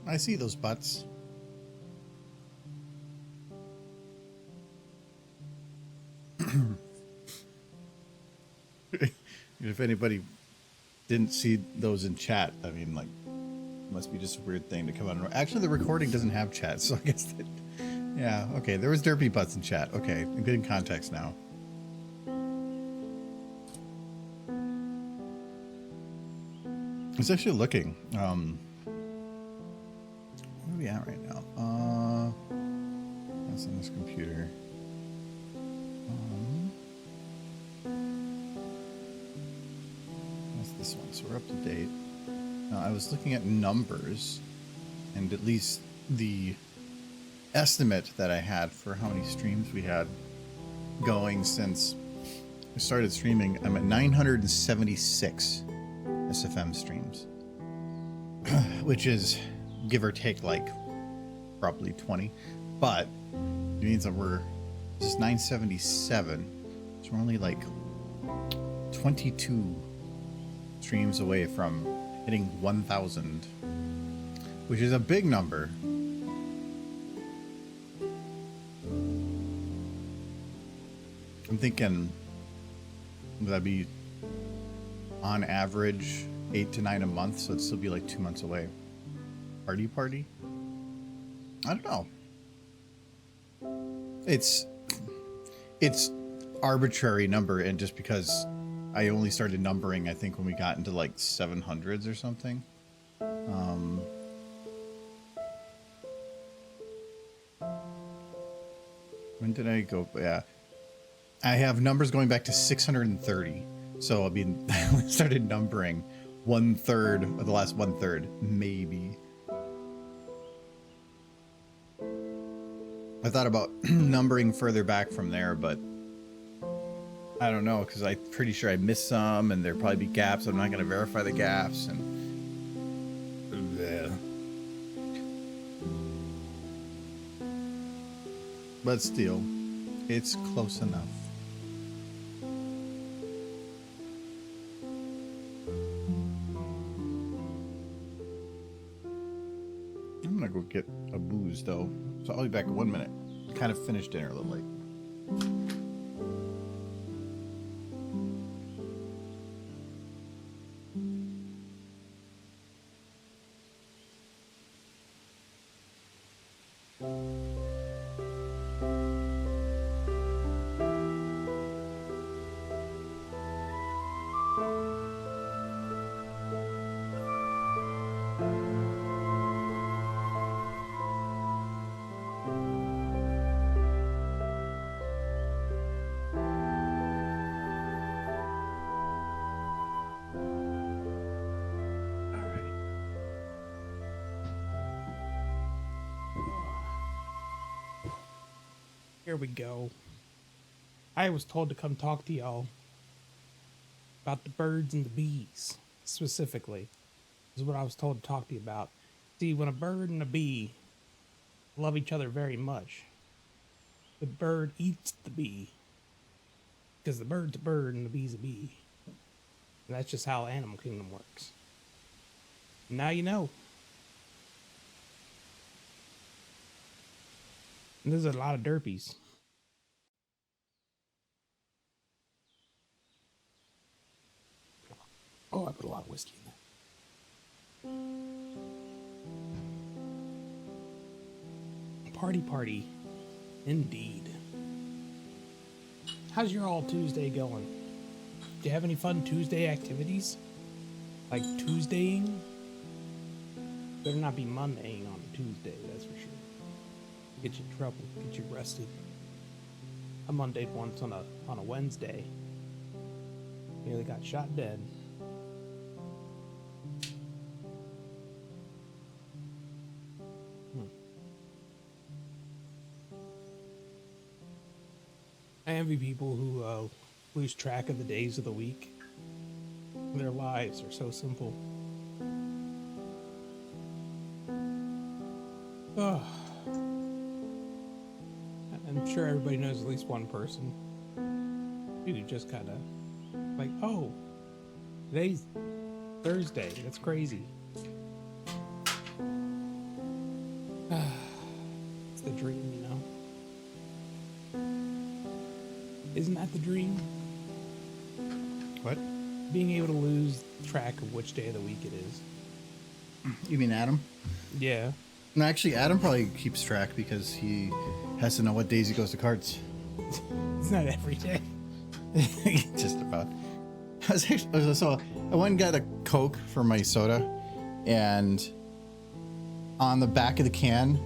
I see those butts. If anybody didn't see those in chat, I mean, like, must be just a weird thing to come out. Actually, the recording doesn't have chat, so I guess that, yeah, okay, there was derpy butts in chat. Okay, I'm getting context now. I was actually looking. Where are we at right now? That's on this computer. That's this one, so we're up to date. Now, I was looking at numbers, and at least the estimate that I had for how many streams we had going since I started streaming. I'm at 976 SFM streams, which is give or take like probably 20, but it means that we're just 977, so we're only like 22 streams away from hitting 1,000, which is a big number. I'm thinking that'd be on average 8 to 9 a month, so it'd still be like 2 months away. Party? I don't know. It's arbitrary number, and just because I only started numbering, I think, when we got into like 700s or something. When did I go? Yeah, I have numbers going back to 630. So I mean, I started numbering 1/3 of the last 1/3, maybe. I thought about numbering further back from there, but I don't know, because I'm pretty sure I missed some, and there'd probably be gaps. I'm not going to verify the gaps, and but still, it's close enough. I'm gonna go get a booze though, so I'll be back in 1 minute. Kind of finished dinner a little late. Here we go. I was told to come talk to y'all about the birds and the bees, specifically. This is what I was told to talk to you about. See, when a bird and a bee love each other very much, the bird eats the bee. Because the bird's a bird and the bee's a bee. And that's just how Animal Kingdom works. Now you know. And there's a lot of derpies. Oh, I put a lot of whiskey in that. Party. Indeed. How's your all Tuesday going? Do you have any fun Tuesday activities? Like Tuesdaying? Better not be Mondaying on a Tuesday, that's for sure. Get you in trouble, get you arrested. I Mondayed once on a Wednesday. Nearly got shot dead. I envy people who lose track of the days of the week. Their lives are so simple. Oh. I'm sure everybody knows at least one person who just kind of like, oh, today's Thursday. That's crazy. dream, you know? Isn't that the dream? What? Being able to lose track of which day of the week it is. You mean Adam? Yeah. No, actually, Adam probably keeps track because he has to know what days he goes to carts. It's not every day. Just about. So I went and got a Coke for my soda, and on the back of the can,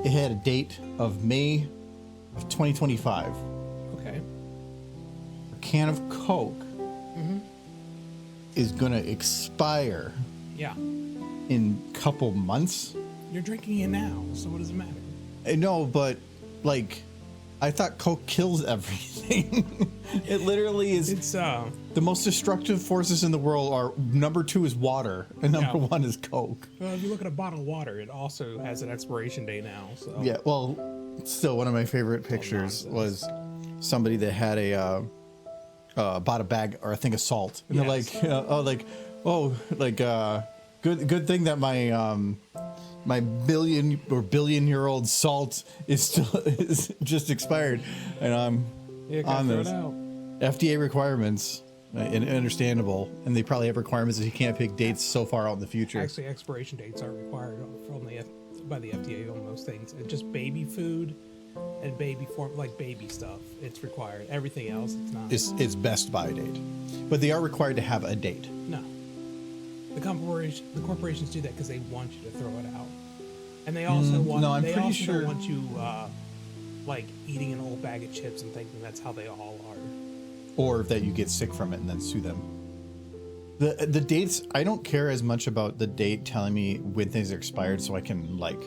it had a date of May of 2025. Okay. A can of Coke is going to expire Yeah. in a couple months. You're drinking it now, so what does it matter? I know, but like, I thought Coke kills everything. It literally is. It's The most destructive forces in the world are number 2 is water and number 1 is Coke. well, if you look at a bottle of water, it also has an expiration date now. So Yeah, well, still one of my favorite pictures was somebody that had a bought a bag or I think of salt, and Yes. they're like, good thing that my billion-year-old salt is just expired, and I'm yeah, on throw this. it out. FDA requirements, and understandable, and they probably have requirements that you can't pick dates so far out in the future. Actually, expiration dates are required by the FDA on most things. It's just baby food and baby stuff. It's required. Everything else, it's not. It's best by date, but they are required to have a date. No. The corporations do that because they want you to throw it out, and they also want. no, I'm they pretty also sure- don't want you like eating an old bag of chips and thinking that's how they all are. Or that you get sick from it and then sue them. The dates, I don't care as much about the date telling me when things are expired so I can like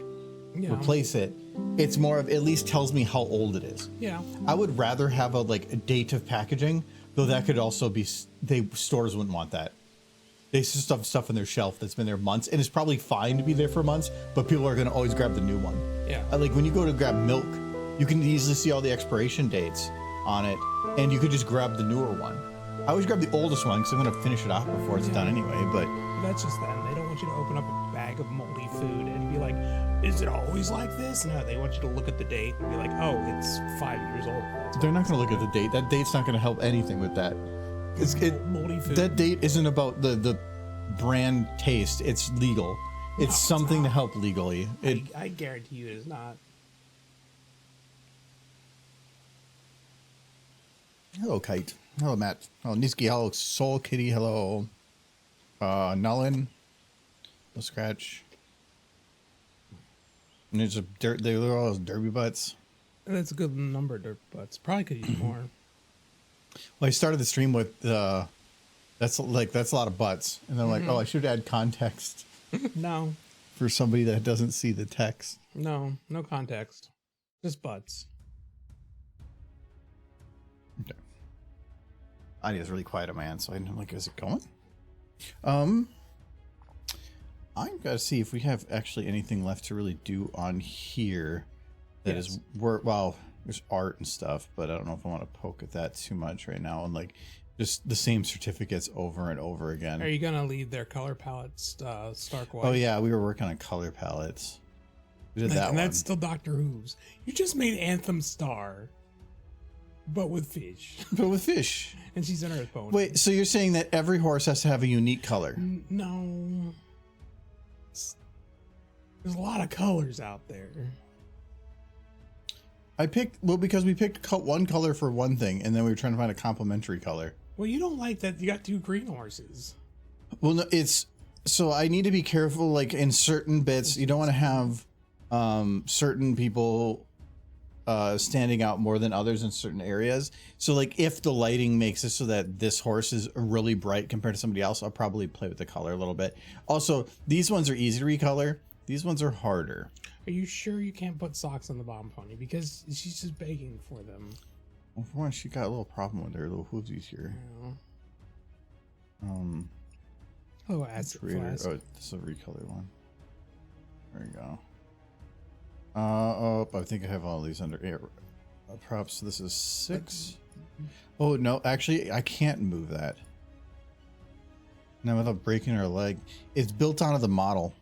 Yeah. replace it. It's more of at least tells me how old it is. Yeah. I would rather have a date of packaging, though that could also be stores wouldn't want that. They just have stuff on their shelf that's been there months, and it's probably fine to be there for months, but people are going to always grab the new one. Yeah. Like when you go to grab milk, you can easily see all the expiration dates on it, and you could just grab the newer one. I always grab the oldest one because I'm going to finish it off before it's done anyway, but That's just them. They don't want you to open up a bag of moldy food and be like, is it always like this? No, they want you to look at the date and be like, oh, it's 5 years old. That's they're not going to look at the date. That date's not going to help anything with that. moldy food. That date isn't about the brand taste. It's legal. It's something to help legally. I guarantee you it is not. Hello, Kite. Hello, Matt. Hello, Niski. Hello, Soul Kitty. Hello, Nullin. No Scratch. And there's a dirt. They look all those derby butts. That's a good number, dirt butts. Probably could use more. Well, I started the stream with that's a lot of butts, and I'm like, oh, I should add context No, for somebody that doesn't see the text. no context. Just butts. Okay. Audio's really quiet on my end, so I'm like, is it going? I've got to see if we have actually anything left to really do on here. That is work. Well, there's art and stuff, but I don't know if I want to poke at that too much right now. And like, just the same certificates over and over again. Are you gonna leave their color palettes stark white? Oh yeah, we were working on color palettes. We did that and one. that's still Doctor Who's. You just made Anthem Star, but with fish, But with fish. and she's an Earth pony. Wait, so you're saying that every horse has to have a unique color? No. There's a lot of colors out there. Because we picked one color for one thing, and then we were trying to find a complementary color. Well, you don't like that you got 2 green horses. Well, no, so I need to be careful. Like in certain bits, you don't want to have certain people standing out more than others in certain areas. So like if the lighting makes it so that this horse is really bright compared to somebody else, I'll probably play with the color a little bit. Also, these ones are easy to recolor. These ones are harder. Are you sure you can't put socks on the bottom pony? Because she's just begging for them. Well, for one, she got a little problem with her little hoovesies here. Oh, that's Creator. Oh, this is a recolor one. There you go. Oh, I think I have all these under air props. This is 6. Oh no, actually, I can't move that. No, without breaking her leg. It's built onto the model.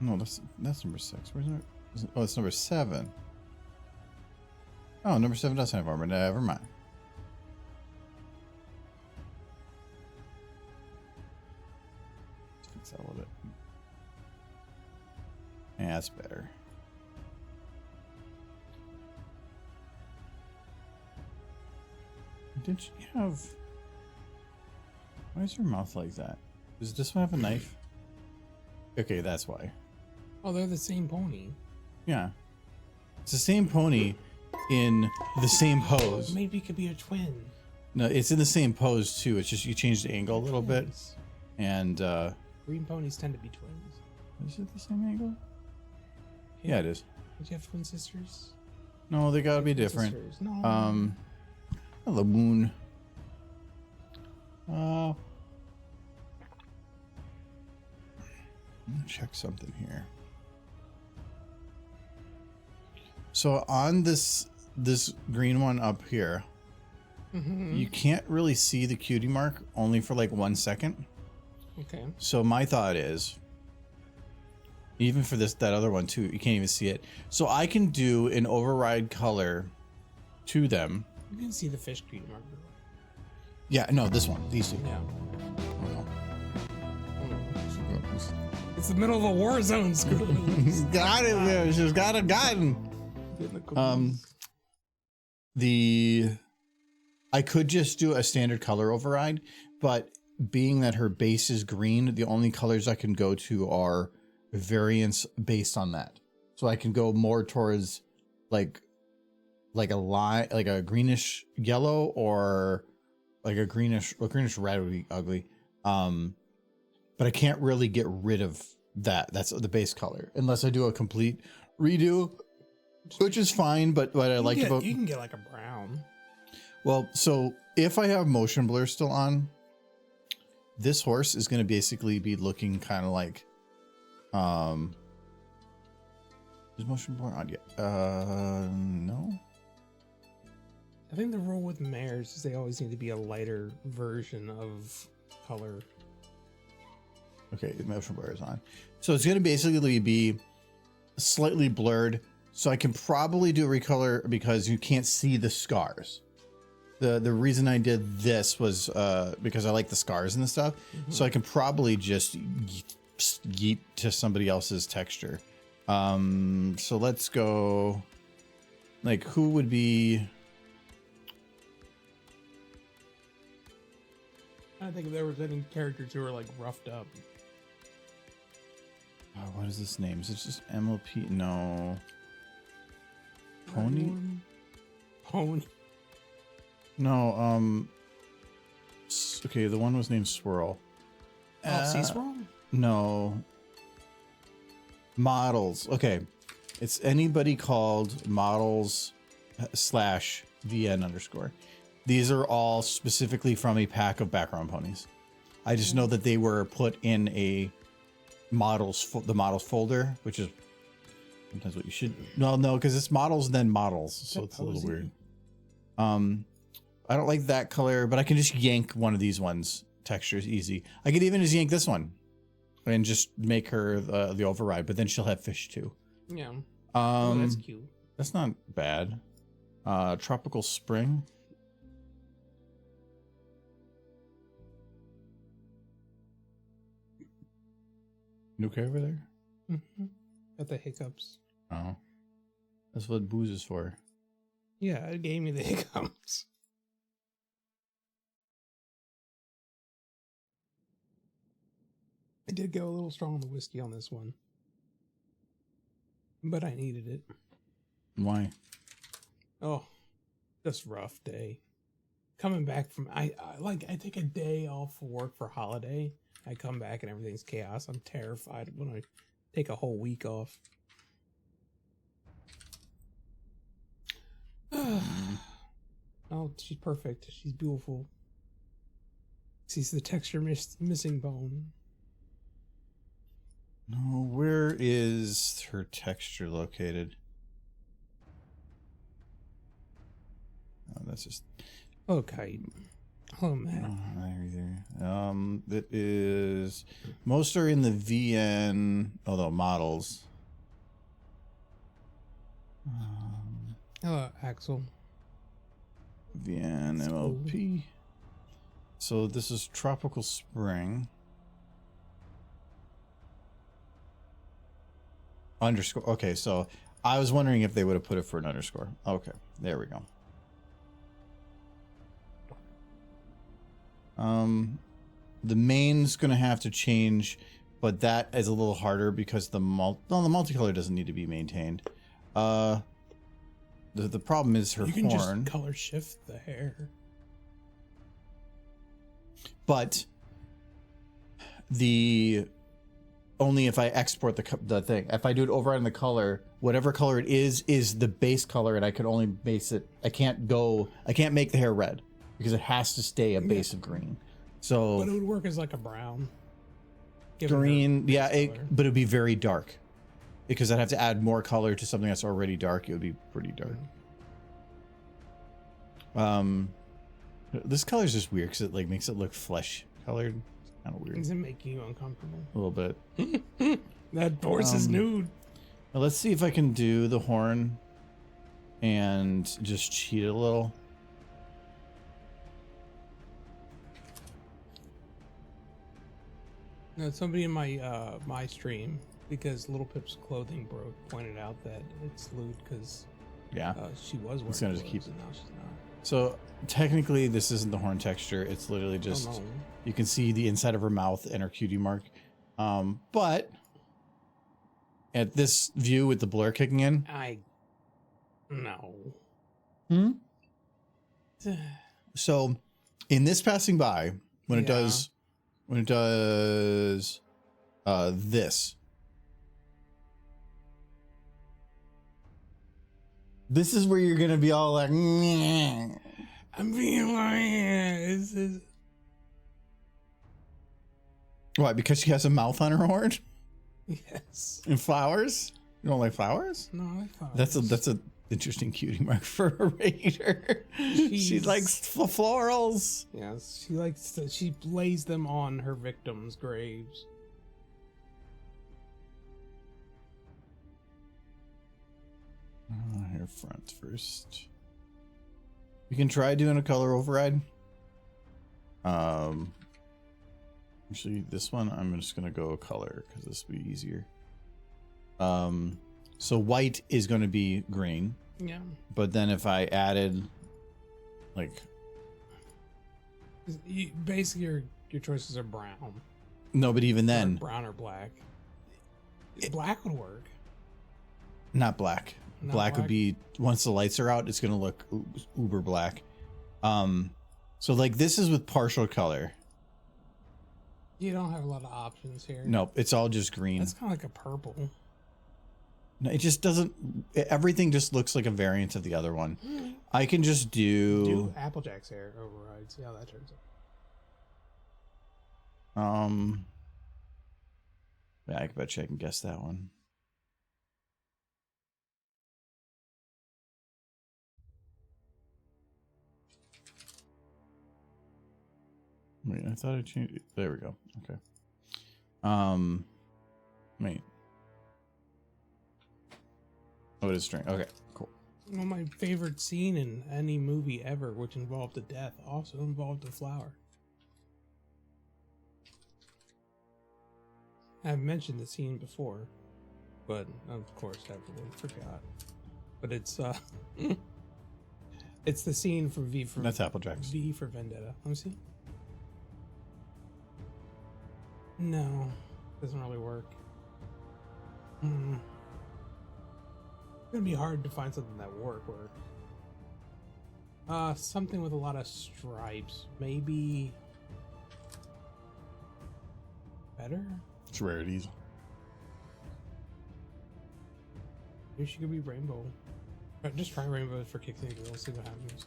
No, that's number 6. Where's number? Oh, it's number 7. Oh, number 7 does have armor. Never mind. Let's fix that a little bit. Yeah, that's better. Did she have... Why is her mouth like that? Does this one have a knife? Okay, that's why. Oh, they're the same pony. Yeah. It's the same pony in the same pose. Maybe it could be a twin. No, it's in the same pose too. It's just you changed the angle a little bit. And green ponies tend to be twins. is it the same angle? Yeah, it is. Did you have twin sisters? No, they gotta be different. Sisters. No. Hello, Moon. Let me check something here. So on this green one up here, you can't really see the cutie mark only for like 1 second. Okay. So my thought is, even for that other one too, you can't even see it. So I can do an override color to them. You can see the fish cutie mark. Yeah, no, this one, these two. Yeah. Oh, no. It's the middle of a war zone, Scooby. Got it, man. She's got it gotten. I could just do a standard color override, but being that her base is green, the only colors I can go to are variants based on that. So I can go more towards like a greenish yellow, or like a greenish red would be ugly. But I can't really get rid of that. That's the base color unless I do a complete redo, which is fine. But what I liked about, you can get like a brown. Well, so if I have motion blur still on, this horse is going to basically be looking kind of like, is motion blur on yet? No. I think the rule with mares is they always need to be a lighter version of color. Okay, the motion blur is on. So it's going to basically be slightly blurred. So I can probably do a recolor because you can't see the scars. The reason I did this was because I like the scars and the stuff. So I can probably just yeet to somebody else's texture. So let's go, like, who would be... I think if there was any characters who were like roughed up. Oh, what is this name? Is it just MLP? No. Pony? Pony. No, okay, the one was named Swirl. Sea Swirl? No. Models. Okay. It's anybody called models / VN underscore. These are all specifically from a pack of background ponies. I just know that they were put in a the models folder, which is sometimes what you should. No, because it's models and then models, so it's a little weird. I don't like that color, but I can just yank one of these ones. Texture is easy. I could even just yank this one and just make her the override, but then she'll have fish too. Yeah. Oh, that's cute. That's not bad. Tropical Spring. You okay over there? Mm-hmm. Got the hiccups. Oh. That's what booze is for. Yeah, it gave me the hiccups. I did go a little strong on the whiskey on this one. But I needed it. Why? Oh, just rough day. Coming back from I take a day off for work for holiday. I come back and everything's chaos. I'm terrified when I take a whole week off. Oh, she's perfect. She's beautiful. Sees the texture missing bone. No, where is her texture located? Oh, that's just... Okay. Oh man. That is, most are in the VN, although models. Hello, Axel. VN MLP. So this is Tropical Spring. Underscore. Okay, so I was wondering if they would have put it for an underscore. Okay, there we go. The main's gonna have to change, but that is a little harder because the multicolor doesn't need to be maintained. The problem is her You can horn. just color shift the hair. But only if I export the thing. If I do it override in the color, whatever color it is the base color, and I can only base it. I can't make the hair red because it has to stay a base of green. So, but it would work as like a brown. Green, yeah, but it would be very dark because I'd have to add more color to something that's already dark. It would be pretty dark. This color is just weird because it like makes it look flesh colored. It's kind of weird. Is it making you uncomfortable? A little bit. That horse is nude. Now let's see if I can do the horn and just cheat a little. No, somebody in my my stream, because Little Pip's clothing broke, pointed out that it's lewd because Yeah. she was wearing gonna just clothes keep it. and now she's not. So technically this isn't the horn texture. It's literally just, no. you can see the inside of her mouth and her cutie mark. But at this view with the blur kicking in. No. So in this passing by, when it does this. This is where you're gonna be all like, "Nyeh." I'm being like, Why? Because she has a mouth on her horn yes. and flowers. You don't like flowers? No, I thought That's a interesting cutie mark for a raider. She likes florals. Yes, she likes to, she lays them on her victims' graves. Hair front first. You can try doing a color override. Actually, this one I'm just gonna go color because this will be easier. So white is going to be green. Yeah. But then if I added, like, basically your choices are brown. no, but even then, Brown or black. Black would work. not black. Not Black would black? be, once the lights are out, it's going to look uber black. So like this is with partial color. You don't have a lot of options here. Nope, it's all just green. That's kind of like a purple. No, it just doesn't. Everything just looks like a variant of the other one. I can just Do Applejack's hair override. See how that turns out. Yeah, I bet you I can guess that one. Wait, I thought I changed it. There we go. Okay. Wait. Oh, it is string. Okay, cool. Well, my favorite scene in any movie ever, which involved a death, also involved a flower. I've mentioned the scene before, but of course everyone forgot. But it's it's the scene from V for That's Applejack's. V for Vendetta. Let me see. No, doesn't really work. It's gonna be hard to find something that work. Something with a lot of stripes, maybe better. It's rarities. Maybe she could be rainbow. Just try rainbow for kicks and giggles. See what happens.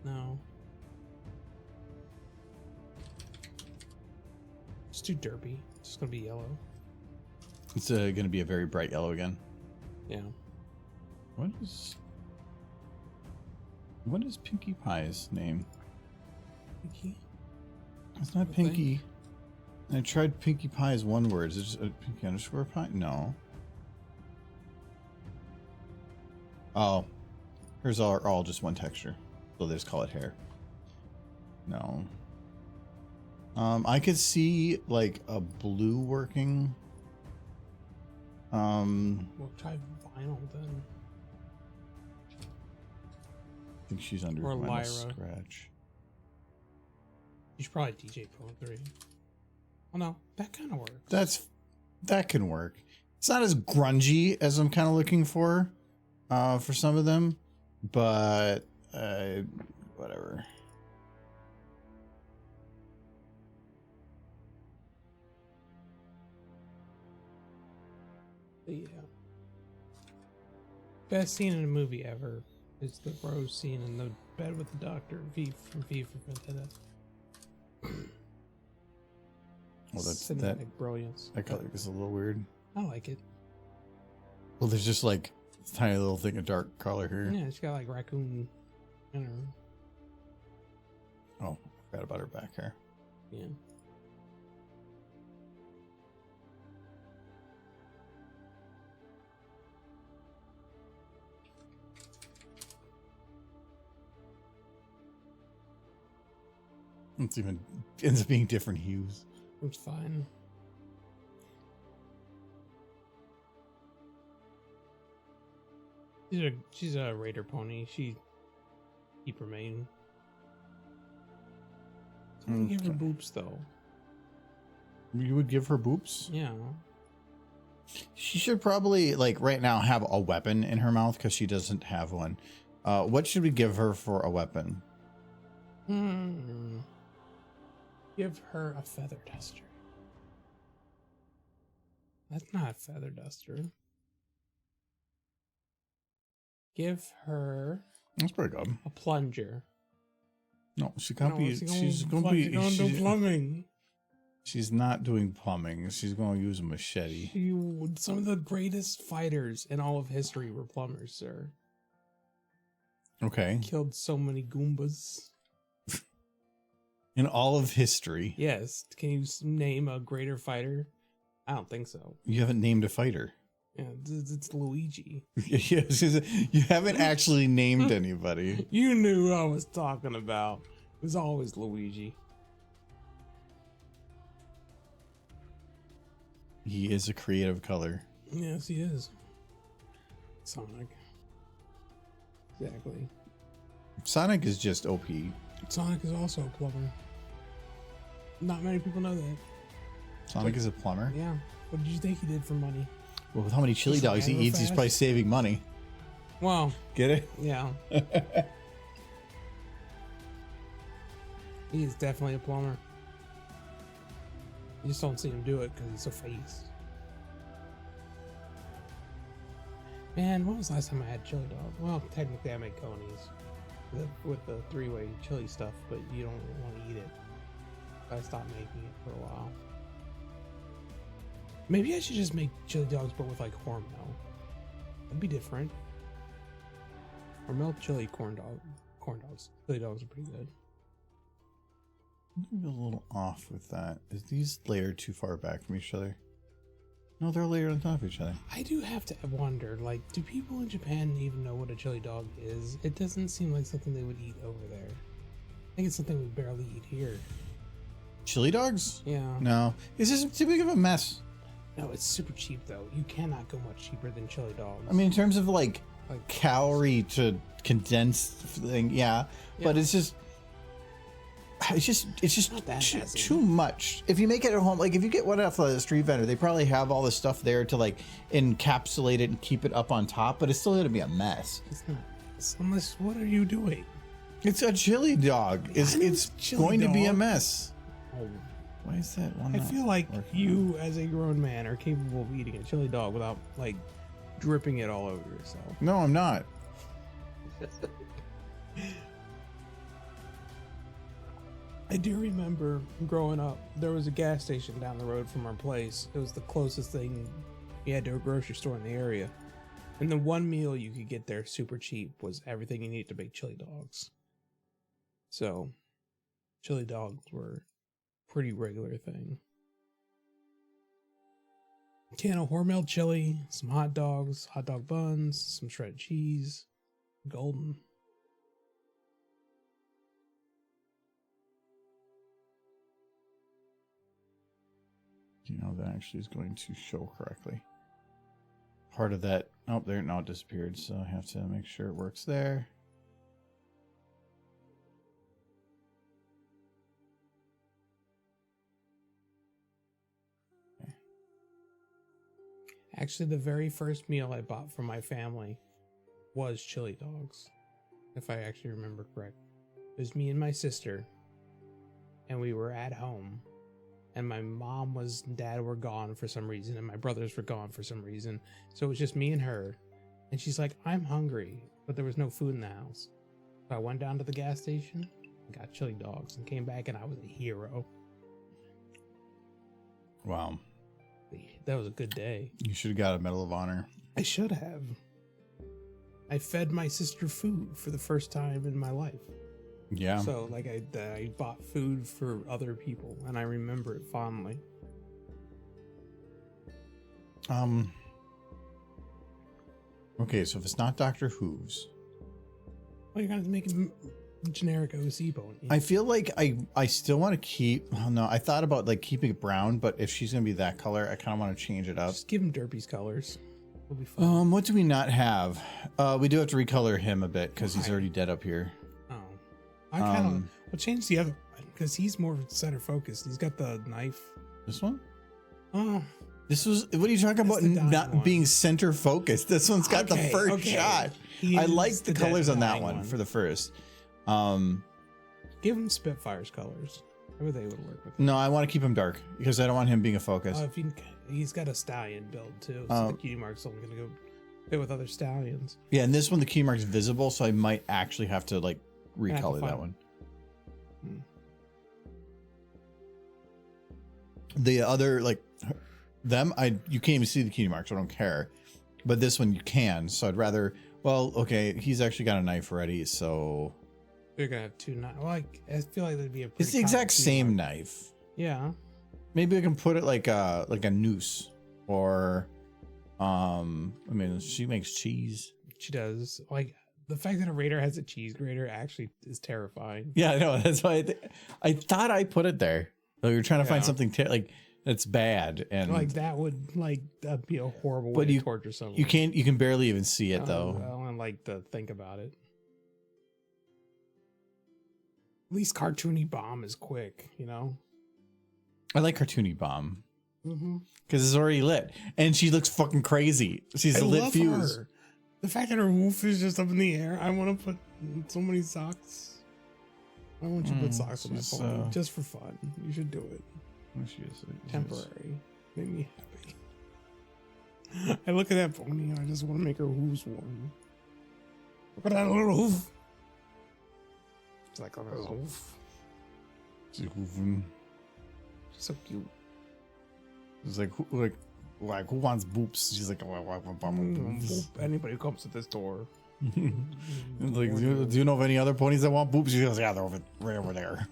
No. It's too derpy. It's just gonna be yellow. It's going to be a very bright yellow again. Yeah. What is... What is Pinkie Pie's name? Pinky? It's not I Pinkie. think. I tried Pinkie Pie as one word. Is it just a Pinkie underscore pie? No. Oh. Hers are all just one texture. So they just call it hair. No. I could see like a blue working. We'll try vinyl then. I think she's under Or Vinyl Lyra. Scratch. You should probably DJ Pro 3. Oh no, that kind of works. That can work. It's not as grungy as I'm kind of looking for some of them, but whatever. Yeah. Best scene in a movie ever is the Rose scene in the bed with the doctor. V from V for Vendetta. Well, that's Cinematic that. brilliance. That color is a little weird. I like it. Well, there's just like a tiny little thing of dark color here. Yeah, it's got like raccoon in her. Oh, forgot about her back hair. Yeah. It's even ends up being different hues. It's fine. She's a raider pony. She keep her mane. Give her boobs though. You would give her boobs? Yeah. She should probably, like, right now have a weapon in her mouth because she doesn't have one. What should we give her for a weapon? Give her a feather duster. That's not a feather duster. Give her That's pretty good. a plunger. No, she can't No, be. it's She's going to be. going to plumbing. She's not doing plumbing. She's going to use a machete. Some of the greatest fighters in all of history were plumbers, sir. Okay. Killed so many Goombas. In all of history. Yes. Can you name a greater fighter? I don't think so. You haven't named a fighter. Yeah, it's Luigi. Yes, you haven't actually named anybody. You knew who I was talking about. It was always Luigi. He is a creative color. Yes, he is. Sonic. Exactly. Sonic is just OP. Sonic is also a plumber. Not many people know that. Sonic is a plumber. Yeah. What did you think he did for money? Well, with how many chili Just dogs he ran real eats, he's fast. probably saving money. Well, Get it? yeah. He's definitely a plumber. You just don't see him do it because he's so face. Man, when was the last time I had chili dog? Well, technically I make conies with the three-way chili stuff, but you don't want to eat it. I stopped making it for a while. Maybe I should just make chili dogs, but with like Hormel. That'd be different. Hormel chili corn dogs. Chili dogs are pretty good. I'm a little off with that. Is these layered too far back from each other? No, they're layered on top of each other. I do have to wonder, like, do people in Japan even know what a chili dog is? It doesn't seem like something they would eat over there. I think it's something we barely eat here. Chili dogs? Yeah. No. It's just too big of a mess. No, it's super cheap though. You cannot go much cheaper than chili dogs. I mean, in terms of like Like- calorie to condensed thing, yeah. But Yeah. it's just Not that messy. too much. If you make it at home, like if you get one off the street vendor, they probably have all the stuff there to like encapsulate it and keep it up on top, but it's still going to be a mess. It's not. Unless, what are you doing? It's a chili dog. It's chili going to be a dog. mess. Oh, Why is that one? I not feel like working? you, as a grown man, are capable of eating a chili dog without like dripping it all over yourself. No, I'm not. I do remember growing up, there was a gas station down the road from our place. It was the closest thing you had to a grocery store in the area. And the one meal you could get there super cheap was everything you needed to make chili dogs. So, chili dogs were a pretty regular thing. Can of Hormel chili, some hot dogs, hot dog buns, some shredded cheese, golden. You know, that actually is going to show correctly. Part of that, oh, there, no, it disappeared, so I have to make sure it works there. Okay. Actually, the very first meal I bought for my family was chili dogs, if I actually remember correct. It was me and my sister, and we were at home. And my mom and dad were gone for some reason, and my brothers were gone for some reason. So it was just me and her. And she's like, I'm hungry, but there was no food in the house. So I went down to the gas station and got chili dogs and came back, and I was a hero. Wow. That was a good day. You should have got a Medal of Honor. I should have. I fed my sister food for the first time in my life. Yeah. So, like, I bought food for other people, and I remember it fondly. Okay, so if it's not Dr. Who's, Well, you're gonna make him generic OC pony. I feel like I still want to keep. Oh no, I thought about like keeping it brown, but if she's gonna be that color, I kind of want to change it up. Just give him Derpy's colors. It'll be fun. What do we not have? We do have to recolor him a bit because he's already dead up here. Oh, I kind of. We'll change the other one because he's more center focused. He's got the knife. This one? Oh, This was. What are you talking about? Not being center focused. This one's got the first shot. I like the colors on that one for the first. Give him Spitfire's colors. Maybe they would work with. No, I want to keep him dark because I don't want him being a focus. If he's got a stallion build too, so the cutie mark's only gonna go fit with other stallions. Yeah, and this one the cutie mark's visible, so I might actually have to like recolor that one. The other like them, you can't even see the cutie mark, so I don't care. But this one you can, so I'd rather. Well, okay, he's actually got a knife already, so you're gonna have two knives. Well, I feel like that'd be a. It's the exact same knife. Yeah. Maybe I can put it like a noose, or I mean, she makes cheese. She does. Like the fact that a raider has a cheese grater actually is terrifying. Yeah, I know. That's why I thought I put it there. So you're trying to find something like that's bad, and like that would that'd be a horrible way to torture someone. You can barely even see it though. I don't like to think about it. At least cartoony bomb is quick, you know. I like cartoony bomb because it's already lit, and she looks fucking crazy. She's a lit fuse. Her. The fact that her roof is just up in the air. I want to put so many socks. I want you to put socks on my phone just for fun. You should do it. Temporary. Make me happy. I look at that pony and I just want to make her hooves warm. Look at that little hoof. It's like a little hoof. She's hoofing. She's so cute. It's like who wants boops? She's like, anybody who comes to this door. Like, do you know of any other ponies that want boobs? She goes, yeah, they're right over there.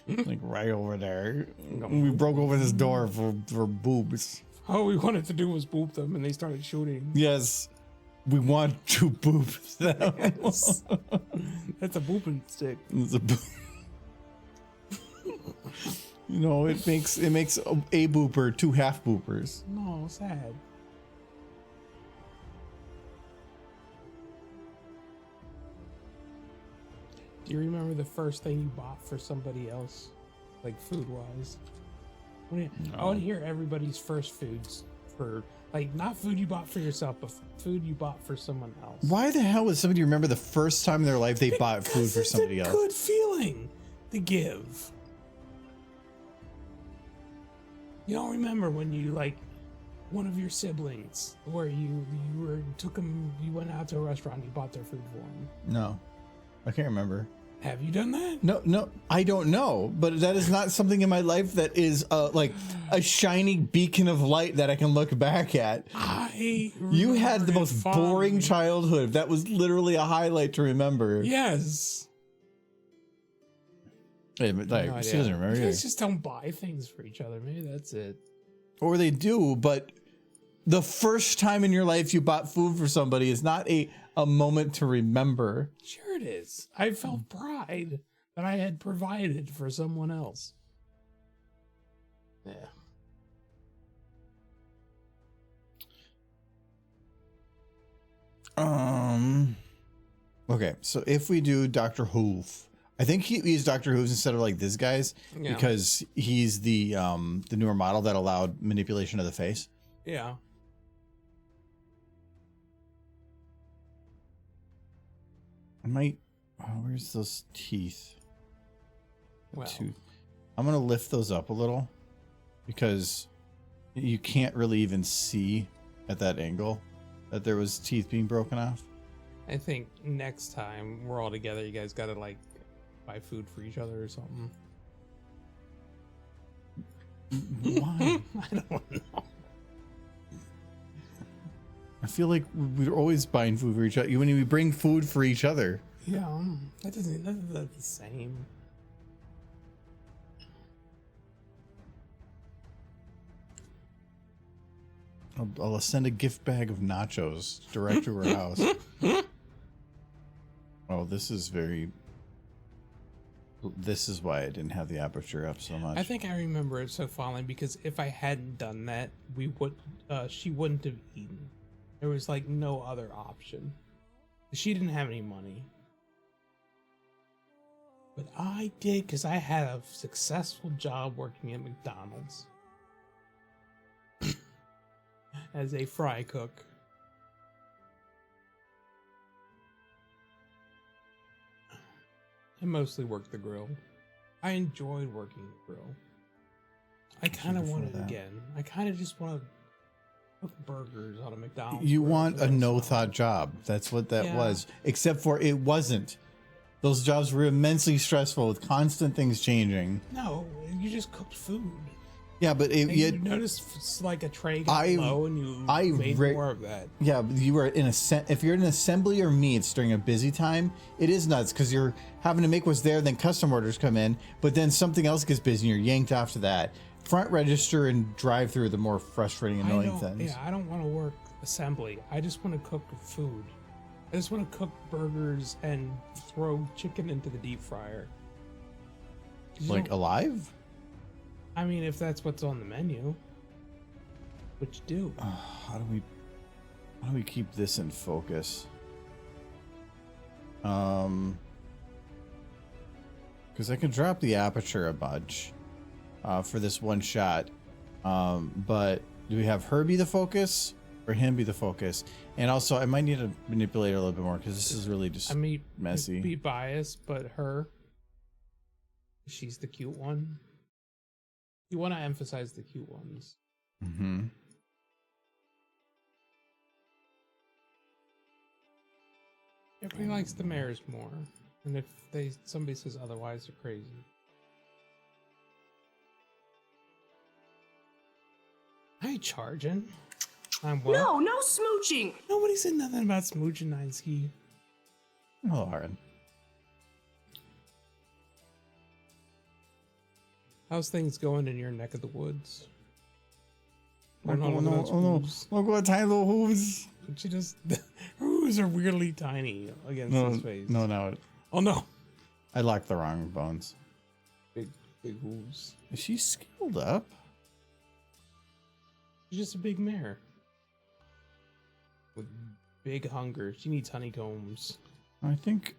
Like right over there. We broke over this door for boobs. All we wanted to do was boop them, and they started shooting. Yes, we want to boop them. Yes. That's a booping stick. It's a you know, it makes a booper 2 half boopers. No, sad. Do you remember the first thing you bought for somebody else, like food wise? I want to hear everybody's first foods for, like, not food you bought for yourself, but food you bought for someone else. Why the hell would somebody remember the first time in their life they bought food for somebody else? It's a good feeling to give. You don't remember when you, like, one of your siblings, where you went out to a restaurant and you bought their food for them? No, I can't remember. Have you done that? No, I don't know, but that is not something in my life that is like a shiny beacon of light that I can look back at. You had the most boring childhood. That was literally a highlight to remember. Yes. Hey, like, she doesn't remember. You guys just don't buy things for each other. Maybe that's it. Or they do, but the first time in your life you bought food for somebody is not a moment to remember. Sure it is. I felt pride that I had provided for someone else. Yeah. Okay, so if we do Dr. Hoof, I think he's Dr. Hooves instead of like this guy's because he's the newer model that allowed manipulation of the face. Yeah. I might. Oh, where's those teeth? Well, I'm gonna lift those up a little because you can't really even see at that angle that there was teeth being broken off. I think next time we're all together, you guys gotta like buy food for each other or something. Why? I don't know. I feel like we're always buying food for each other. When we bring food for each other. Yeah, that's the same. I'll send a gift bag of nachos direct to her house. Oh, this is why I didn't have the aperture up so much. I think I remember it so fondly because if I hadn't done that, she wouldn't have eaten. There was like no other option. She didn't have any money. But I did because I had a successful job working at McDonald's as a fry cook. I mostly worked the grill. I enjoyed working the grill. I kind of want it again. I kind of just want to cook burgers on a McDonald's. You want a no-thought job. That's what that was. Except for it wasn't. Those jobs were immensely stressful with constant things changing. No, you just cooked food. Yeah, but you noticed it's like a tray got low and you made more of that. Yeah, but you were if you're in assembly or meats during a busy time, it is nuts because you're having to make what's there, then custom orders come in, but then something else gets busy and you're yanked off to that. Front register and drive through the more frustrating, annoying things. Yeah, I don't want to work assembly. I just want to cook food. I just want to cook burgers and throw chicken into the deep fryer. Like alive? I mean, if that's what's on the menu, what you do? How do we keep this in focus? Because I can drop the aperture a bunch for this one shot. But do we have her be the focus or him be the focus? And also, I might need to manipulate her a little bit more because this is really just messy. Be biased, but her, she's the cute one. You want to emphasize the cute ones. Mm-hmm. Everybody likes the mares more, and if somebody says otherwise, they're crazy. I ain't charging. I'm what? No smooching. Nobody said nothing about smooching, Nineski. Oh, Aaron. How's things going in your neck of the woods? Oh no! Look what tiny little hooves. She just hooves are weirdly tiny against his face. No. Oh no! I locked the wrong bones. Big hooves. Is she skilled up? She's just a big mare with big hunger. She needs honeycombs. I think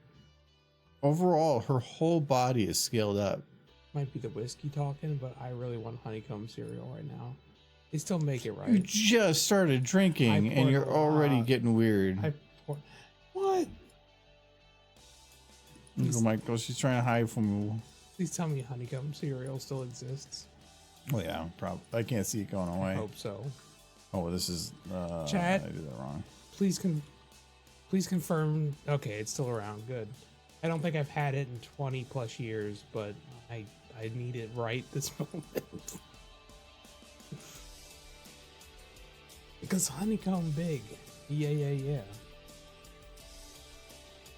overall her whole body is scaled up. Might be the whiskey talking, but I really want honeycomb cereal right now. They still make it, right? You just started drinking and you're already getting weird. What? Oh my God, she's trying to hide from you. Please tell me honeycomb cereal still exists. Oh yeah, probably. I can't see it going away. I hope so. Oh, this is Chat. I did that wrong. Please confirm. Okay, it's still around. Good. I don't think I've had it in 20 plus years, but I need it right this moment. Because honeycomb big. Yeah.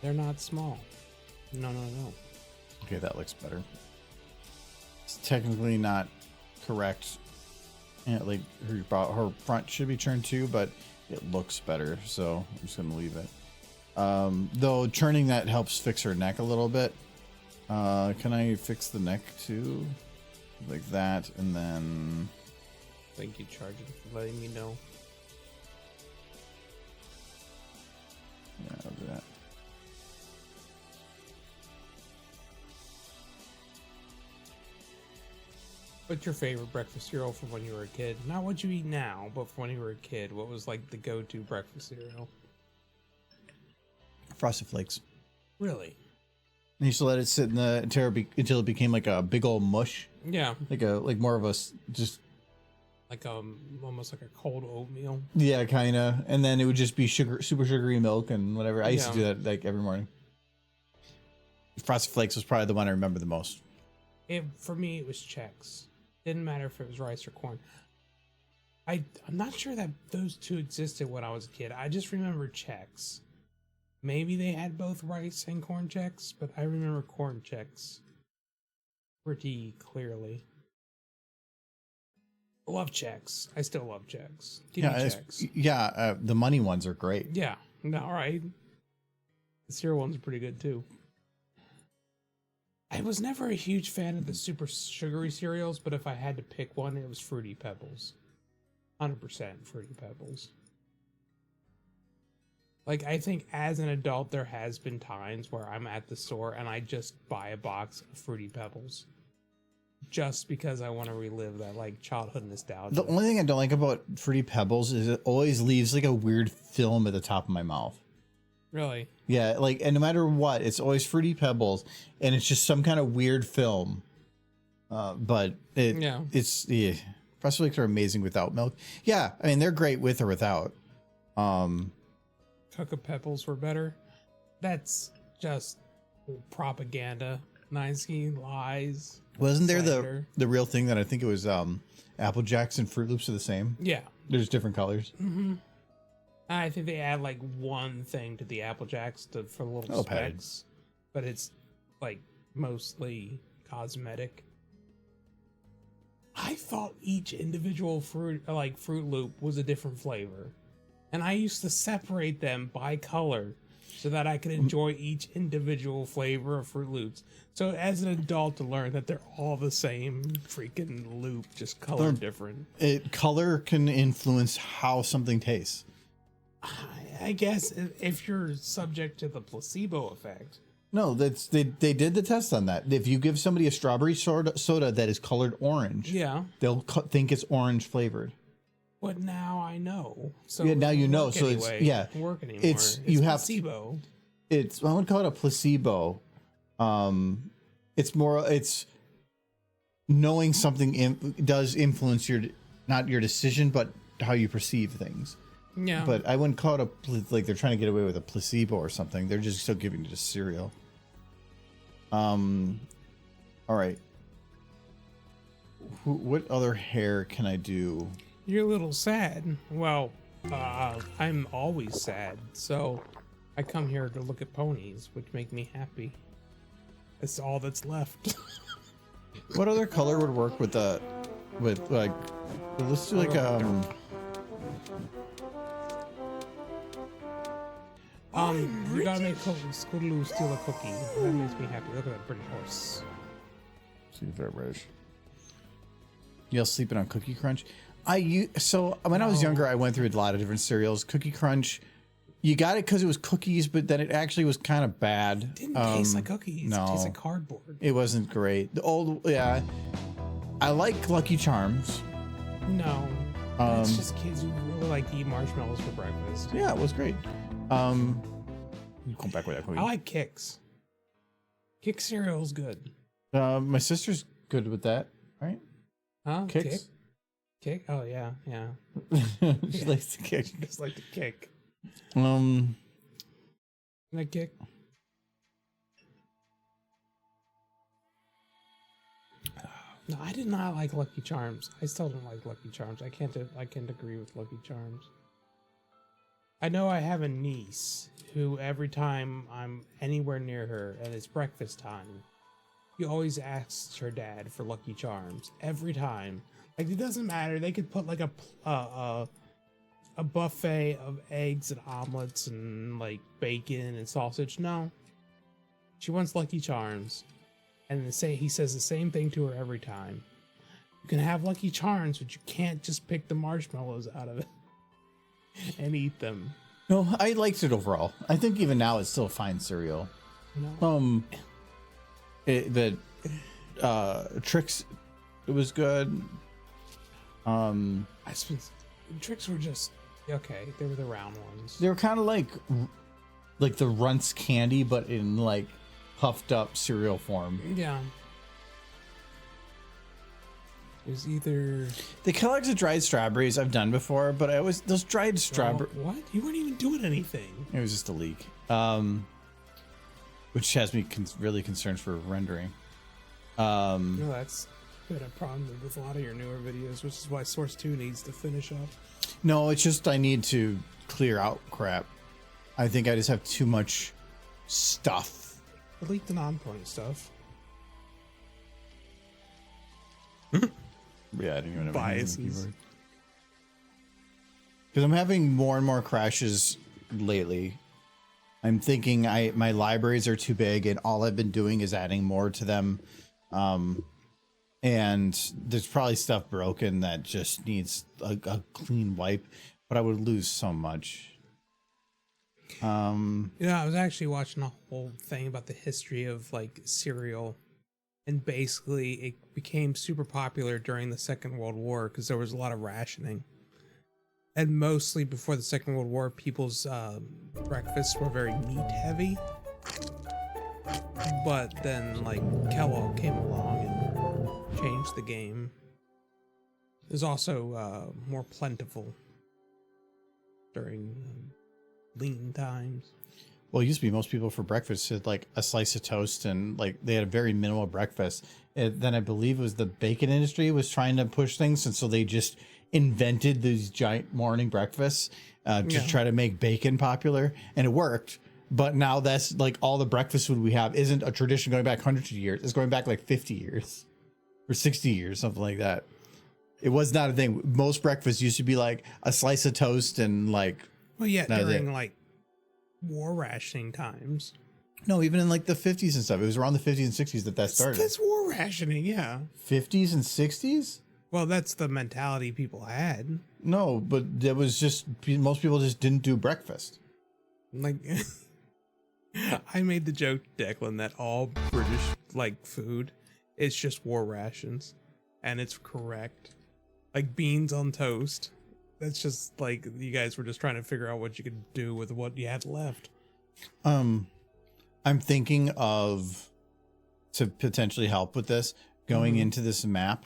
They're not small. No. Okay, that looks better. It's technically not correct. Yeah, like her front should be turned too, but it looks better, so I'm just gonna leave it. Though turning that helps fix her neck a little bit. Can I fix the neck too? Like that, and then... Thank you, Charger, for letting me know. Yeah, I'll do that. What's your favorite breakfast cereal from when you were a kid? Not what you eat now, but from when you were a kid. What was like the go-to breakfast cereal? Frosted Flakes. Really? I used to let it sit in the until it became like a big old mush. Yeah. Like more of a just... Like almost like a cold oatmeal. Yeah, kind of. And then it would just be super sugary milk and whatever. I used to do that like every morning. Frosted Flakes was probably the one I remember the most. For me, it was Chex. Didn't matter if it was rice or corn. I'm not sure that those two existed when I was a kid. I just remember Chex. Maybe they had both rice and corn Chex, but I remember corn Chex pretty clearly. Love Chex. I still love Chex. Give me Chex. The money ones are great. Yeah. No, all right. The cereal ones are pretty good too. I was never a huge fan of the super sugary cereals, but if I had to pick one, it was Fruity Pebbles. 100% Fruity Pebbles. Like, I think as an adult, there has been times where I'm at the store and I just buy a box of Fruity Pebbles. Just because I want to relive that, like, childhood nostalgia. The only thing I don't like about Fruity Pebbles is it always leaves, like, a weird film at the top of my mouth. Really? Yeah, like, and no matter what, it's always Fruity Pebbles, and it's just some kind of weird film. But it's Frosted Flakes are amazing without milk. Yeah, I mean they're great with or without. Cocoa Pebbles were better. That's just propaganda. Nine-Ski lies. Wasn't there slander. the real thing that I think it was Apple Jacks and Fruit Loops are the same? Yeah. There's different colors. Mm-hmm. I think they add like one thing to the Apple Jacks for little specs, but it's like mostly cosmetic. I thought each individual Fruit Loop was a different flavor, and I used to separate them by color so that I could enjoy each individual flavor of Fruit Loops. So as an adult, to learn that they're all the same freaking loop, just colored different. Color can influence how something tastes. I guess if you're subject to the placebo effect. No, they did the test on that. If you give somebody a strawberry soda that is colored orange, yeah, they'll think it's orange flavored. But now I know. So yeah, now you know. So anyway. it's work anymore. It's you have placebo. It's I would call it a placebo. It's knowing something does influence not your decision, but how you perceive things. Yeah. But I wouldn't call it like they're trying to get away with a placebo or something. They're just still giving it a cereal. All right. What other hair can I do? You're a little sad. Well, I'm always sad. So I come here to look at ponies, which make me happy. That's all that's left. What other color would work with like, let's do like, you gotta make Scootaloo steal a cookie. That makes me happy. Look at that British horse. See if they're British. Y'all sleeping on Cookie Crunch? So when I was younger, I went through a lot of different cereals. Cookie Crunch, you got it because it was cookies, but then it actually was kind of bad. It didn't taste like cookies. No, it tasted like cardboard. It wasn't great. I like Lucky Charms. No, it's just kids who really like to eat marshmallows for breakfast. Yeah, it was great. Come back with that cookie. I like Kix. Kix cereal's good. My sister's good with that, right? Huh? Kix? Kick? Oh yeah. She likes to kick. She just like to kick. Can I kick. No, I did not like Lucky Charms. I still don't like Lucky Charms. I can't agree with Lucky Charms. I know I have a niece who every time I'm anywhere near her and it's breakfast time, she always asks her dad for Lucky Charms every time. Like, it doesn't matter. They could put like a buffet of eggs and omelets and like bacon and sausage. No, she wants Lucky Charms, and he says the same thing to her every time. You can have Lucky Charms, but you can't just pick the marshmallows out of it and eat them. No, I liked it overall. I think even now it's still a fine cereal. No. Tricks, it was good. Tricks were just okay. They were the round ones. They were kind of like the Runts candy, but in like puffed up cereal form. Yeah. It was either The Kellogg's of dried strawberries I've done before, but I always those dried strawberry. What? You weren't even doing anything. It was just a leak, which has me really concerned for rendering. No, that's been a problem with a lot of your newer videos, which is why Source 2 needs to finish up. No, it's just I need to clear out crap. I think I just have too much stuff. Delete the non-point stuff. Yeah, I didn't even have Biases. Because I'm having more and more crashes lately. I'm thinking my libraries are too big, and all I've been doing is adding more to them. And there's probably stuff broken that just needs a clean wipe, but I would lose so much. I was actually watching a whole thing about the history of like cereal, and basically it became super popular during the Second World War because there was a lot of rationing, and mostly before the Second World War, people's breakfasts were very meat heavy. But then like Kellogg came along and changed the game. It was also more plentiful during lean times. Well, it used to be most people for breakfast had like a slice of toast, and like they had a very minimal breakfast. Then I believe it was the bacon industry was trying to push things, and so they just invented these giant morning breakfasts to try to make bacon popular, and it worked. But now that's like all the breakfast food we have isn't a tradition going back hundreds of years. It's going back like 50 years or 60 years, something like that. It was not a thing. Most breakfast used to be like a slice of toast and like. Well, yeah, during like war rationing times. No, even in like the 50s and stuff. It was around the 50s and 60s that started. That's war rationing, yeah. 50s and 60s? Well, that's the mentality people had. No, but there was just most people just didn't do breakfast. Like, I made the joke, Declan, that all British like food is just war rations, and it's correct. Like beans on toast. That's just like you guys were just trying to figure out what you could do with what you had left. I'm thinking of, to potentially help with this, going into this map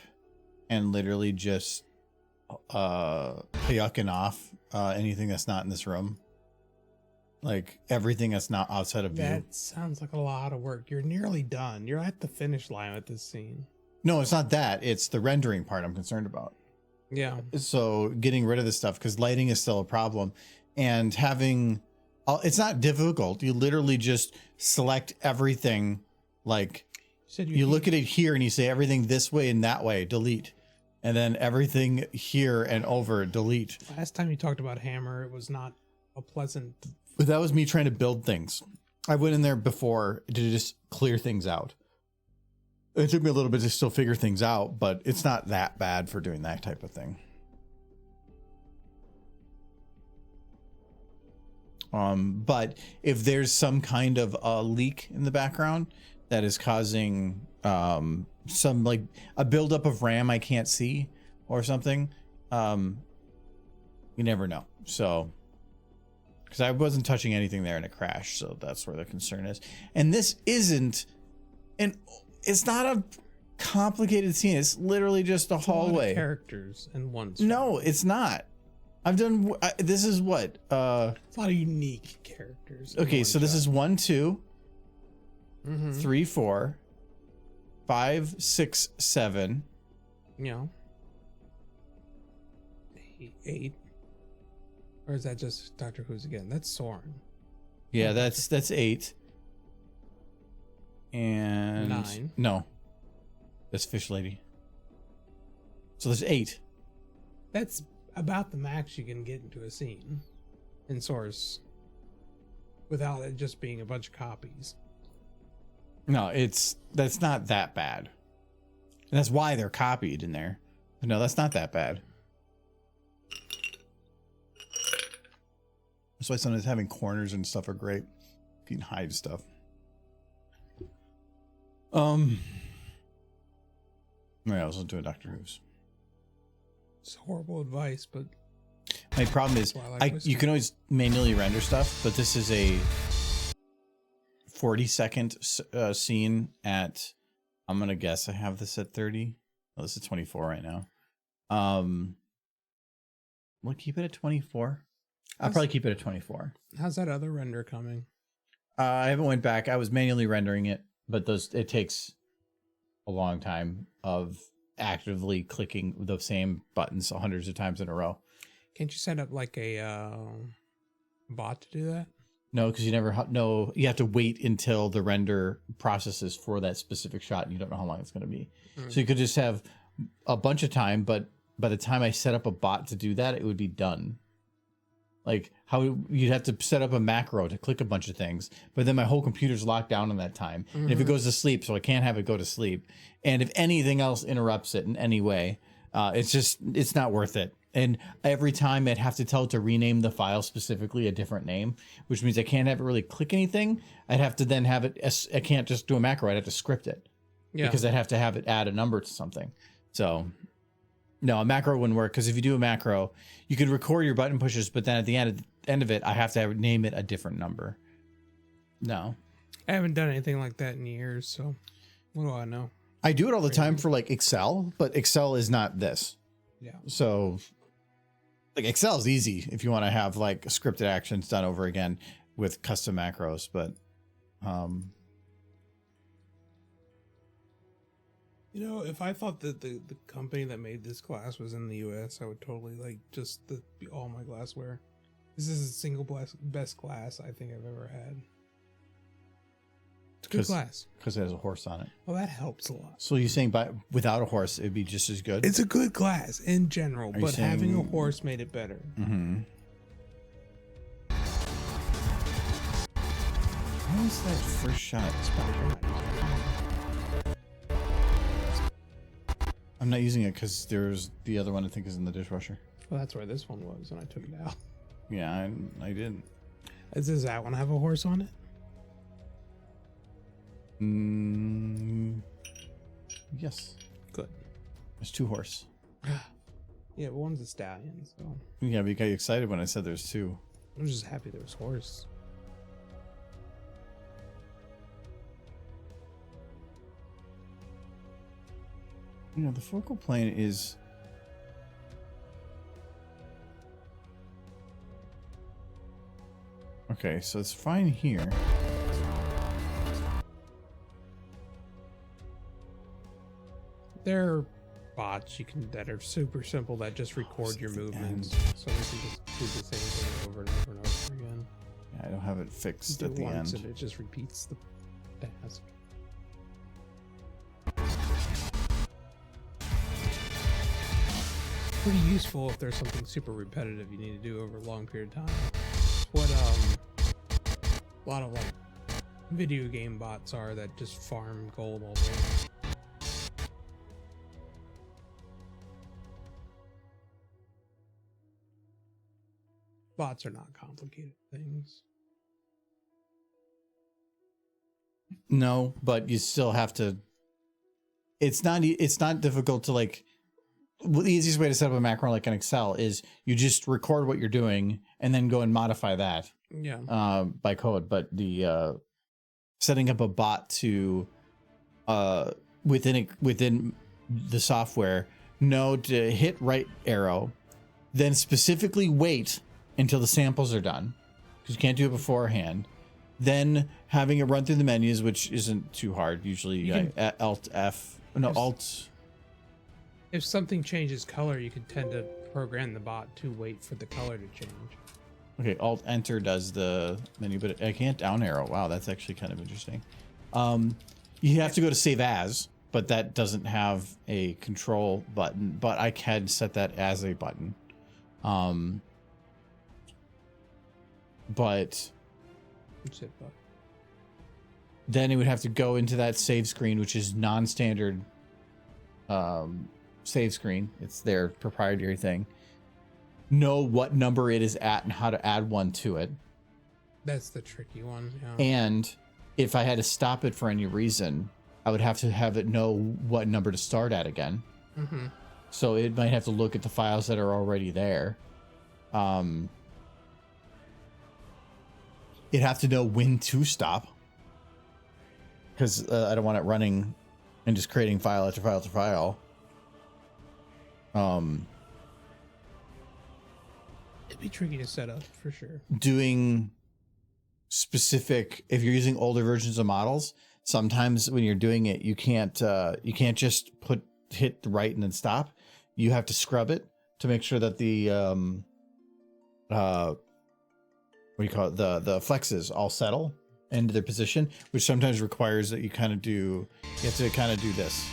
and literally just yucking off anything that's not in this room. Like everything that's not outside of view. That sounds like a lot of work. You're nearly done. You're at the finish line with this scene. No, it's not that. It's the rendering part I'm concerned about. Yeah. So getting rid of this stuff, because lighting is still a problem, and having it's not difficult. You literally just select everything. Like you look at it here and you say everything this way and that way, delete, and then everything here and over, delete. Last time you talked about Hammer, it was not a pleasant. But that was me trying to build things. I went in there before to just clear things out. It took me a little bit to still figure things out, but it's not that bad for doing that type of thing. But if there's some kind of a leak in the background that is causing some like a buildup of RAM I can't see or something, you never know. So, because I wasn't touching anything there and it crashed, so that's where the concern is. And this isn't it's not a complicated scene. It's literally just a hallway. A lot of characters in one. No, it's not. I've done. This is what. It's a lot of unique characters. Okay, so this is 1, 2, 3, 4, 5, 6, 7, You know, 8. Or is that just Doctor Who's again? That's Soren. Yeah, that's 8. And 9. No, that's Fish Lady. So there's 8. That's about the max you can get into a scene in Source without it just being a bunch of copies. No, that's not that bad. And that's why they're copied in there. But no, that's not that bad. That's why sometimes having corners and stuff are great. You can hide stuff. I was doing Doctor Who's. It's horrible advice, but My problem is you can always manually render stuff, but this is a 40-second scene at, I'm gonna guess I have this at 30. Oh, this is 24 right now. We'll keep it at 24. I'll probably keep it at 24. How's that other render coming? I haven't went back. I was manually rendering it, but it takes a long time of actively clicking the same buttons hundreds of times in a row. Can't you set up like a bot to do that? No, because you never know. You have to wait until the render processes for that specific shot, and you don't know how long it's going to be. So you could just have a bunch of time, but by the time I set up a bot to do that, it would be done. Like how you'd have to set up a macro to click a bunch of things, but then my whole computer's locked down in that time. And if it goes to sleep, so I can't have it go to sleep. And if anything else interrupts it in any way, it's not worth it. And every time I'd have to tell it to rename the file specifically a different name, which means I can't have it really click anything. I'd have to then have it, I can't just do a macro. I'd have to script it because I'd have to have it add a number to something. So no, a macro wouldn't work, because if you do a macro, you could record your button pushes, but then at the end of it, I have to name it a different number. No. I haven't done anything like that in years, so what do I know? I do it all the time for like Excel, but Excel is not this. Yeah. So like Excel is easy if you want to have like scripted actions done over again with custom macros, but you know, if I thought that the company that made this glass was in the US, I would totally like just be all my glassware. This is the single best glass I think I've ever had. It's good glass. Because it has a horse on it. Well, that helps a lot. So you're saying without a horse, it'd be just as good? It's a good glass in general, but having a horse made it better. Mm-hmm. What was that first shot? I'm not using it because there's the other one I think is in the dishwasher. Well, that's where this one was when I took it out. Yeah, I did. Does that one have a horse on it? Yes. Good. There's 2 horse. Yeah, but one's a stallion, so. Yeah, but you got excited when I said there's 2. I was just happy there was horse. You know, the focal plane is... Okay, so it's fine here. There are bots that are super simple that just record your movements, so you can just do the same thing over and over and over again. Yeah, I don't have it fixed You at do the it once end. and it just repeats the task. Pretty useful if there's something super repetitive you need to do over a long period of time. What a lot of like video game bots are that just farm gold all day. Bots are not complicated things. No, but you still have to... It's not difficult to like... The easiest way to set up a macro like in Excel is you just record what you're doing and then go and modify that. Yeah. By code. But the setting up a bot to within the software know to hit right arrow, then specifically wait until the samples are done, because you can't do it beforehand. Then having it run through the menus, which isn't too hard. Usually Alt F, no Alt. If something changes color, you could tend to program the bot to wait for the color to change. Okay, Alt Enter does the menu, but I can't down arrow. Wow, that's actually kind of interesting. You have to go to save as, but that doesn't have a control button, but I can set that as a button. But then it would have to go into that save screen, which is non-standard save screen. It's their proprietary thing. Know what number it is at and how to add one to it. That's the tricky one. Yeah. And if I had to stop it for any reason, I would have to have it know what number to start at again. Mm-hmm. So it might have to look at the files that are already there. It'd have to know when to stop, because I don't want it running and just creating file after file after file. It'd be tricky to set up for sure. Doing specific, if you're using older versions of models, sometimes when you're doing it, you can't just hit the right and then stop. You have to scrub it to make sure that the what do you call it, the flexes all settle into their position, which sometimes requires that you have to kind of do this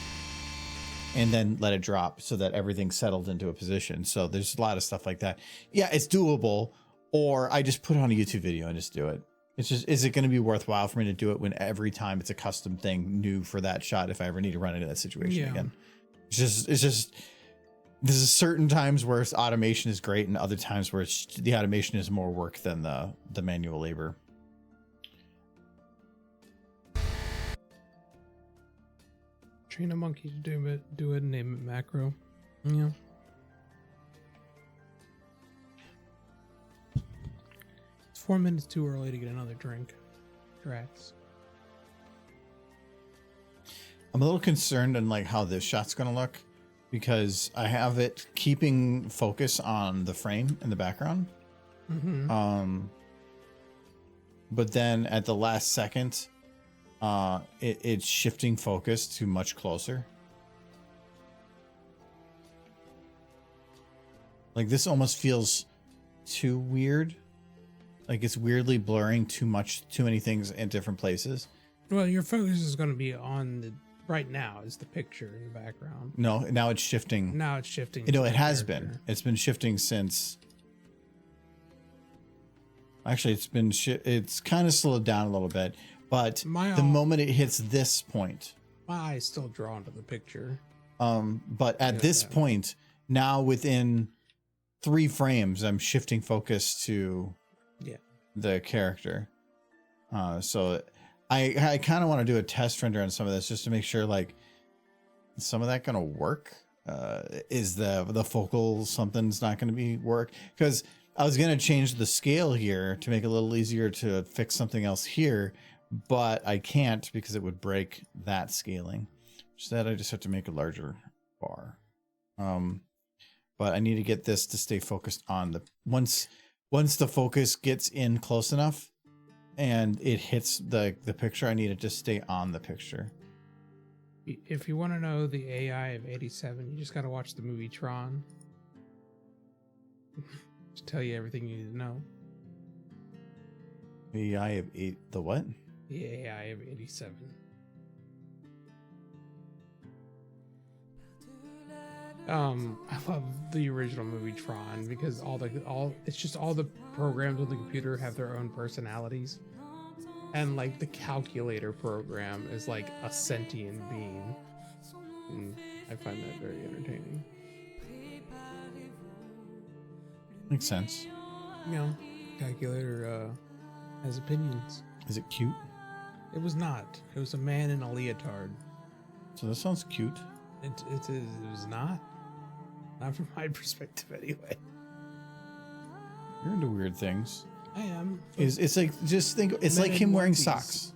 and then let it drop so that everything's settled into a position. So there's a lot of stuff like that. Yeah, it's doable. Or I just put on a YouTube video and just do it. It's just, is it going to be worthwhile for me to do it when every time it's a custom thing new for that shot if I ever need to run into that situation again? It's just there's certain times where automation is great and other times where the automation is more work than the manual labor. Train a monkey to do it, name it macro. Yeah. It's 4 minutes too early to get another drink. Drax. I'm a little concerned on like how this shot's gonna look, because I have it keeping focus on the frame in the background. Mm-hmm. But then at the last second, it's shifting focus to much closer. Like this almost feels too weird. Like it's weirdly blurring too many things in different places. Well, your focus is going to be on the right now is the picture in the background. No, now it's shifting. Now it's shifting. You know, it has been. It's been shifting since. Actually, it's kind of slowed down a little bit, but the moment it hits this point, my eye's still drawn to the picture. But at this point, now within 3 frames, I'm shifting focus to the character. So I kind of want to do a test render on some of this just to make sure, like, is some of that going to work? Is the focal something's not going to be work? Because I was going to change the scale here to make it a little easier to fix something else here, but I can't because it would break that scaling. Instead, I just have to make a larger bar. But I need to get this to stay focused on the once the focus gets in close enough and it hits the picture, I need it to stay on the picture. If you want to know the AI of 87, you just got to watch the movie Tron. To tell you everything you need to know. AI of 8, the what? The AI of 87. I love the original movie Tron because it's just all the programs on the computer have their own personalities, and like the calculator program is like a sentient being, and I find that very entertaining. Makes sense. You know, calculator has opinions. Is it cute? It was not. It was a man in a leotard. So that sounds cute. It was not. Not from my perspective, anyway. You're into weird things. I am. It's like, just think, it's like him wearing socks.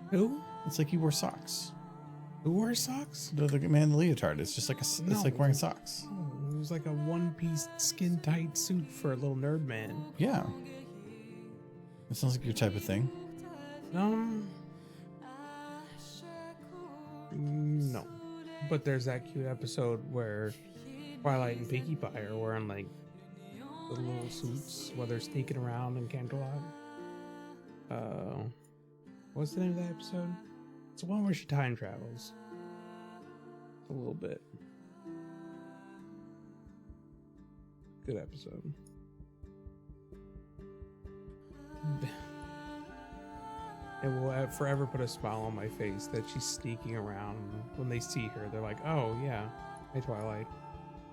Who? It's like he wore socks. Who wears socks? The man in the leotard. It's just like it's like wearing socks. Oh, it was like a one-piece skin-tight suit for a little nerd man. Yeah. It sounds like your type of thing. No. But there's that cute episode where Twilight and Pinkie Pie are wearing like the little suits while they're sneaking around in Canterlot. What's the name of that episode? It's the one where she time travels. A little bit. Good episode. It will forever put a smile on my face that she's sneaking around. When they see her, they're like, oh yeah, hey Twilight.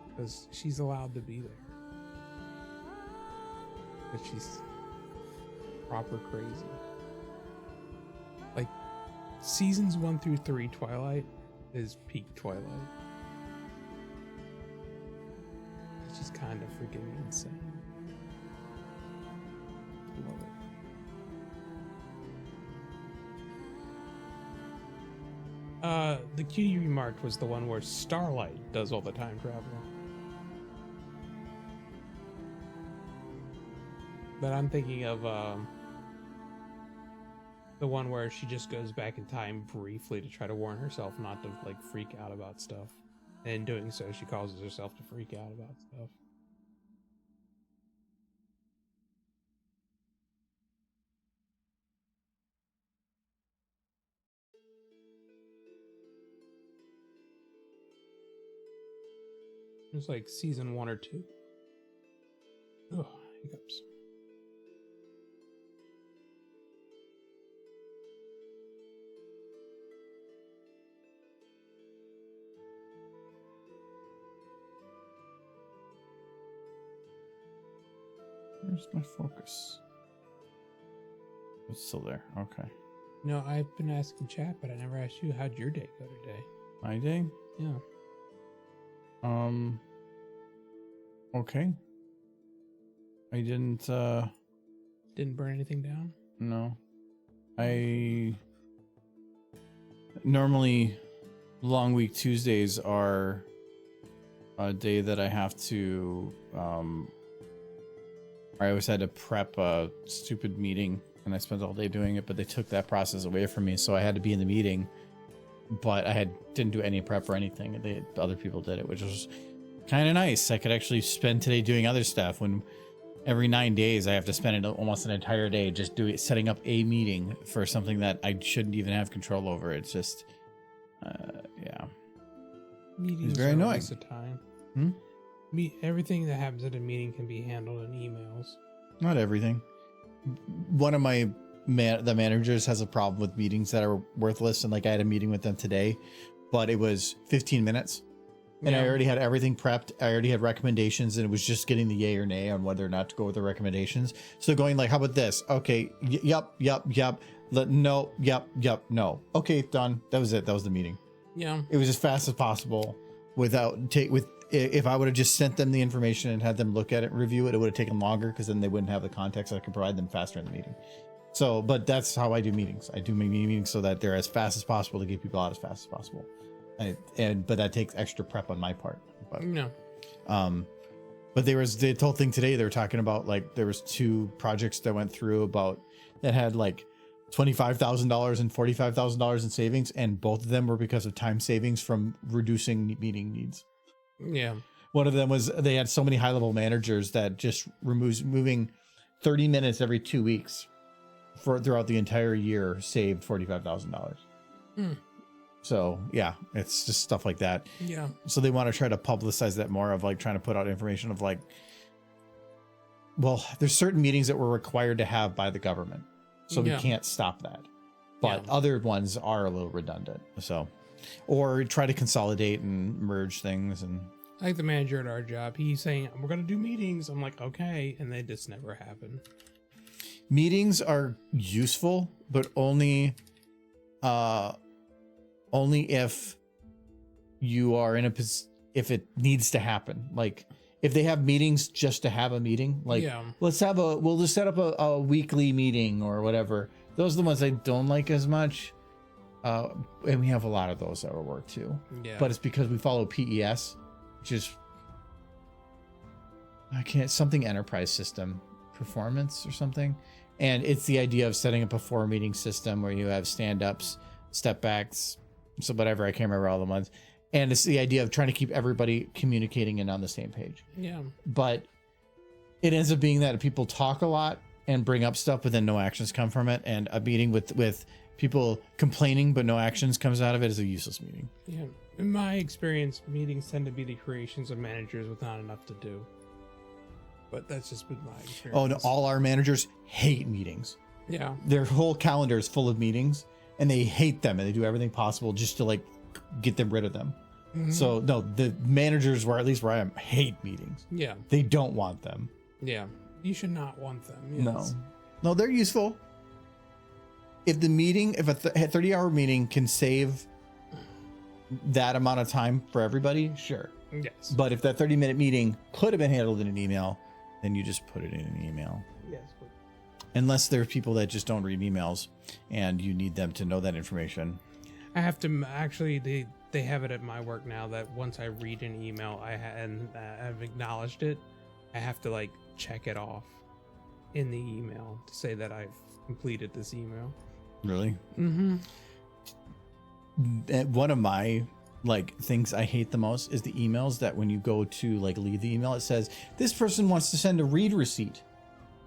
Because she's allowed to be there. But she's proper crazy. Like, seasons 1 through 3 Twilight is peak Twilight. She's kind of freaking insane. Love it. The cutie you remarked was the one where Starlight does all the time travel. But I'm thinking of the one where she just goes back in time briefly to try to warn herself not to like freak out about stuff. And in doing so, she causes herself to freak out about stuff. It was like season 1 or 2. Oh, hiccups. Where's my focus? It's still there. Okay. No, I've been asking chat, but I never asked you, how'd your day go today? My day? Yeah. Okay. I didn't Didn't burn anything down? no. I normally long week Tuesdays are a day that I have to I always had to prep a stupid meeting and I spent all day doing it, but they took that process away from me, so I had to be in the meeting, but didn't do any prep or anything. Other people did it, which was kind of nice. I could actually spend today doing other stuff when every 9 days I have to spend almost an entire day just setting up a meeting for something that I shouldn't even have control over. It's just yeah. Meetings very are a annoying. waste of time. Everything that happens at a meeting can be handled in emails. Not everything. One of the managers has a problem with meetings that are worthless, and like I had a meeting with them today, but it was 15 minutes. And I already had everything prepped. I already had recommendations, and it was just getting the yay or nay on whether or not to go with the recommendations. So going like, how about this? Okay, yep. No, yep, no. Okay, done. That was it. That was the meeting. Yeah. It was as fast as possible if I would have just sent them the information and had them look at it and review it, it would have taken longer because then they wouldn't have the context. I could provide them faster in the meeting. So, but that's how I do meetings. I do meetings so that they're as fast as possible to get people out as fast as possible. But that takes extra prep on my part. But, No. But there was the whole thing today. They were talking about like there was 2 projects that went through that had like $25,000 and $45,000 in savings, and both of them were because of time savings from reducing meeting needs. Yeah. One of them was they had so many high-level managers that just moving 30 minutes every 2 weeks throughout the entire year saved $45,000. So yeah, it's just stuff like that. Yeah. So they want to try to publicize that more, of like trying to put out information of like, well, there's certain meetings that we're required to have by the government, so we can't stop that. But other ones are a little redundant. So, or try to consolidate and merge things. And Like the manager at our job, he's saying, we're going to do meetings. I'm like, okay. And they just never happen. meetings are useful, but only if you are in if it needs to happen. Like if they have meetings just to have a meeting, like we'll just set up a weekly meeting or whatever. Those are the ones I don't like as much. And we have a lot of those at our work too. Yeah. But it's because we follow PES, which is something enterprise system performance or something. And it's the idea of setting up a 4 meeting system where you have stand-ups, step backs, so whatever, I can't remember all the ones. And it's the idea of trying to keep everybody communicating and on the same page. Yeah. But it ends up being that people talk a lot and bring up stuff, but then no actions come from it. And a meeting with people complaining, but no actions comes out of it is a useless meeting. Yeah. In my experience, meetings tend to be the creations of managers with not enough to do. But that's just been my experience. Oh, no, all our managers hate meetings. Yeah. Their whole calendar is full of meetings and they hate them and they do everything possible just to like get them rid of them. Mm-hmm. So no, the managers, where at least where I am, hate meetings. Yeah. They don't want them. Yeah. You should not want them. Yes. No, they're useful. If the meeting, if a 30-hour meeting can save that amount of time for everybody, sure. Yes. But if that 30-minute meeting could have been handled in an email, then you just put it in an email. Yes. But Unless there are people that just don't read emails and you need them to know that information. I have to actually, they have it at my work now that once I read an email, I've acknowledged it, I have to like check it off in the email to say that I've completed this email. Really? Mm-hmm. One of my like things I hate the most is the emails that when you go to like leave the email, it says this person wants to send a read receipt.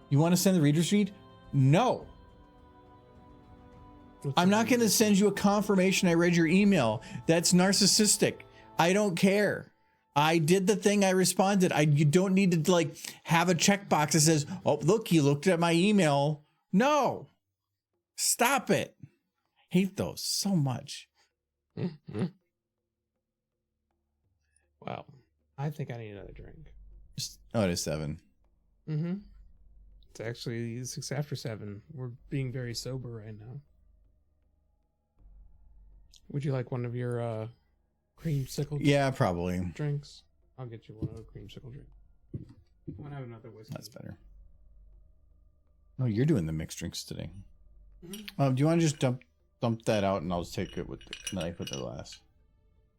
You want to send the read receipt? No. I'm not going to send you a confirmation I read your email. That's narcissistic. I don't care. I did the thing. I responded. You don't need to like have a checkbox that says, oh, look, you looked at my email. No. Stop it. I hate those so much. Mm-hmm. Wow. I think I need another drink. Oh, it is 7. Mm-hmm. It's actually 6 after 7. We're being very sober right now. Would you like one of your creamsicle probably. drinks? I'll get you one of the creamsicle drinks. I want to have another whiskey. That's better. No, you're doing the mixed drinks today. Mm-hmm. Do you want to just dump that out and I'll just take it with the knife with the glass?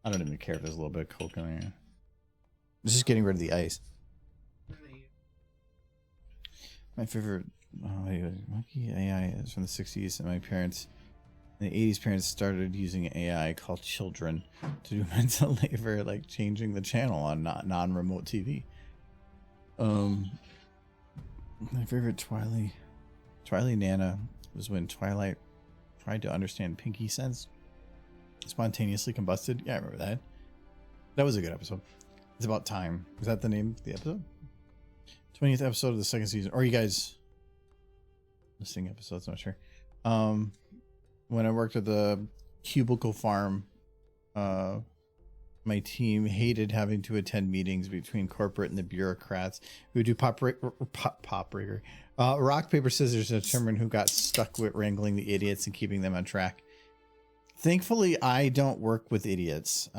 I don't even care if there's a little bit of Coke in there. It's just getting rid of the ice. My favorite monkey AI is from the 60s, and my parents in the 80s parents started using AI called Children to do mental labor, like changing the channel on non-remote TV. My favorite Twilight Nana was when Twilight tried to understand Pinky sense. Spontaneously combusted. Yeah, I remember that. That was a good episode. It's about time. Is that the name of the episode? 20th episode of the 2nd season. Or are you guys listening episodes? I'm not sure. When I worked at the cubicle farm, my team hated having to attend meetings between corporate and the bureaucrats who would do rock, paper, scissors to determine who got stuck with wrangling the idiots and keeping them on track. Thankfully, I don't work with idiots.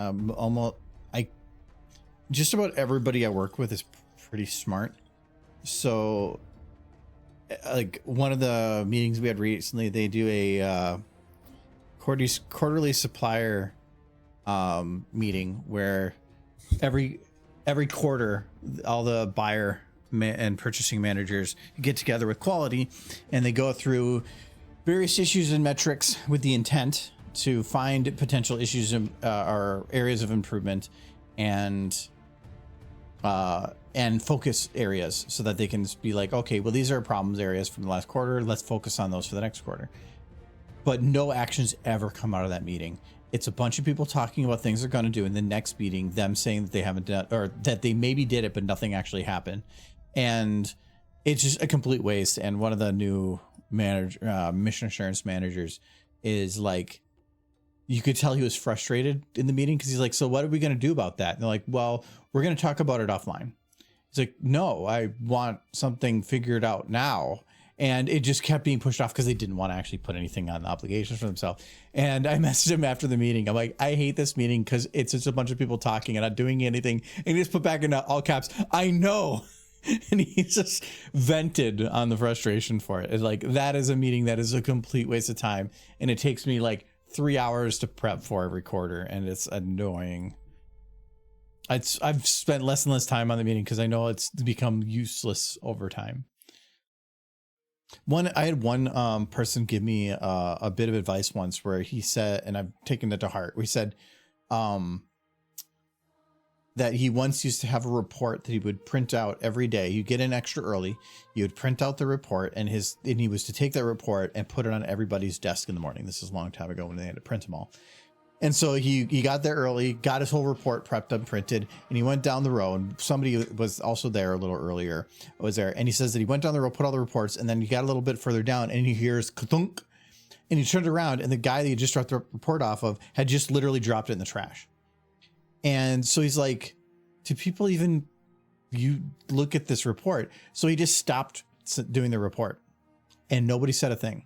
Just about everybody I work with is pretty smart. So, like one of the meetings we had recently, they do a quarterly supplier meeting where every quarter all the buyer and purchasing managers get together with quality and they go through various issues and metrics with the intent to find potential issues or areas of improvement and focus areas so that they can be like, okay, well, these are problems areas from the last quarter. Let's focus on those for the next quarter. But no actions ever come out of that meeting. It's a bunch of people talking about things they're going to do in the next meeting, them saying that they haven't done, or that they maybe did it, but nothing actually happened. And it's just a complete waste. And one of the new mission assurance managers is like, you could tell he was frustrated in the meeting because he's like, so what are we going to do about that? And they're like, well, we're going to talk about it offline. He's like, no, I want something figured out now. And it just kept being pushed off because they didn't want to actually put anything on the obligations for themselves. And I messaged him after the meeting. I'm like, I hate this meeting because it's just a bunch of people talking and not doing anything. And he just put back in all caps, I know. And he just vented on the frustration for it. It's like, that is a meeting that is a complete waste of time. And it takes me like 3 hours to prep for every quarter. And it's annoying. I've spent less and less time on the meeting because I know it's become useless over time. I had one person give me a bit of advice once where he said, and I've taken it to heart. We said, that he once used to have a report that he would print out every day. You get in extra early, you would print out the report, and he was to take that report and put it on everybody's desk in the morning. This is a long time ago when they had to print them all. And so he got there early, got his whole report prepped and printed, and he went down the row, and somebody was also there a little earlier, was there. And he says that he went down the row, put all the reports, and then he got a little bit further down and he hears ka-thunk, and he turned around, and the guy that he just dropped the report off of had just literally dropped it in the trash. And so he's like, do people even you look at this report? So he just stopped doing the report and nobody said a thing.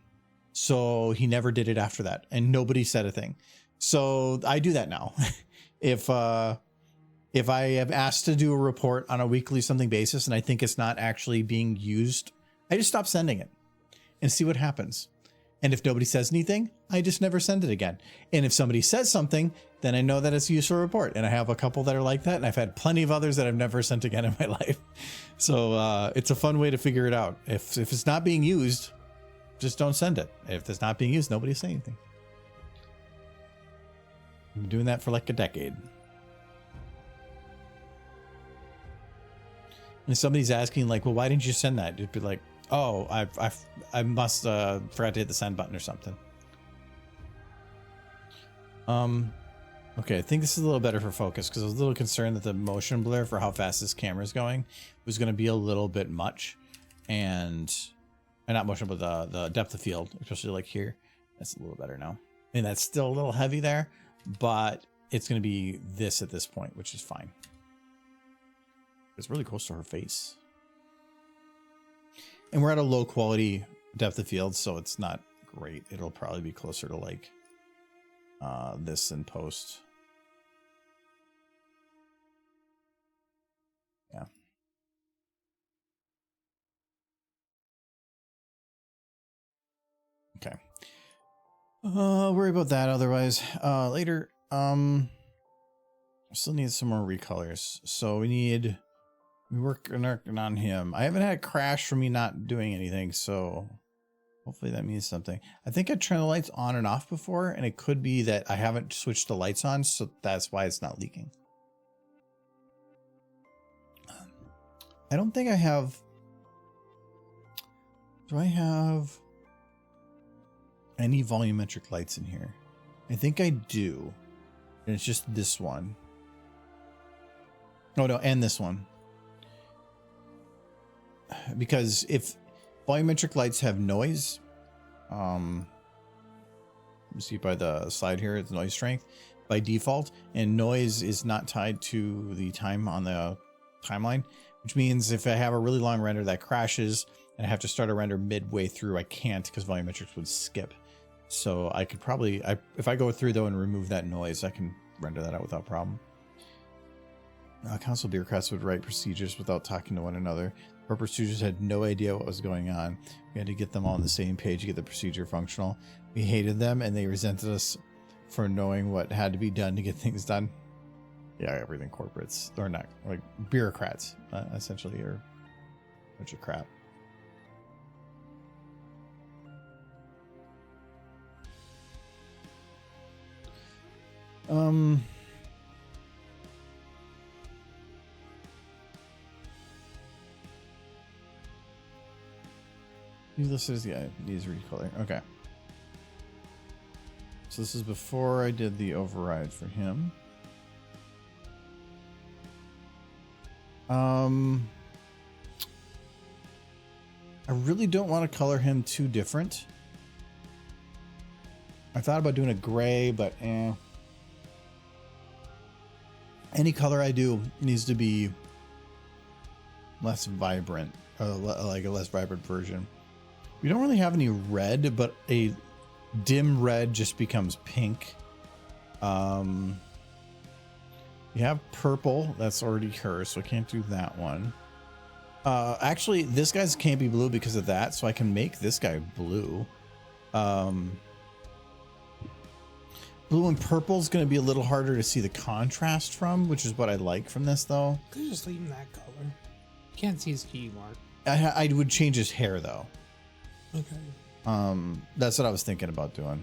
So he never did it after that and nobody said a thing. So I do that now. If I have asked to do a report on a weekly something basis and I think it's not actually being used, I just stop sending it and see what happens. And if nobody says anything, I just never send it again. And if somebody says something, then I know that it's a useful report. And I have a couple that are like that. And I've had plenty of others that I've never sent again in my life. So it's a fun way to figure it out. If it's not being used, just don't send it. If it's not being used, nobody's saying anything. I've been doing that for like a decade. And if somebody's asking like, well, why didn't you send that? You'd be like, oh, I must forgot to hit the send button or something. Okay, I think this is a little better for focus because I was a little concerned that the motion blur for how fast this camera is going was going to be a little bit much, and not motion, but the depth of field, especially like here. That's a little better now. And that's still a little heavy there, but it's going to be this at this point, which is fine. It's really close to her face. And we're at a low quality depth of field, so it's not great. It'll probably be closer to like this in post. Yeah. Okay. Worry about that otherwise. Later. I still need some more recolors. So we're working on him. I haven't had a crash from me not doing anything, so hopefully that means something. I think I turned the lights on and off before, and it could be that I haven't switched the lights on, so that's why it's not leaking. I don't think I have... Do I have any volumetric lights in here? I think I do. And it's just this one. Oh no, and this one. Because if volumetric lights have noise, you see by the slide here, it's noise strength by default, and noise is not tied to the time on the timeline, which means if I have a really long render that crashes and I have to start a render midway through, I can't because volumetrics would skip. So I could probably, if I go through though and remove that noise, I can render that out without problem. Council bureaucrats would write procedures without talking to one another. Our procedures had no idea what was going on. We had to get them all on the same page to get the procedure functional. We hated them and they resented us for knowing what had to be done to get things done. Yeah, everything corporates, or not, like bureaucrats, essentially, are a bunch of crap. This is, yeah, needs recolor. Okay. So this is before I did the override for him. I really don't want to color him too different. I thought about doing a gray, but any color I do needs to be less vibrant, like a less vibrant version. We don't really have any red, but a dim red just becomes pink. You have purple, that's already hers, so I can't do that one. Actually, this guy's can't be blue because of that, so I can make this guy blue. Blue and purple is going to be a little harder to see the contrast from, which is what I like from this, though. Could you just leave him that color? You can't see his key mark. I would change his hair, though. Okay. That's what I was thinking about doing.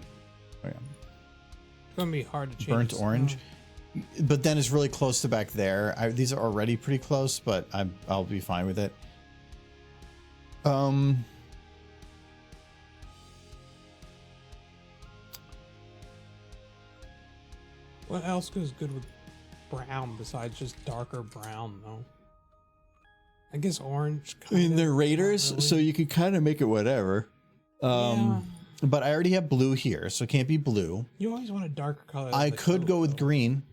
Oh, yeah. It's gonna be hard to change. Burnt orange. but then it's really close to back there. These are already pretty close, but I'll be fine with it. What else goes good with brown besides just darker brown, though? I guess orange. I mean, they're not Raiders, really. so you could kind of make it whatever. Yeah. But I already have blue here, so it can't be blue. You always want a darker color. I than the could coat, go with though. green.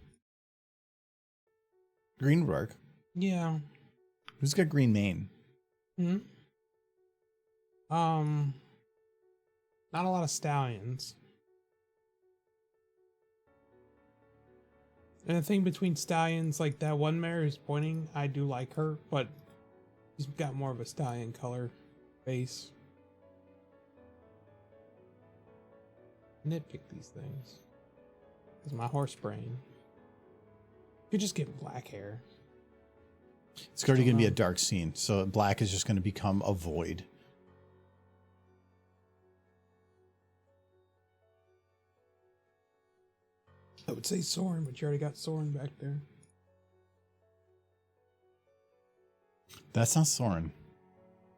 Green would work. Yeah. Who's got green mane? Hmm. Not a lot of stallions. And the thing between stallions, like that one mare who's pointing, I do like her, but she's got more of a stallion color base. Nitpick these things. It's my horse brain. You just get black hair. It's already going to be a dark scene, so black is just going to become a void. I would say Soren, but you already got Soren back there. That's not Soren.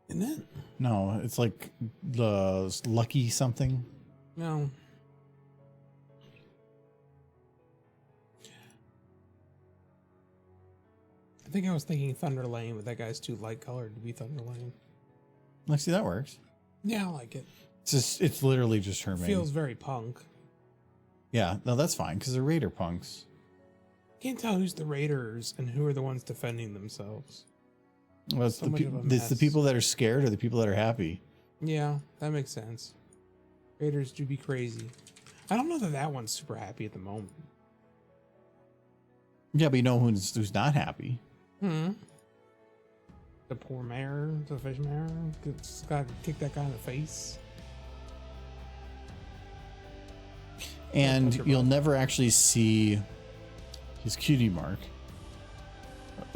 Isn't it? No, it's like the Lucky something. No. I think I was thinking Thunder Lane, but that guy's too light colored to be Thunder Lane. Let's see, that works. Yeah, I like it. It's literally just her mane. Feels very punk. Yeah, no, that's fine because they're Raider punks. Can't tell who's the Raiders and who are the ones defending themselves. Well, it's, So the, much of a it's the mess. people that are scared or the people that are happy. Yeah, that makes sense. Raiders do be crazy. I don't know that that one's super happy at the moment. Yeah, but you know who's not happy. Hmm. The poor mayor, the fish mayor, just got to kick that guy in the face. And Punch you'll your butt. never actually see his cutie mark.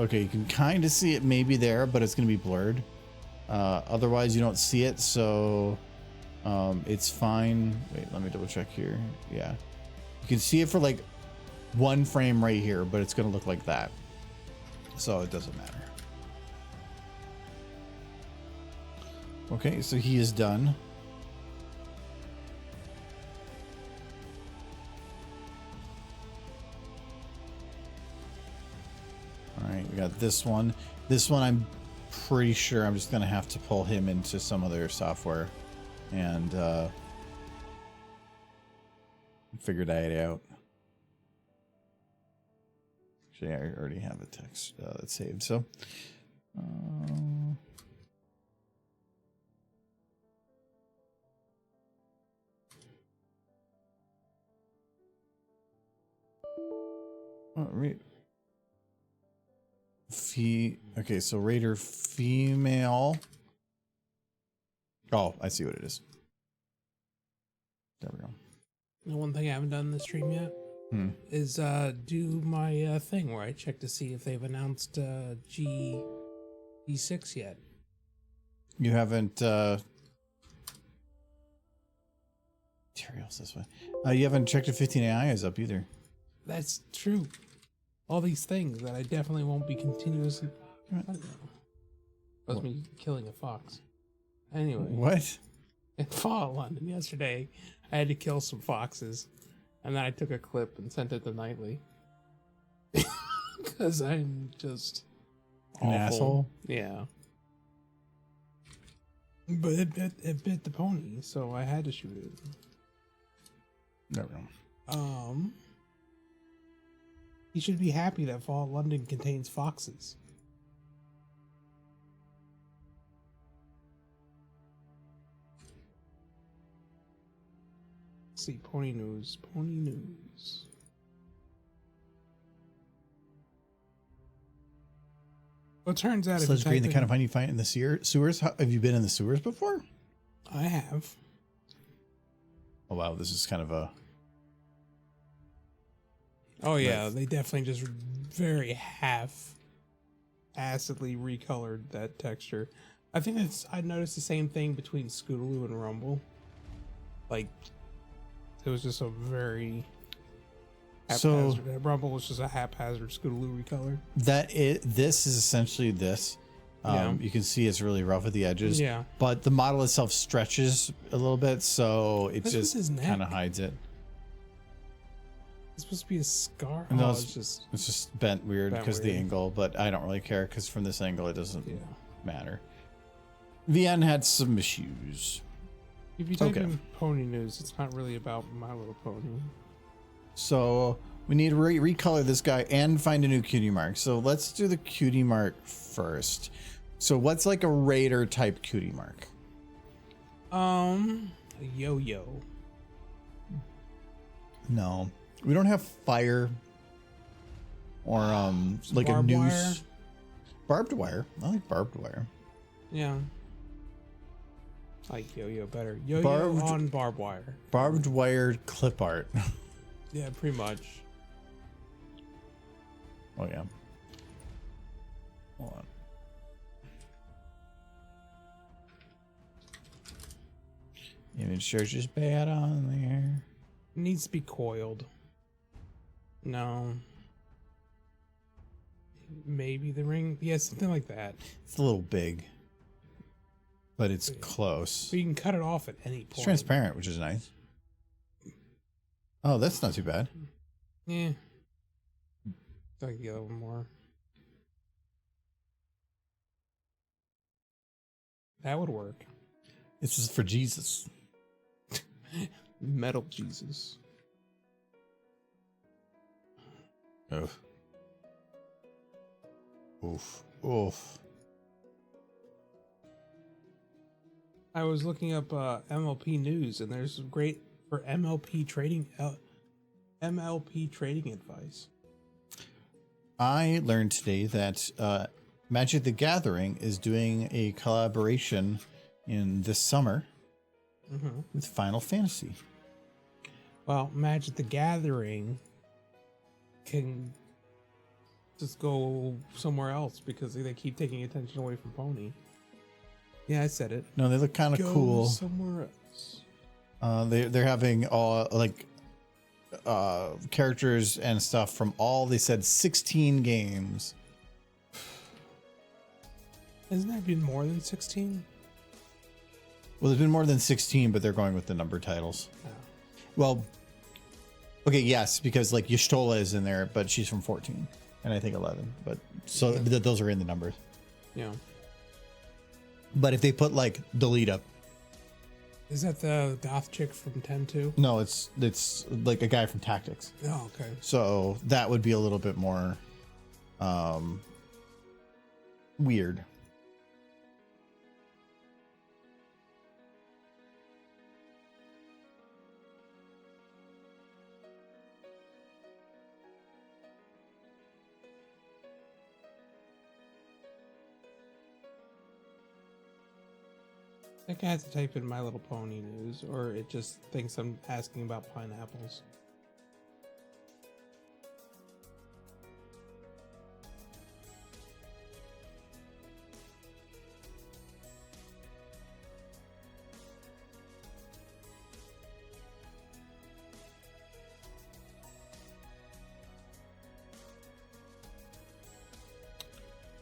Okay, you can kind of see it maybe there, but it's going to be blurred. Otherwise, you don't see it, so it's fine. Wait, let me double check here. Yeah. You can see it for like one frame right here, but it's going to look like that. So it doesn't matter. Okay, so he is done. All right, we got this one. This one, I'm pretty sure I'm just going to have to pull him into some other software and figure that out. Actually, I already have a text that's saved, so. Okay, so Raider female. Oh, I see what it is. There we go. The one thing I haven't done in this stream yet is do my thing where I check to see if they've announced G6 yet. You haven't materials this way. You haven't checked if 15 AI is up either. That's true. All these things that I definitely won't be continuously. I don't know. That was me killing a fox. Anyway, What? in Fall London yesterday, I had to kill some foxes, and then I took a clip and sent it to Nightly because I'm just An awful. asshole? Yeah. But it bit the pony, so I had to shoot it. There we go. You should be happy that Fall London contains foxes. Let's see, pony news, pony news. Well, it turns out if Sledge you green, the type kind in- of find you find in the sewers. Have you been in the sewers before? I have. Oh wow, this is kind of a. Oh yeah, they definitely just very half-assedly recolored that texture. I think I noticed the same thing between Scootaloo and Rumble. Like, it was just a very So Rumble is just a haphazard Scootaloo color. this is essentially this. Yeah. You can see it's really rough at the edges. Yeah. But the model itself stretches a little bit, so it What's with his just neck? kind of hides it. It's supposed to be a scar. No, Oh, it's just bent weird Bent because of the weird. angle, but I don't really care because from this angle it doesn't Yeah. matter. VN had some issues. If you type Okay. in pony news, it's not really about My Little Pony. So we need to recolor this guy and find a new cutie mark. So let's do the cutie mark first. So what's like a raider type cutie mark? A yo-yo. No, we don't have fire or like a barbed noose. wire? Barbed wire. I like barbed wire. Yeah. I like yo-yo better. Yo-yo Barbed- on barbed wire. Barbed wire clip art. Yeah, pretty much. Oh yeah. Hold on. Image search is bad on there. It needs to be coiled. No. Maybe the ring. Yeah, something like that. It's a little big, but it's close. So you can cut it off at any point. It's transparent, which is nice. Oh, that's not too bad. Yeah. I can get a little more. That would work. This is for Jesus. Metal Jesus. Oof. Oof. Oof. I was looking up MLP news, and there's some great for MLP trading advice. I learned today that Magic the Gathering is doing a collaboration in this summer with Final Fantasy. Well, Magic the Gathering can just go somewhere else because they keep taking attention away from Pony. Yeah, I said it. No, they look kind of Go cool. somewhere else. They're having all like characters and stuff from all. They said 16 games. Hasn't that been more than 16? Well, there's been more than 16, but they're going with the number titles. Oh. Well, okay, yes, because like Y'shtola is in there, but she's from 14, and I think 11. But so those are in the numbers. Yeah. But if they put like Delita, Is that the goth chick from 10-2? no, it's like a guy from Tactics. Oh, okay. So that would be a little bit more weird. I think I have to type in My Little Pony news, or it just thinks I'm asking about pineapples.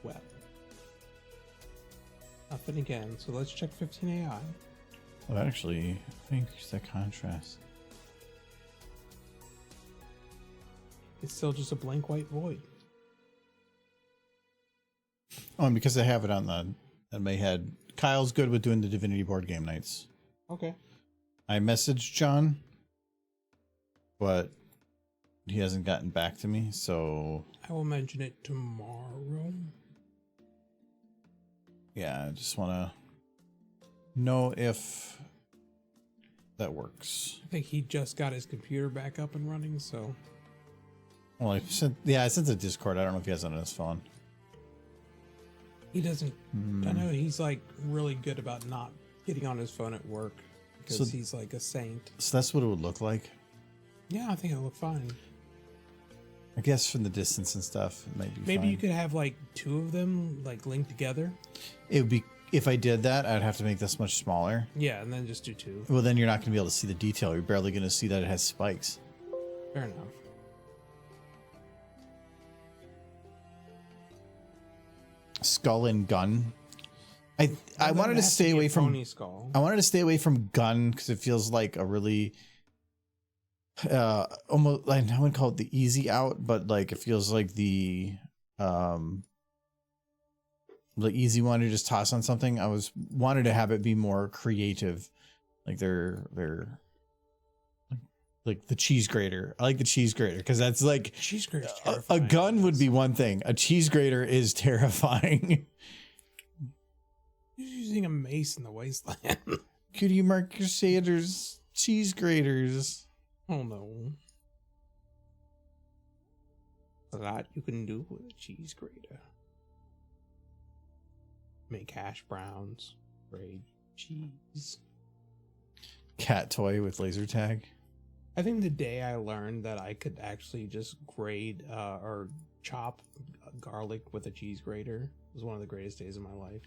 Well, nothing again. So let's check 15 AI. Well, that actually increase that contrast. It's still just a blank white void. Oh, and because I have it on my head, Kyle's good with doing the Divinity board game nights. Okay. I messaged John, but he hasn't gotten back to me, so I will mention it tomorrow. yeah, I just want to know if that works. I think he just got his computer back up and running, so Well, I sent the Discord. I don't know if he has it on his phone. he doesn't. I know he's like really good about not getting on his phone at work because So- he's like a saint. So that's what it would look like. Yeah, I think it'll look fine. I guess from the distance and stuff, it might be Maybe fine. you could have like two of them like linked together. It would be, if I did that, I'd have to make this much smaller. Yeah, and then just do two. Well, then you're not going to be able to see the detail. You're barely going to see that it has spikes. Fair enough. skull and gun. I Well, wanted that to has stay be a away from pony skull. I wanted to stay away from gun because it feels like a really almost, I wouldn't call it the easy out, but like it feels like the easy one to just toss on something. I wanted to have it be more creative, like they're like the cheese grater. I like the cheese grater because that's like Cheese grater's a terrifying. gun would be one thing. A cheese grater is terrifying. He's using a mace in the wasteland. Could you mark Crusaders cheese graters? Oh no. A lot you can do with a cheese grater. Make hash browns, grade cheese. Cat toy with laser tag. I think the day I learned that I could actually just grate or chop garlic with a cheese grater was one of the greatest days of my life.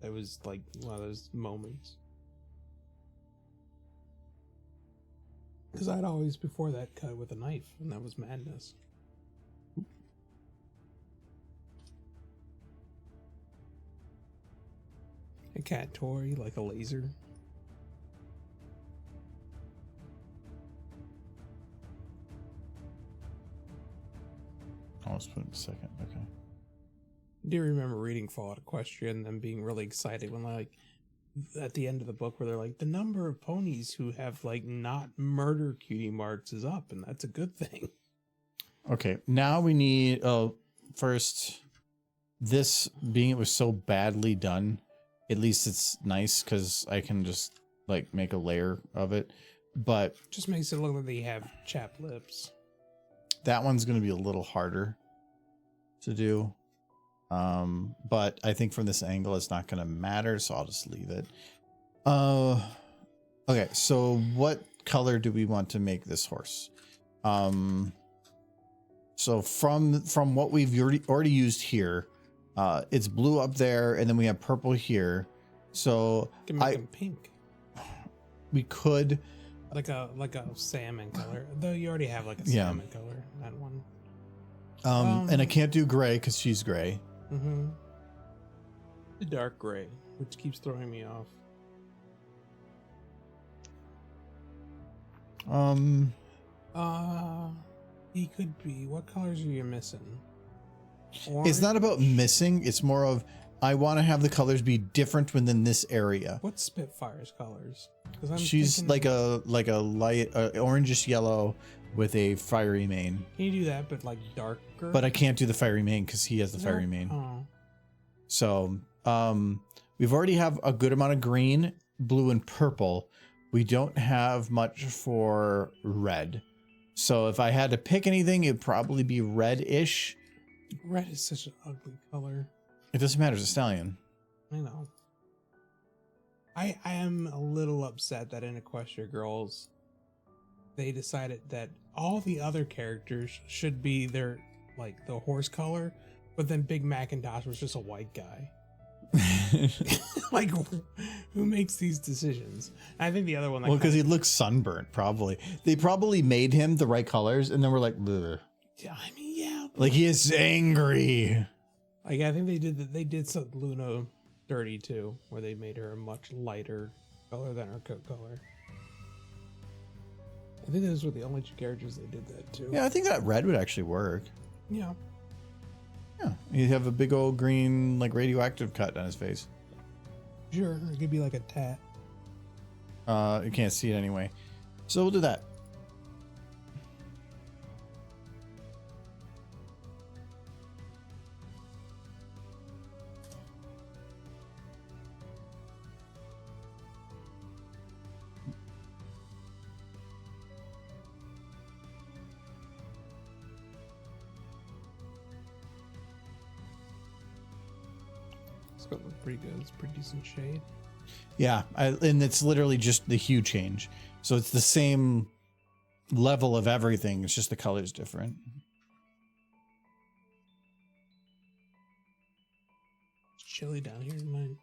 It was like one of those moments. Because I'd always before that cut with a knife, and that was madness. A cat toy like a laser. I'll just put it in a second. Okay. I do remember reading Fallout Equestrian and being really excited when, like, at the end of the book where they're like, the number of ponies who have, like, not murder cutie marks is up, and that's a good thing. Okay. Now we need, first, this being it was so badly done, at least it's nice because I can just, like, make a layer of it. But Just makes it look like they have chapped lips. that one's going to be a little harder to do. But I think from this angle, it's not going to matter. So I'll just leave it. Okay. So what color do we want to make this horse? So from what we've already used here, it's blue up there and then we have purple here. So You can make them pink. we could, Like a salmon color. Though you already have like a Yeah. salmon color, that one. and I can't do gray cause she's gray. Mm-hmm. The dark gray, which keeps throwing me off. He could be. What colors are you missing? It's not about Orange? missing. It's more of, I want to have the colors be different within this area. What's Spitfire's colors? 'Cause I'm She's thinking- like a light orangish yellow with a fiery mane. Can you do that, but like darker? But I can't do the fiery mane because he has the fiery Nope. mane. Oh. So we've already have a good amount of green, blue, and purple. We don't have much for red. So if I had to pick anything, it'd probably be red-ish. Red is such an ugly color. It doesn't matter, it's a stallion. I know. I am a little upset that in Equestria Girls, they decided that all the other characters should be their, like, the horse color, but then Big Macintosh was just a white guy. Like, who makes these decisions? I think the other one, like, Well, because he looks sunburnt, probably. They probably made him the right colors, and then we're like, bleh. yeah, I mean, yeah, Like he is angry. like I think they did some Luna dirty too, where they made her a much lighter color than her coat color. I think those were the only two characters they did that to. Yeah, I think that red would actually work. Yeah. Yeah, he'd have a big old green, like radioactive cut on his face. Sure, it could be like a tat. You can't see it anyway. So we'll do that. It's gonna look pretty good. It's pretty decent shade. Yeah, and it's literally just the hue change. So it's the same level of everything. It's just the color's different. It's chilly down here tonight.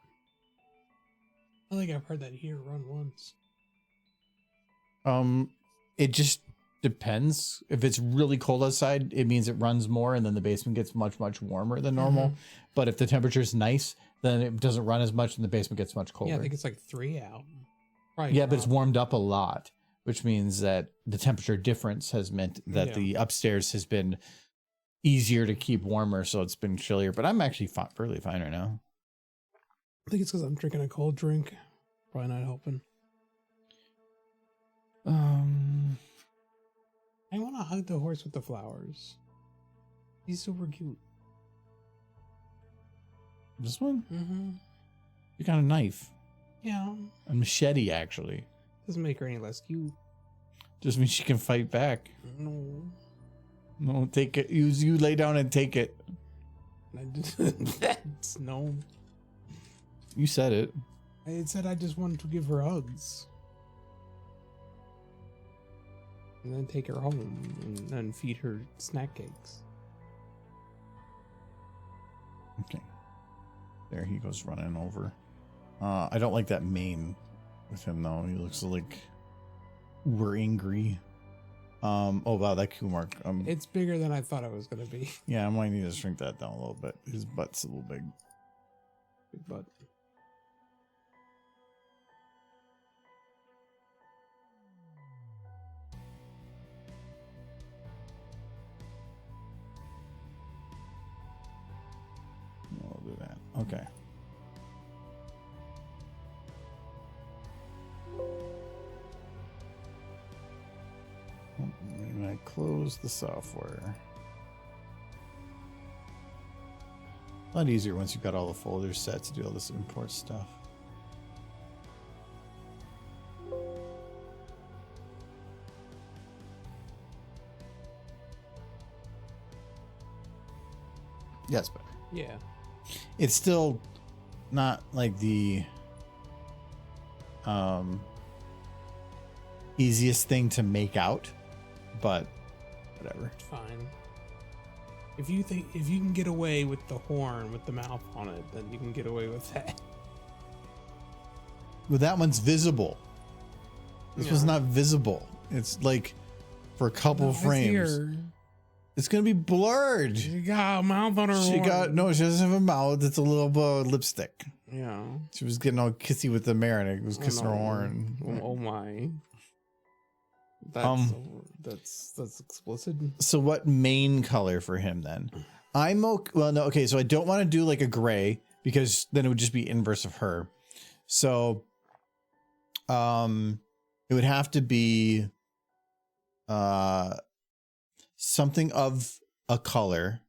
I think I've heard that here run once. It just depends. If it's really cold outside, it means it runs more, and then the basement gets much, much warmer than normal. But if the temperature is nice, then it doesn't run as much, and the basement gets much colder. Yeah, I think it's like 3 out. Probably Yeah, but it's warmed up a lot, which means that the temperature difference has meant that the upstairs has been easier to keep warmer, so it's been chillier. But I'm actually really fine right now. I think it's because I'm drinking a cold drink. Probably not helping. I want to hug the horse with the flowers. He's super cute. This one? Mm-hmm. You got a knife. Yeah. A machete, actually. Doesn't make her any less cute. Just means she can fight back. No. No, take it. You lay down and take it. That's no. You said it. I said I just wanted to give her hugs. And then take her home and feed her snack cakes. Okay. There he goes running over. I don't like that mane with him though. He looks like we're angry. Oh wow, that Q mark. It's bigger than I thought it was gonna be. Yeah, I might need to shrink that down a little bit. His butt's a little big. Big butt. We'll do that. Okay. And I close the software. A lot easier once you've got all the folders set to do all this import stuff. Yes, but Yeah. it's still not like the easiest thing to make out, but whatever. It's fine. If you can get away with the horn with the mouth on it, then you can get away with that. Well, that one's visible. This was Yeah. not visible. It's like for a couple frames. It's gonna be blurred. She got a mouth on her She horn. she doesn't have a mouth. It's a little lipstick. Yeah. She was getting all kissy with the mayor, and it was kissing her no. horn. Oh my. That's explicit. So what main color for him then? I'm okay. Well, no, okay. So I don't want to do like a gray because then it would just be inverse of her. So, it would have to be, something of a color.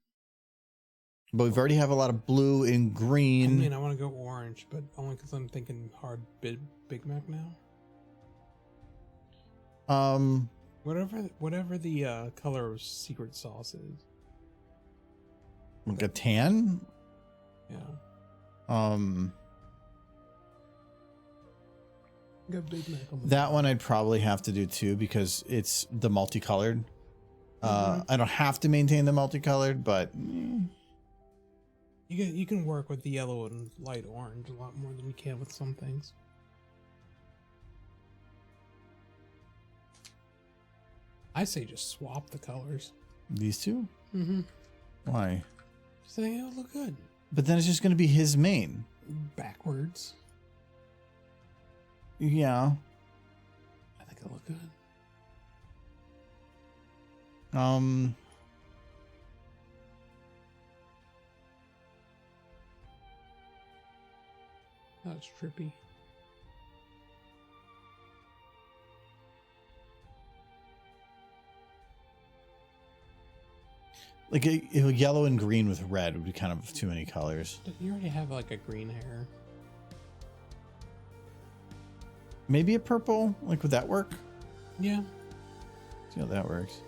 But we've already have a lot of blue and I green. mean, I want to go orange, but only because I'm thinking hard Big Mac now. Whatever the color of secret sauce is. Like a tan. Yeah. Got Big Mac on the That one I'd probably have to do too because it's the multicolored. I don't have to maintain the multicolored, but You can work with the yellow and light orange a lot more than you can with some things. I say just swap the colors. these two. Mm-hmm. Why? Just think it'll look good. But then it's just going to be his main. Backwards. Yeah. I think it'll look good. That's trippy. Like a yellow and green with red would be kind of too many colors. You already have like a green hair. Maybe a purple. Like, would that work? Yeah. See how that works.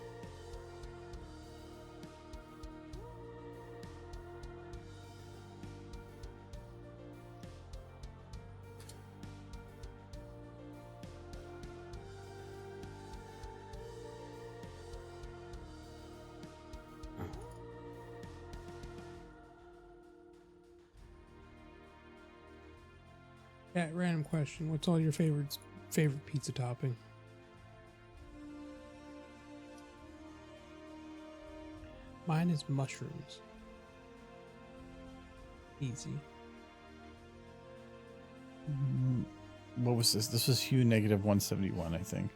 Yeah, random question. What's all your favorite pizza topping? Mine is mushrooms. Easy. What was this? This was hue negative 171, I think.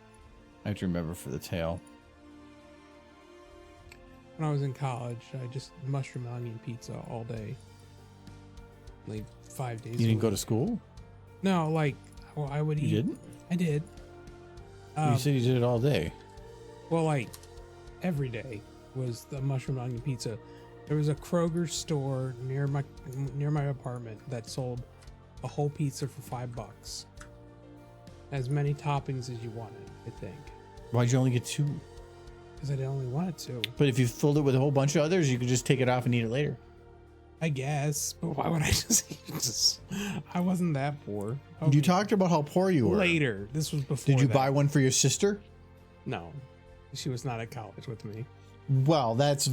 I have to remember for the tail. When I was in college, I just mushroom onion pizza all day. Like 5 days. You didn't go to school? No, like well, I would eat. You didn't? I did. You said you did it all day. Well, like every day was the mushroom onion pizza. There was a Kroger store near my apartment that sold a whole pizza for $5. As many toppings as you wanted, I think. Why'd you only get 2? Because I only wanted to. But if you filled it with a whole bunch of others, you could just take it off and eat it later. I guess, but why would I just eat this? I wasn't that poor. You talked about how poor you were. Later. This was before. Did you that. buy one for your sister? No. She was not at college with me. Well, that's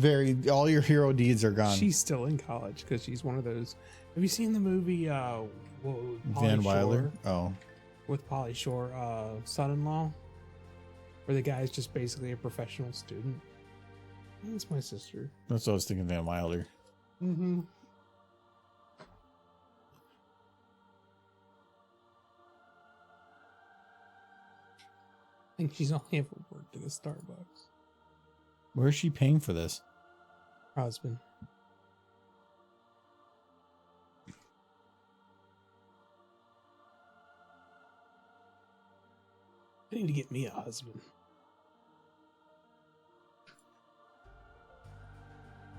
all your hero deeds are gone. She's still in college because she's one of those. Have you seen the movie Van Wilder? Oh. With Pauly Shore, son-in-law? Where the guy's just basically a professional student. That's my sister. That's what I was thinking, Van Wilder. Mm-hmm. I think she's only ever worked at a Starbucks. Where is she paying for this? Her husband. I need to get me a husband.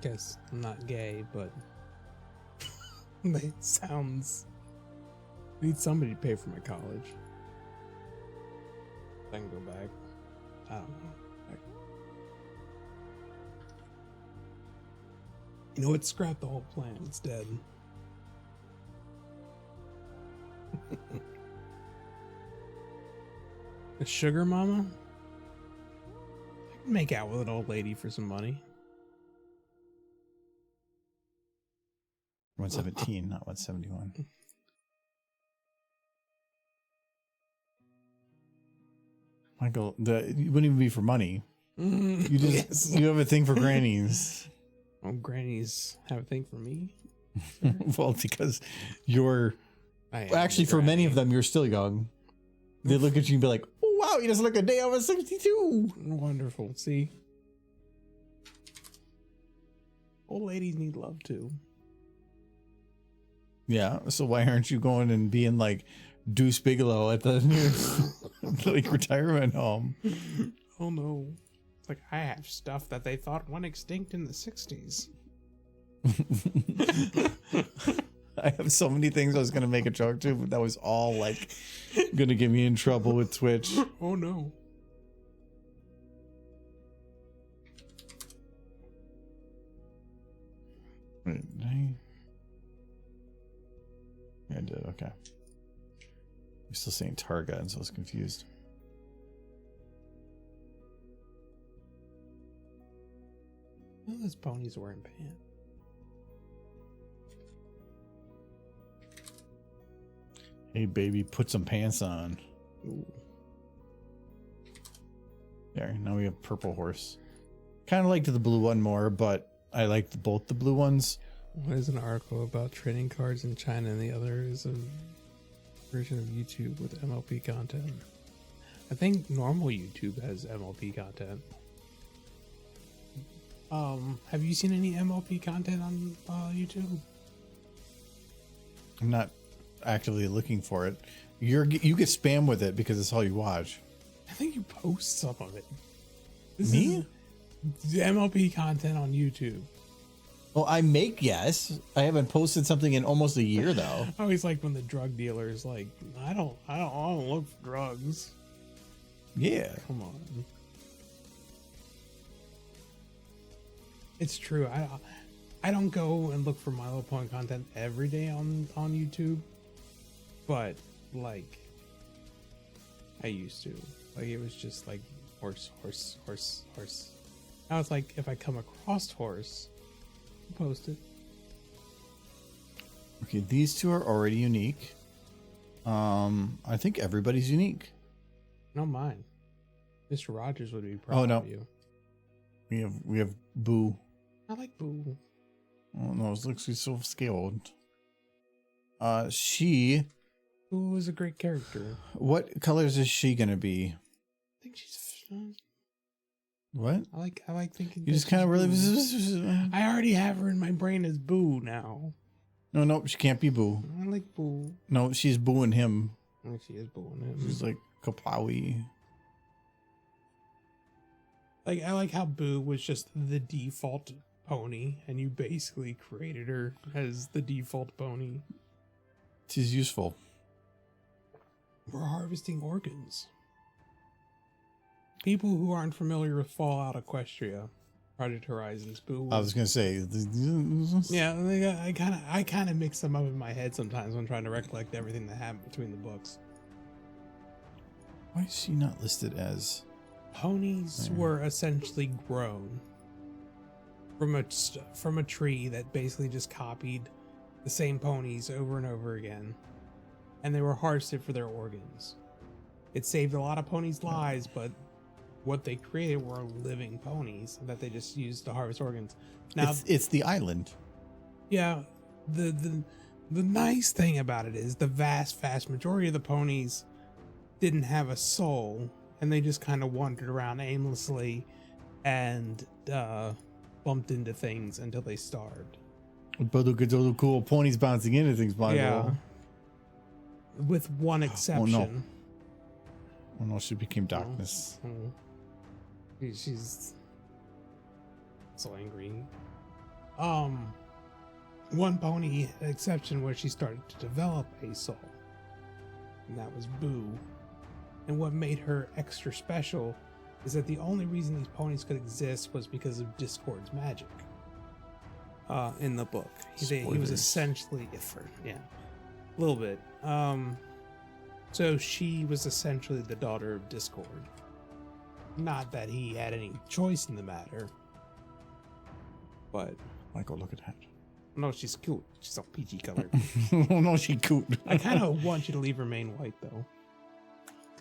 Guess I'm not gay, but it sounds. I need somebody to pay for my college. I can go back. I don't know. You know what? Scrap the whole plan. It's dead. A sugar mama? I can make out with an old lady for some money. 117, not 171. Michael, it wouldn't even be for money. You just you have a thing for grannies. Oh, grannies have a thing for me? Well, because you're actually for many of them, you're still young. They look at you and be like, oh, wow, he doesn't look a day over 62. Wonderful. See? Old ladies need love too. Yeah, so why aren't you going and being like Deuce Bigelow at the nearest like retirement home? Oh no. It's like I have stuff that they thought went extinct in the 60s. I have so many things I was going to make a joke to, but that was all like going to get me in trouble with Twitch. Oh no. Wait, yeah, I did. Okay. You're still saying Targa, and so I was confused. Oh, this pony's wearing pants. Hey, baby, put some pants on. Ooh. There, now we have purple horse. Kind of liked the blue one more, but I liked both the blue ones. One is an article about trading cards in China, and the other is a version of YouTube with MLP content. I think normal YouTube has MLP content. Have you seen any MLP content on YouTube? I'm not actively looking for it. You get spam with it because it's all you watch. I think you post some of it. Me? The MLP content on YouTube. Well, I I haven't posted something in almost a year though. I always like when the drug dealer is like, I don't look for drugs. Yeah. Come on. It's true. I don't go and look for My Little Pony content every day on YouTube, but like I used to. Like it was just like horse. Now it's like if I come across horse, I'll post it. Okay, these two are already unique. I think everybody's unique. No, mine. Mr. Rogers would be proud of you. We have Boo. I like Boo. Oh no, it looks like so scared. She. Boo is a great character. What colors is she gonna be? I think she's. What? I like thinking. You just kind of really. I already have her in my brain as Boo now. No, she can't be Boo. I like Boo. No, she's booing him. I like she is booing him. She's like Kaplawi. Like I like how Boo was just the default pony, and you basically created her as the default pony. She's useful. We're harvesting organs. People who aren't familiar with Fallout Equestria, Project Horizons, Boo. I was gonna say. Yeah, I kind of mix them up in my head sometimes when trying to recollect everything that happened between the books. Why is she not listed as? Ponies were essentially grown from a tree that basically just copied the same ponies over and over again, and they were harvested for their organs. It saved a lot of ponies' lives, but what they created were living ponies that they just used to harvest organs. Now, It's the island. yeah, the nice thing about it is the vast majority of the ponies didn't have a soul, and they just kind of wandered around aimlessly and bumped into things until they starved. But look at all the cool ponies bouncing into things, Michael. Yeah. With one exception. Oh no, she became darkness. She's so angry. One pony exception where she started to develop a soul, and that was Boo. And what made her extra special is that the only reason these ponies could exist was because of Discord's magic. In the book, he was essentially, a little bit. So she was essentially the daughter of Discord. Not that he had any choice in the matter, but Michael, look at that. no, she's cute. She's a peachy color. Oh no, she cute. I kind of want you to leave her main white though.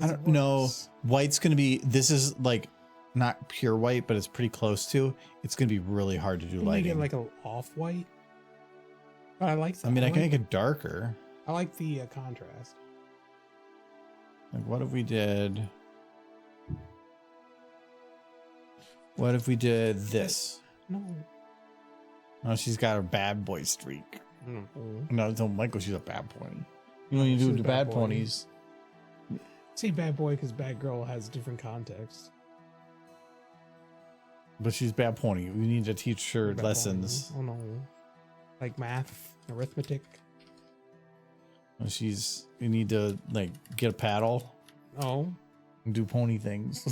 I don't know. White's gonna be. This is like not pure white, but it's pretty close to. It's gonna be really hard to do Can you lighting. make it like a off white? But I like that. I mean, I can make it darker. I like the contrast. Like, what if we did? What if we did this? No. No, she's got a bad boy streak. Mm-hmm. No, don't Michael. She's a bad pony. You know, when you do She's the a bad bad boy. ponies. Say bad boy because bad girl has different context. But she's bad pony. We need to teach her Bad lessons. pony. Oh no. Like math, arithmetic. We need to like get a paddle Oh. and do pony things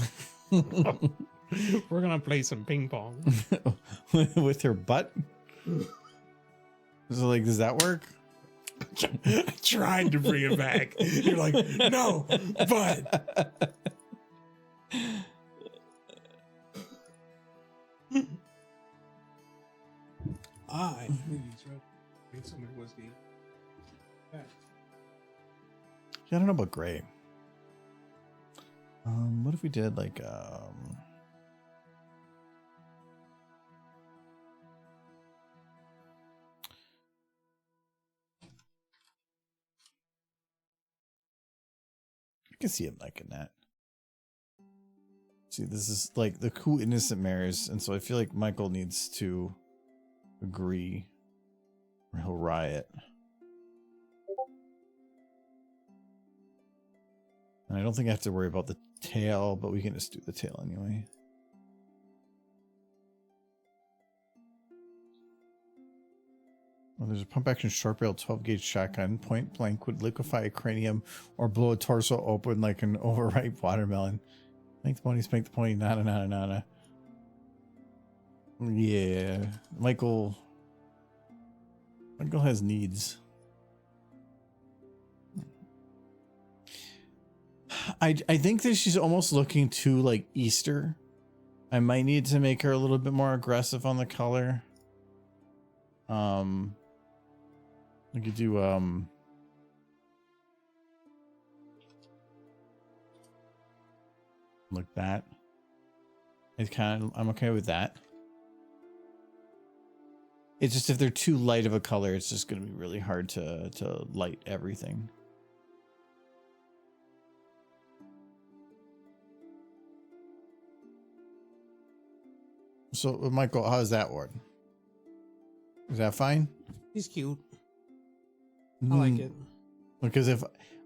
We're gonna play some ping pong. with her butt. So like, does that work? I tried to bring it back. You're like, no, but I need some whiskey. Yeah, I don't know about gray. What if we did like I can see him liking that. See, this is like the cool innocent mares, and so I feel like Michael needs to agree or he'll riot. And I don't think I have to worry about the tail, but we can just do the tail anyway. Well, there's a pump action short barrel 12 gauge shotgun. Point blank would liquefy a cranium or blow a torso open like an overripe watermelon. Spank the pony, spank the pony, nada, nada, nada. Yeah. Michael has needs. I think that she's almost looking too like Easter. I might need to make her a little bit more aggressive on the color. We could do like that. I'm okay with that. It's just if they're too light of a color, it's just going to be really hard to light everything. So, Michael, how's that one? Is that fine? He's cute. I like Mm, it. Because if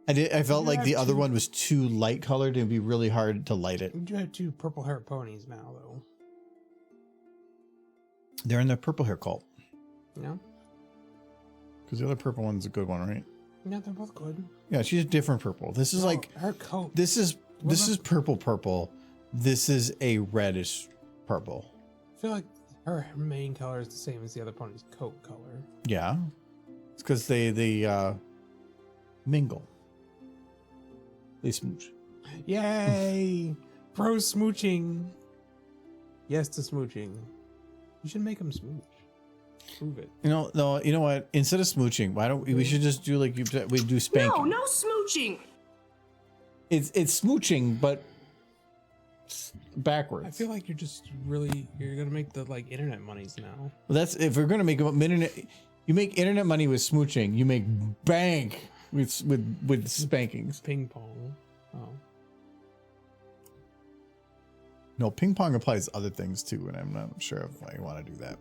I felt You like have the other two- one was too light colored, it'd be really hard to light it. We do have 2 purple hair ponies now, though. They're in the purple hair cult. Yeah. Because the other purple one's a good one, right? Yeah, they're both good. Yeah, she's a different purple. This is No, like her coat. this is about- purple. This is a reddish purple. I feel like her main color is the same as the other pony's coat color. Yeah. It's because they mingle. They smooch. Yay! Pro smooching. Yes to smooching. You should make them smooch. Prove it. You know, no, you know what? Instead of smooching, why don't we should just do like we do spanking? No smooching. It's smooching, but backwards. I feel like you're gonna make the like internet monies now. Well, that's if we're gonna make internet. You make internet money with smooching. You make bank with spankings. Ping pong. Oh. No, ping pong applies to other things too, and I'm not sure if I want to do that.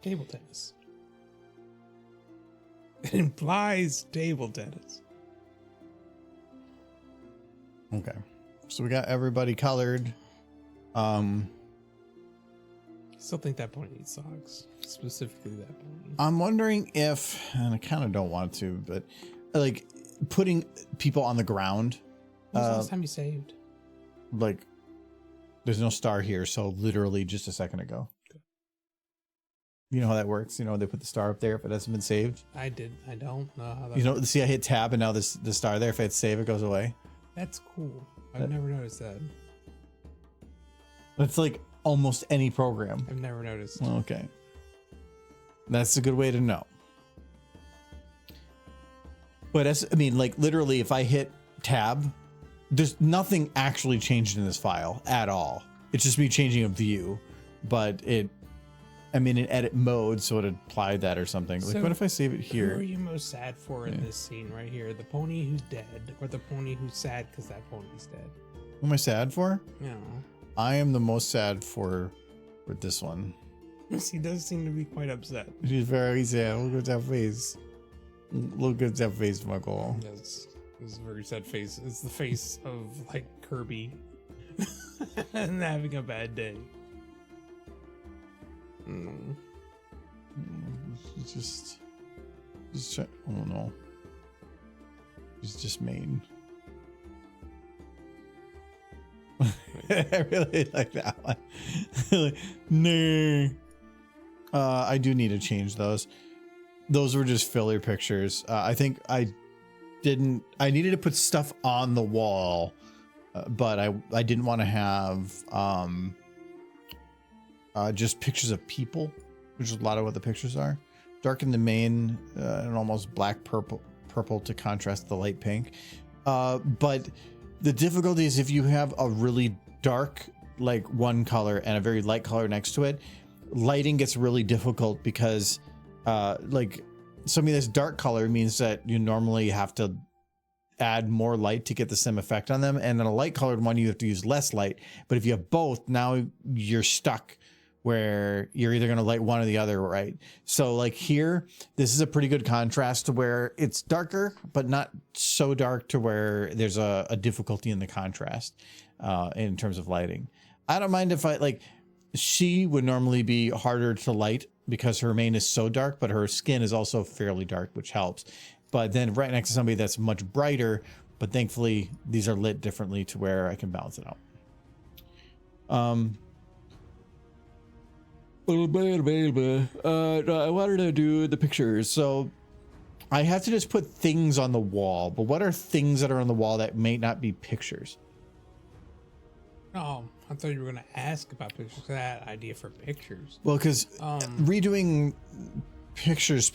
Table tennis. It implies table tennis. Okay, so we got everybody colored. I still think that pony needs socks. Specifically that pony. I'm wondering if, and I kind of don't want to, but like putting people on the ground. When was the last time you saved? Like, there's no star here, so literally just a second ago. Okay. You know how that works? You know, they put the star up there if it hasn't been saved. I don't know how that You know, see, I hit tab and now the star there. If I hit save, it goes away. That's cool. I've never noticed that. That's like almost any program. I've never noticed. Okay. That's a good way to know. But I mean, like literally, if I hit tab, there's nothing actually changed in this file at all. It's just me changing a view, but I'm in edit mode, so it applied that or something. Like, So, what if I save it Who are here? you most sad for in this scene right here? The pony who's dead, or the pony who's sad because that pony's dead? Who am I sad for? You I am the most sad for this one. know, he does seem to be quite upset. She's very sad. Look at that face. Look at that face, Michael. Yes, it's a very sad face. It's the face of like Kirby and having a bad day. It's just try, oh no. He's just mean. I really like that one. No. I do need to change those. Those were just filler pictures. I think I needed to put stuff on the wall, but I didn't want to have just pictures of people, which is a lot of what the pictures are. Darken the main and almost black purple to contrast the light pink. But the difficulty is if you have a really dark, like one color and a very light color next to it, lighting gets really difficult because like something that's dark color means that you normally have to add more light to get the same effect on them. And then a light colored one, you have to use less light. But if you have both, now you're stuck where you're either going to light one or the other, right? So like here, this is a pretty good contrast to where it's darker, but not so dark to where there's a difficulty in the contrast in terms of lighting. I don't mind if she would normally be harder to light because her mane is so dark, but her skin is also fairly dark, which helps. But then right next to somebody that's much brighter, but thankfully these are lit differently to where I can balance it out. I wanted to do the pictures, so I have to just put things on the wall. But what are things that are on the wall that may not be pictures? Oh, I thought you were going to ask about pictures. That idea for pictures. Well, because redoing pictures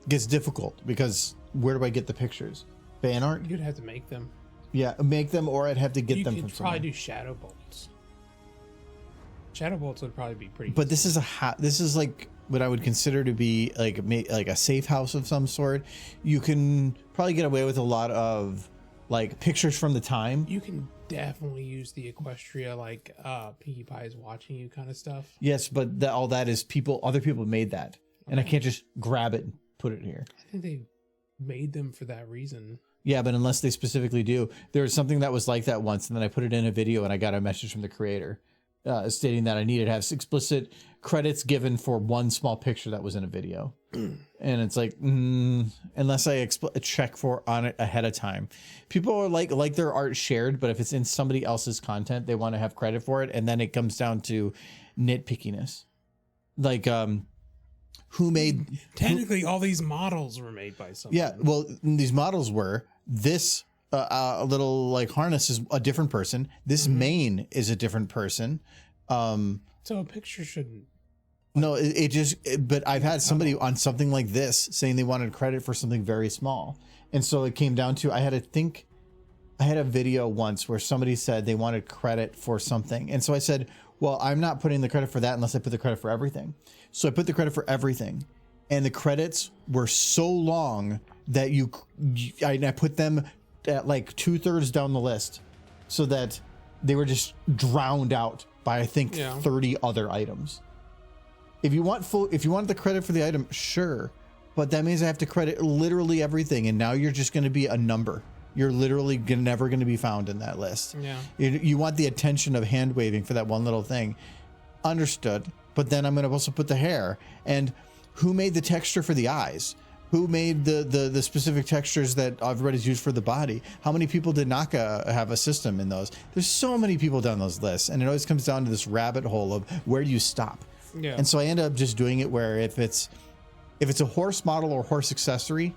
gets difficult because where do I get the pictures? Fan art? You'd have to make them. Yeah, make them, or I'd have to get You them could from probably somewhere. do shadow bolts. Shadow bolts would probably be pretty. But this is this is like what I would consider to be like a safe house of some sort, you can probably get away with a lot of like pictures from the time. You can definitely use the Equestria, like Pinkie Pie is watching you kind of stuff. Yes, but all that is other people made that, and I can't just grab it and put it here. I think they made them for that reason. Yeah, but unless they specifically do, there was something that was like that once, and then I put it in a video, and I got a message from the creator stating that I needed to have explicit credits given for one small picture that was in a video. And it's like, unless I check for on it ahead of time, people are like their art shared, but if it's in somebody else's content, they want to have credit for it, and then it comes down to nitpickiness, like who made technically all these models were made by someone. Yeah, well, these models were this a little like harness is a different person. This mane is a different person. So a picture shouldn't. No, but I've had somebody on something like this saying they wanted credit for something very small. And so it came down to, I had a video once where somebody said they wanted credit for something. And so I said, well, I'm not putting the credit for that unless I put the credit for everything. So I put the credit for everything. And the credits were so long that I put them at like 2/3 down the list so that they were just drowned out by, I think, 30 other items. If you want the credit for the item, sure. But that means I have to credit literally everything. And now you're just going to be a number. You're literally never going to be found in that list. Yeah. You want the attention of hand waving for that one little thing. Understood. But then I'm going to also put the hair. And who made the texture for the eyes? Who made the specific textures that everybody's used for the body? How many people did Naka have a system in those? There's so many people down those lists. And it always comes down to this rabbit hole of where do you stop? Yeah. And so I end up just doing it where if it's a horse model or horse accessory,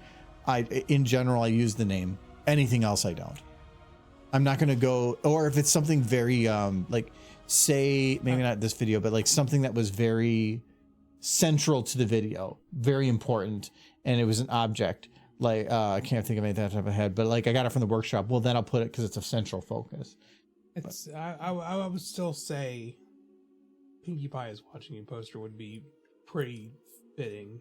in general, I use the name. Anything else, I don't. I'm not going to go, or if it's something very, like say, maybe not this video, but like something that was very central to the video, very important. And it was an object, like, I can't think of anything off the top of my head, but like I got it from the workshop. Well, then I'll put it because it's a central focus. I would still say Pinkie Pie is watching you poster would be pretty fitting.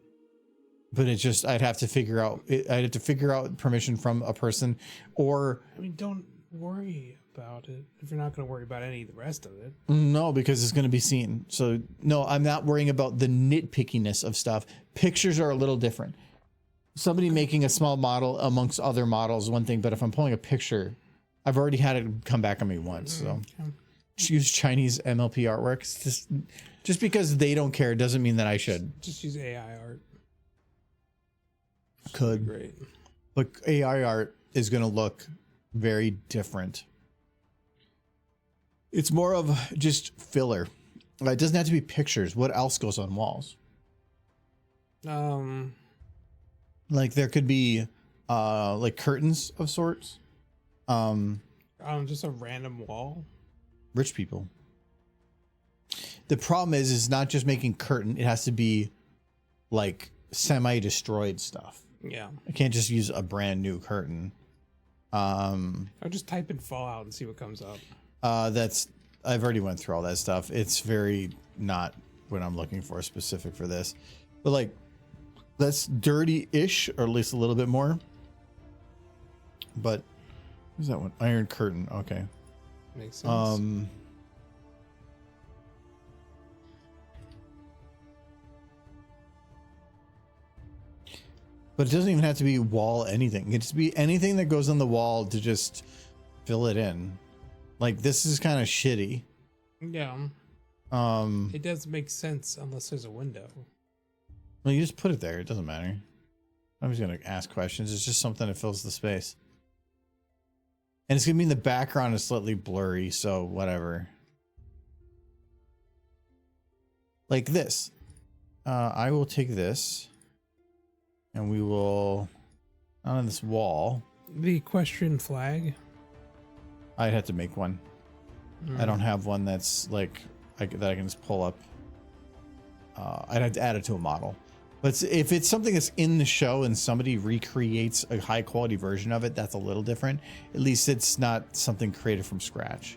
But it's just, I'd have to figure out permission from a person, or... I mean, don't worry about it if you're not going to worry about any of the rest of it. No, because it's going to be seen. So, no, I'm not worrying about the nitpickiness of stuff. Pictures are a little different. Somebody making a small model amongst other models is one thing, but if I'm pulling a picture, I've already had it come back on me once, so... Okay. Use Chinese MLP artwork. It's just because they don't care doesn't mean that I should. Just use AI art. Could. Great. But AI art is going to look very different. It's more of just filler. It doesn't have to be pictures. What else goes on walls? Like there could be like curtains of sorts. Just a random wall. Rich people. The problem is not just making curtain. It has to be like semi-destroyed stuff. Yeah. I can't just use a brand new curtain. I'll just type in Fallout and see what comes up. I've already went through all that stuff. It's very not what I'm looking for specific for this. But like that's dirty-ish, or at least a little bit more. But what's that one? Iron curtain. Okay. Makes sense. But it doesn't even have to be wall anything. It can just be anything that goes on the wall to just fill it in. Like this is kind of shitty. Yeah. It does make sense unless there's a window. Well, you just put it there. It doesn't matter. I'm just gonna ask questions. It's just something that fills the space. And it's gonna be in the background is slightly blurry, so whatever. Like this. I will take this. And we will, on this wall. The equestrian flag. I'd have to make one. I don't have one that's like that I can just pull up. I'd have to add it to a model. But if it's something that's in the show and somebody recreates a high quality version of it, that's a little different. At least it's not something created from scratch.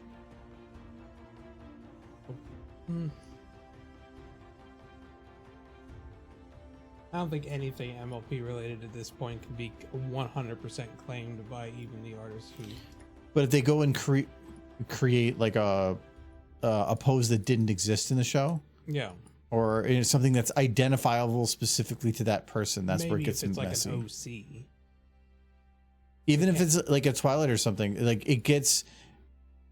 I don't think anything MLP related at this point can be 100% claimed by even the artists who. But if they go and create like a pose that didn't exist in the show, Yeah, or it's something that's identifiable specifically to that person, that's where it gets it's messy. like an OC. Even if it's like a Twilight or something, like it gets.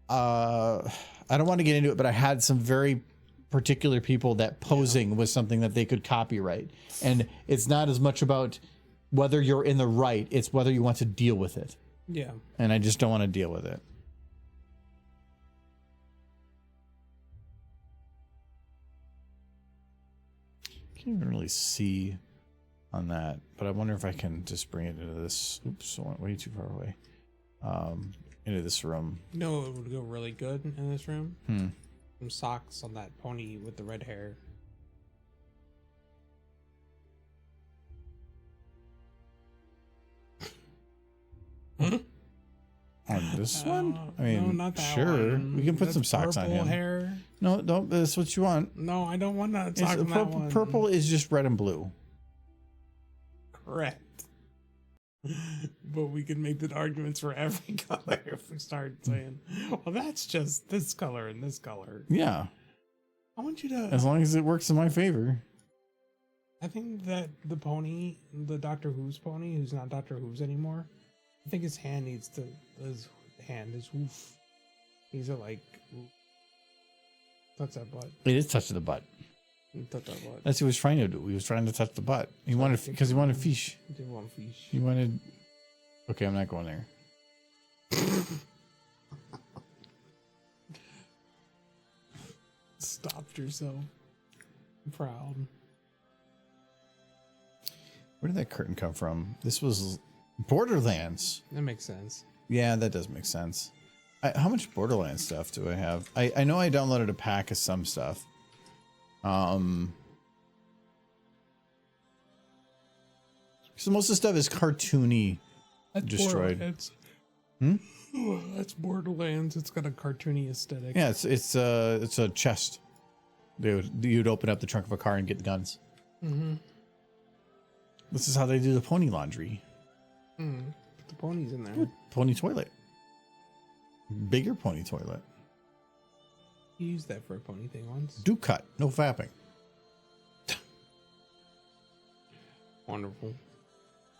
I don't want to get into it, but I had some very particular people that posing was something that they could copyright, and it's not as much about whether you're in the right, it's whether you want to deal with it. Yeah, And I just don't want to deal with it. Can't even really see on that, but I wonder if I can just bring it into this. Oops, I went way too far away. Into this room. you know it would go really good in this room. Hmm. Some socks on that pony with the red hair. On this one? I mean, no, not that sure. one. We can put That's some socks on purple him. hair. No, that's what you want. No, I don't want that sock It's on that purple, one. purple is just red and blue. Correct. But we can make the arguments for every color if we start saying, well, that's just this color and this color. Yeah, I want you to. as long as it works in my favor. I think that the pony, the Doctor Who's pony, who's not Doctor Who's anymore, I think his hand needs to. His hoof needs to like. Touch that butt. It is touching the butt. Touch that butt. That's what he was trying to do. He was trying to touch the butt. He wanted, because he wanted fish. He did want fish. He wanted. Okay, I'm not going there. Stopped yourself. I'm proud. Where did that curtain come from? This was Borderlands. That makes sense. Yeah, that does make sense. How much Borderlands stuff do I have? I know I downloaded a pack of some stuff. So most of the stuff is cartoony. That's Destroyed. That's Borderlands. It's got a cartoony aesthetic. Yeah, it's a chest. You'd open up the trunk of a car and get the guns. Mm-hmm. This is how they do the pony laundry. Put the ponies in there. Pony toilet. Bigger pony toilet. You used that for a pony thing once. Do cut, no fapping. Wonderful.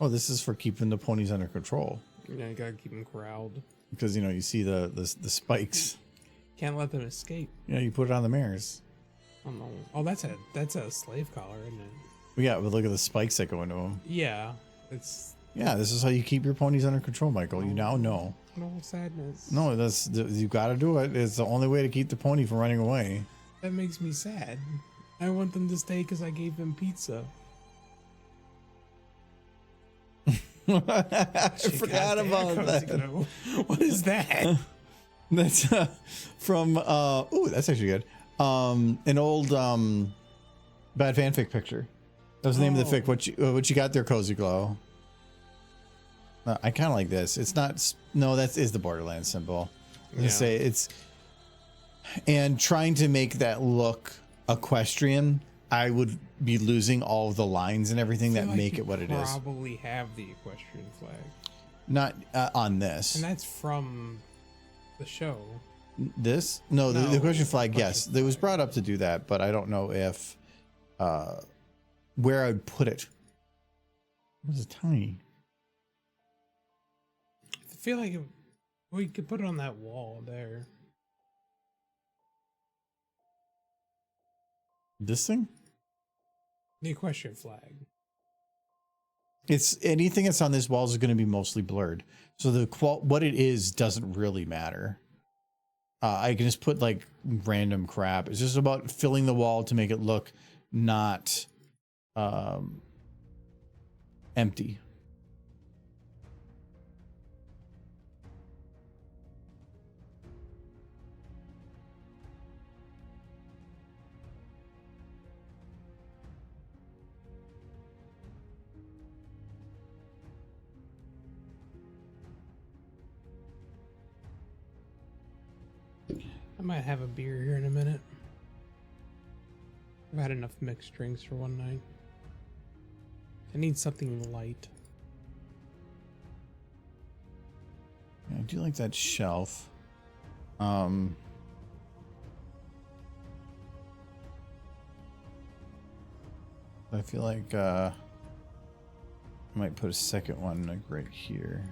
Oh, this is for keeping the ponies under control. Yeah, you gotta keep them corralled. Because you see the spikes. Can't let them escape. You put it on the mares. Oh no! Oh, that's a slave collar, isn't it? Yeah, but look at the spikes that go into them. Yeah, it's. Yeah, this is how you keep your ponies under control, Michael. You now know. No sadness. No, you got to do it. It's the only way to keep the pony from running away. That makes me sad. I want them to stay because I gave them pizza. I forgot about that. What is that? That's from oh, that's actually good. An old bad fanfic picture. That was the name of the fic. What you got there, Cozy Glow? I kind of like this. It's not. No, that is the Borderlands symbol. I say it's, and trying to make that look equestrian, I would be losing all of the lines and everything that like make it what it is. Probably have the equestrian flag, Not on this. and that's from the show. This? No, the No, equestrian flag. equestrian Yes, it was brought up to do that, but I don't know if where I would put it. It was tiny. I feel like we could put it on that wall there. This thing? The equestrian flag. It's anything that's on this wall is going to be mostly blurred. So what it is doesn't really matter. I can just put like random crap. It's just about filling the wall to make it look not empty. I might have a beer here in a minute. I've had enough mixed drinks for one night. I need something light. Yeah, I do like that shelf. I feel like I might put a second one like right here.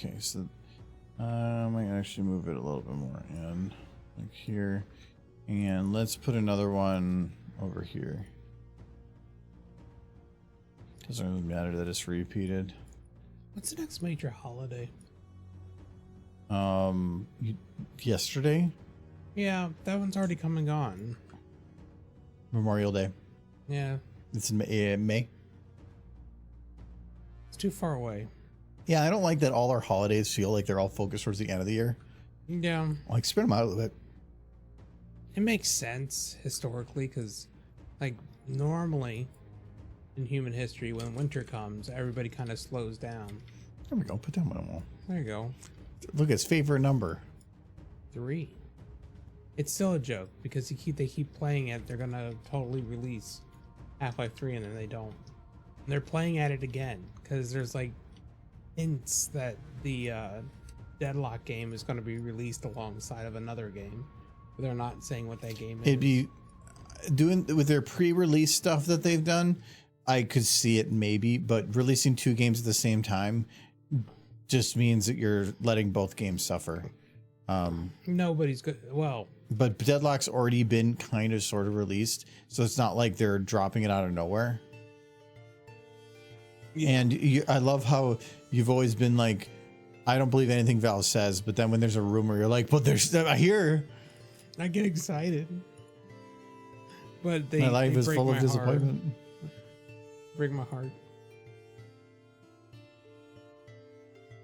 Okay, so I might actually move it a little bit more in, like here, and let's put another one over here. Doesn't really matter that it's repeated. What's the next major holiday? Yesterday, Yeah, that one's already come and gone. Memorial Day. Yeah, It's in May. it's too far away. Yeah, I don't like that all our holidays feel like they're all focused towards the end of the year. Yeah, Like, spread them out a little bit. it makes sense historically because, like, normally in human history, when winter comes, everybody kind of slows down. There we go. Put that one on the wall. There you go. Look, it's favorite number. 3. It's still a joke because they keep playing it. They're gonna totally release Half-Life 3 and then they don't. And they're playing at it again because there's like hints that the Deadlock game is going to be released alongside of another game. But they're not saying what that game is. It'd be doing with their pre-release stuff that they've done. I could see it maybe, but releasing 2 games at the same time just means that you're letting both games suffer. Nobody's good. Well, but Deadlock's already been kind of sort of released, so it's not like they're dropping it out of nowhere. Yeah. And I love how you've always been like, I don't believe anything Valve says, but then when there's a rumor, you're like, but there's here. I get excited. But my life is full of disappointment. Break my heart.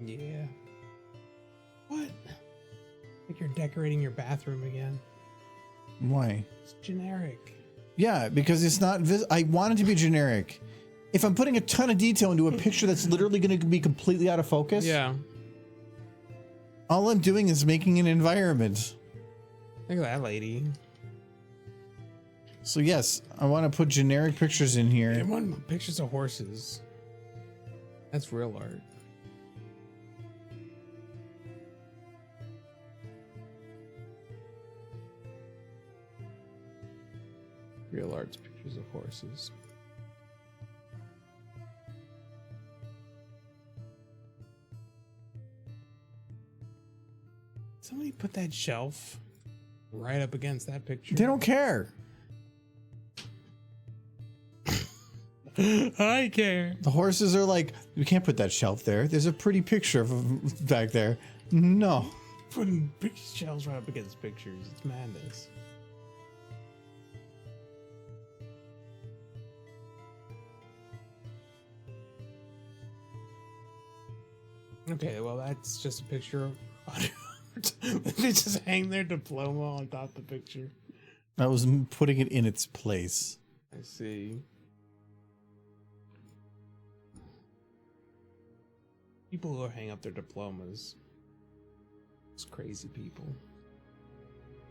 Yeah. What? Like you're decorating your bathroom again. Why? It's generic. Yeah, because it's not. I want it to be generic. If I'm putting a ton of detail into a picture that's literally going to be completely out of focus, yeah, all I'm doing is making an environment. Look at that lady. So yes, I want to put generic pictures in here. I want pictures of horses. That's real art. Real art's pictures of horses. Somebody put that shelf right up against that picture. They don't care. I care. The horses are like, you can't put that shelf there. There's a pretty picture of them back there. No. Putting shelves right up against pictures. It's madness. Okay, well, that's just a picture of... They just hang their diploma on top of the picture. I was putting it in its place. I see. People who hang up their diplomas. It's crazy people.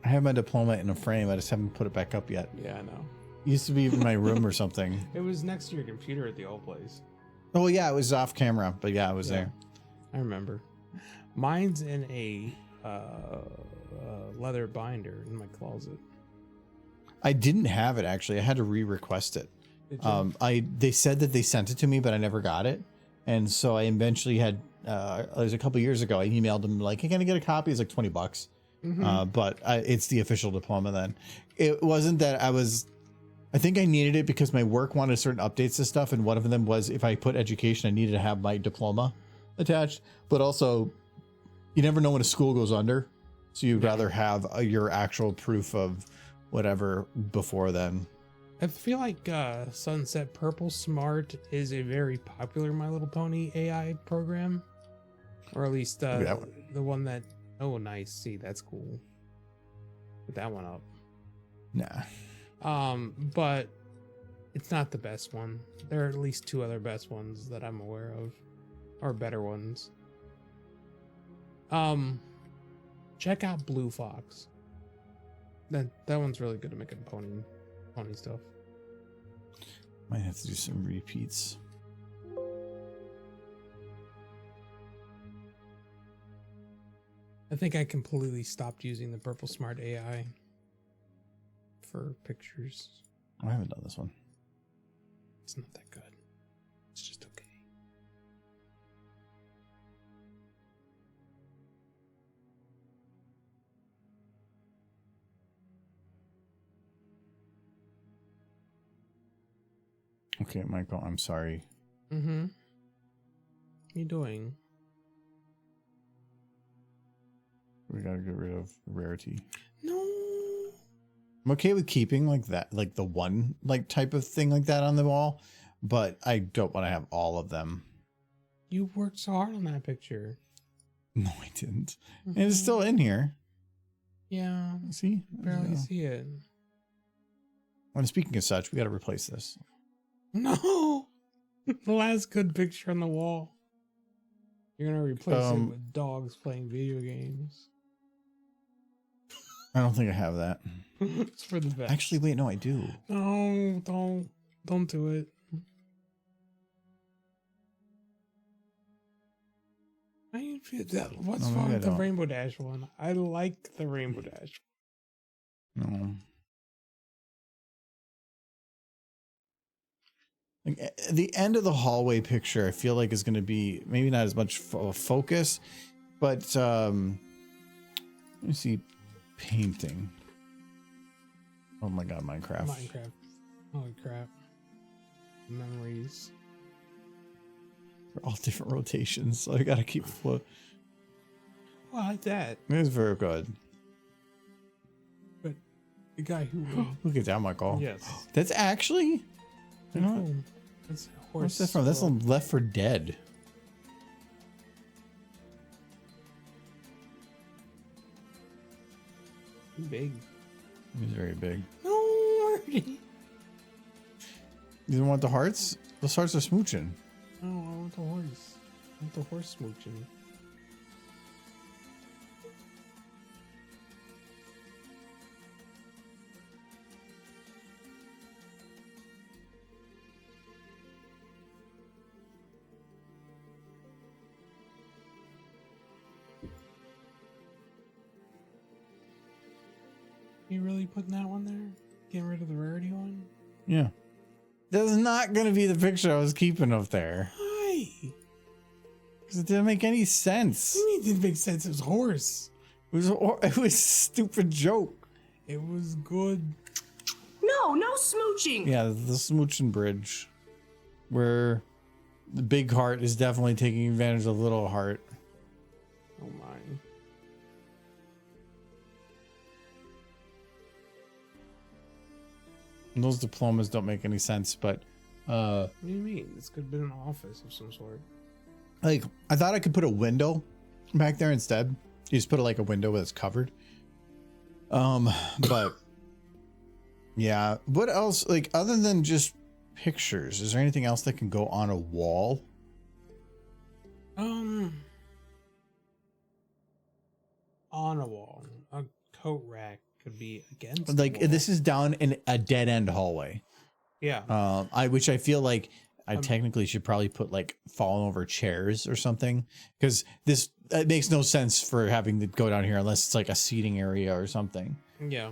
I have my diploma in a frame. I just haven't put it back up yet. Yeah, I know. It used to be in my room or something. It was next to your computer at the old place. Oh yeah, it was off camera, but yeah, it was there. I remember. Mine's in a leather binder in my closet. I didn't have it actually. I had to re-request it. They said that they sent it to me, but I never got it. And so I eventually had, it was a couple years ago, I emailed them like, hey, can I get a copy? It's like $20. Mm-hmm. But it's the official diploma then. It wasn't that I think I needed it because my work wanted certain updates to stuff. And one of them was if I put education, I needed to have my diploma attached. But also, you never know when a school goes under. So you'd rather have your actual proof of whatever before then. I feel like Sunset Purple Smart is a very popular My Little Pony AI program, or at least the one that. Oh, nice. See, that's cool. put that one up. Nah. But it's not the best one. There are at least 2 other best ones that I'm aware of, or better ones. Check out Blue Fox. That one's really good at making pony stuff. Might have to do some repeats. I think I completely stopped using the Purple Smart AI for pictures. I haven't done this one. It's not that good. It's just okay. Okay, Michael, I'm sorry. Mm-hmm. What are you doing? We gotta get rid of rarity. No. I'm okay with keeping like that, like the one like type of thing like that on the wall, but I don't want to have all of them. You worked so hard on that picture. No, I didn't. And it's still in here. Yeah. See? Barely see it. And speaking of such, we gotta replace this. No. The last good picture on the wall. You're gonna replace it with dogs playing video games. I don't think I have that. It's for the best. Actually, wait, no, I do. No, don't do it. I ain't feel that. What's wrong with the Rainbow Dash one? I like the Rainbow Dash. No. Like the end of the hallway picture, I feel like is going to be maybe not as much focus, but let me see, painting. Oh my god, Minecraft. Holy crap. Memories. They're all different rotations, so I gotta keep flow. Well, I like that. It is very good. But the guy who look at that, Michael. Yes. That's actually, you know, cool. That's a horse. What's that from? That's on Left 4 Dead. Big. He's very big. No, you don't want the hearts? Those hearts are smooching. No, I want the horse. I want the horse smooching. You really putting that one there? Getting rid of the rarity one? Yeah. That's not going to be the picture I was keeping up there. Why? Because it didn't make any sense. What do you mean it didn't make sense? It was horse. It was a stupid joke. It was good. No smooching. Yeah, the smooching bridge. Where the big heart is definitely taking advantage of the little heart. Oh my. And those diplomas don't make any sense, but what do you mean? This could have been an office of some sort. Like, I thought I could put a window back there instead. You just put like a window that's covered. But yeah, what else? Like, other than just pictures, is there anything else that can go on a wall? On a wall, a coat rack could be against. Like, this is down in a dead end hallway. Yeah. Which I feel like I technically should probably put like fallen over chairs or something, because it makes no sense for having to go down here unless it's like a seating area or something. Yeah.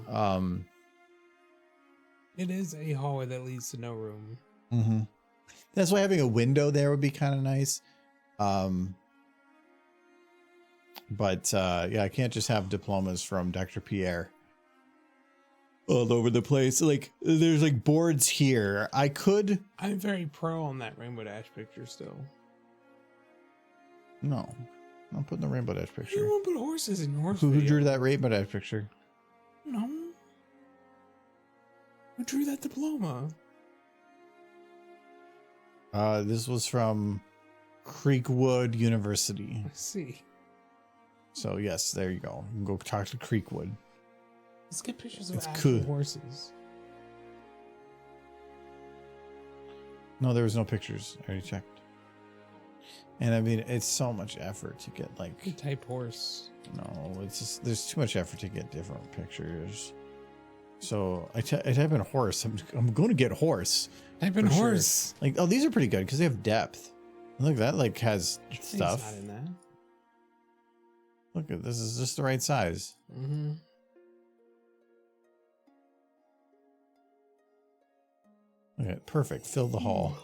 It is a hallway that leads to no room. Mm-hmm. That's why having a window there would be kind of nice. But yeah, I can't just have diplomas from Dr. Pierre all over the place. Like, there's like boards here. I'm very pro on that Rainbow Dash picture still. No, I'm putting the Rainbow Dash picture. You won't put horses in your horse Who video. drew that Rainbow Dash picture? No. Who drew that diploma? This was from Creekwood University. I see. So yes, there you go. You can go talk to Creekwood. Let's get pictures of It's actual cool. horses. No, there was no pictures. I already checked. And I mean, it's so much effort to get like. Good type horse. No, it's just there's too much effort to get different pictures. So I type in horse. I'm going to get horse. Type in for sure. horse. Like, oh, these are pretty good because they have depth. Look, that like has It's stuff. not in that. Look at this is just the right size. Mm-hmm. Okay, perfect. Fill the hall.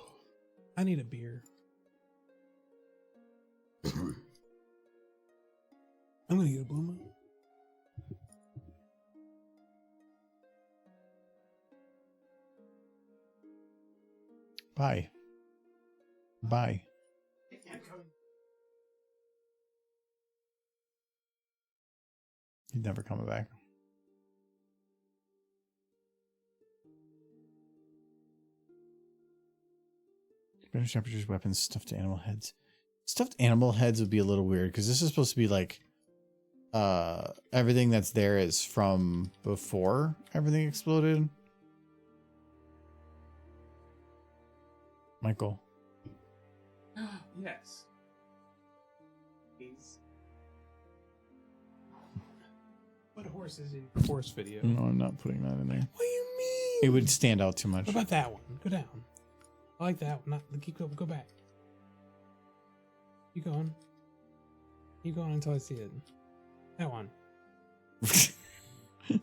I need a beer. I'm gonna get a Blue Moon. Bye. Bye. He's never coming back. British temperatures, weapons, stuffed animal heads. Stuffed animal heads would be a little weird because this is supposed to be like everything that's there is from before everything exploded. Michael. Yes. He's. Put horses in your horse video. No, I'm not putting that in there. What do you mean? It would stand out too much. What about that one? Go down. I like that one. Not keep going. Go back. Keep going. Keep going until I see it. That one.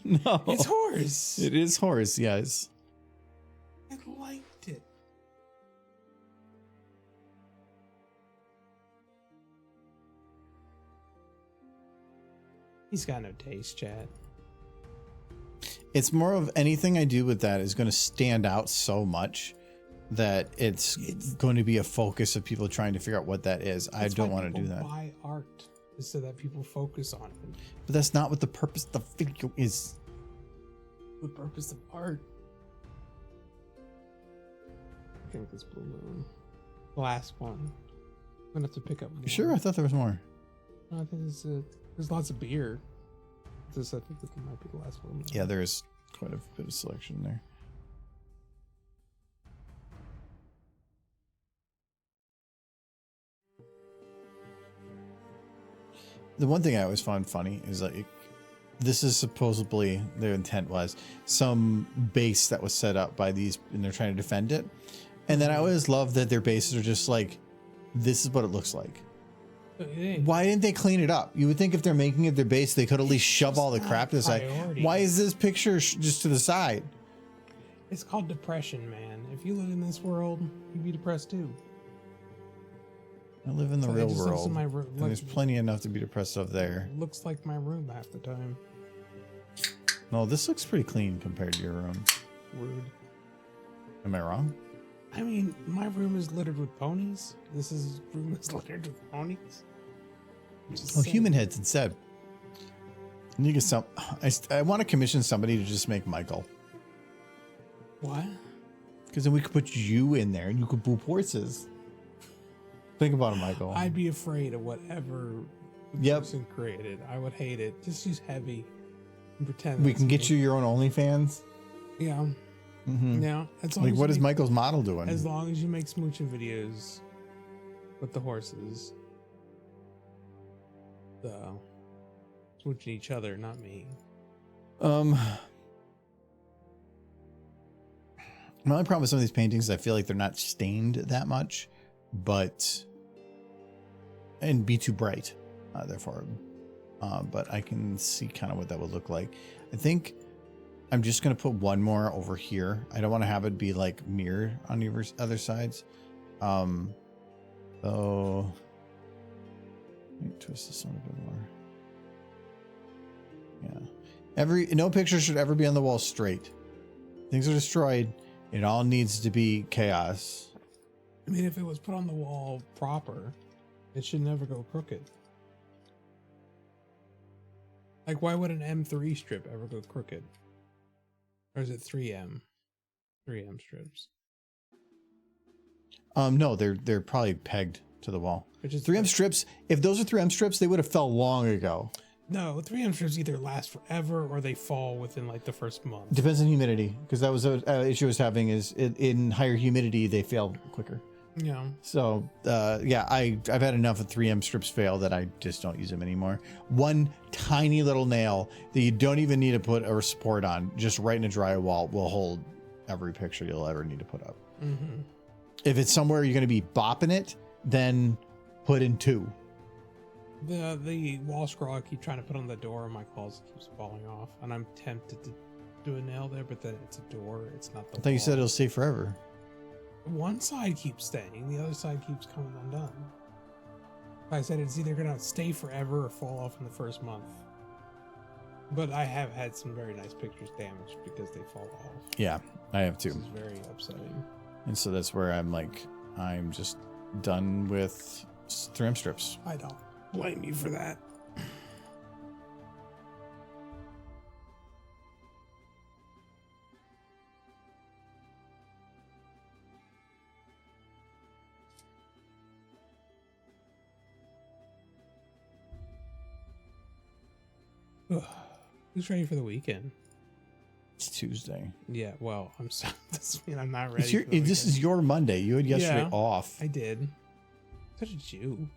No. It's horse. It is horse, yes. I liked it. He's got no taste, Chad. It's more of anything I do with that is going to stand out so much that it's going to be a focus of people trying to figure out what that is. I don't want to do that. Buy art is so that people focus on it. But that's not what the purpose of the video is. The purpose of art. I think this Blue Moon. The last one. I'm gonna have to pick up more. You sure? I thought there was more. No, I think there's lots of beer. I think this might be the last one. Yeah, there is quite a bit of selection there. The one thing I always found funny is like, this is supposedly their intent was some base that was set up by these, and they're trying to defend it. And then I always love that their bases are just like, this is what it looks like. Why didn't they clean it up? You would think if they're making it their base, they could at least shove all the crap to the side. Why is this picture just to the side? It's called depression, man. If you live in this world, you'd be depressed too. I live in the So real it just looks world, in my room, and there's plenty enough to be depressed of there. Looks like my room half the time. No, this looks pretty clean compared to your room. Rude. Am I wrong? I mean, my room is littered with ponies. This room is littered with ponies. Oh, human heads instead. You get some. I want to commission somebody to just make Michael, What? because then we could put you in there and you could boop horses. Think about it, Michael. I'd be afraid of whatever the Yep. person created. I would hate it. Just use heavy and pretend. We that's can get me. you your own OnlyFans. Yeah. Mm-hmm. Yeah. As long Like, as what you is make- Michael's model doing? As long as you make smooching videos with the horses. So, smooching each other, not me. My only problem with some of these paintings is I feel like they're not stained that much, and be too bright, therefore. But I can see kind of what that would look like. I think I'm just going to put one more over here. I don't want to have it be like mirrored on the other sides. So let me twist this one a bit more. Yeah. No picture should ever be on the wall straight. Things are destroyed. It all needs to be chaos. I mean, if it was put on the wall proper, it should never go crooked. Like, why would an M3 strip ever go crooked? Or is it 3M? 3M strips. No, they're probably pegged to the wall. Which is 3M strips. If those are 3M strips, they would have fell long ago. No, 3M strips either last forever or they fall within like the first month. Depends on humidity, because that was an issue I was having. Is in higher humidity they fail quicker. Yeah. So yeah, I've had enough of 3M strips fail that I just don't use them anymore. One tiny little nail that you don't even need to put a support on, just right in a drywall, will hold every picture you'll ever need to put up. Mm-hmm. If it's somewhere you're going to be bopping it, then put in 2. The wall scroll I keep trying to put on the door in my closet keeps falling off, and I'm tempted to do a nail there, but then it's a door. It's not the I thought you said wall. it'll stay forever. One side keeps staying, the other side keeps coming undone. I said it's either gonna stay forever or fall off in the first month. But I have had some very nice pictures damaged because they fall off. Yeah, I have too. This is very upsetting. And so that's where I'm just done with 3M strips. I don't blame you for that. Who's ready for the weekend? It's Tuesday. Yeah, well, I'm sorry. This mean I'm not ready. It's your, for the this is your Monday. You had yesterday Yeah. off. I did. So did you.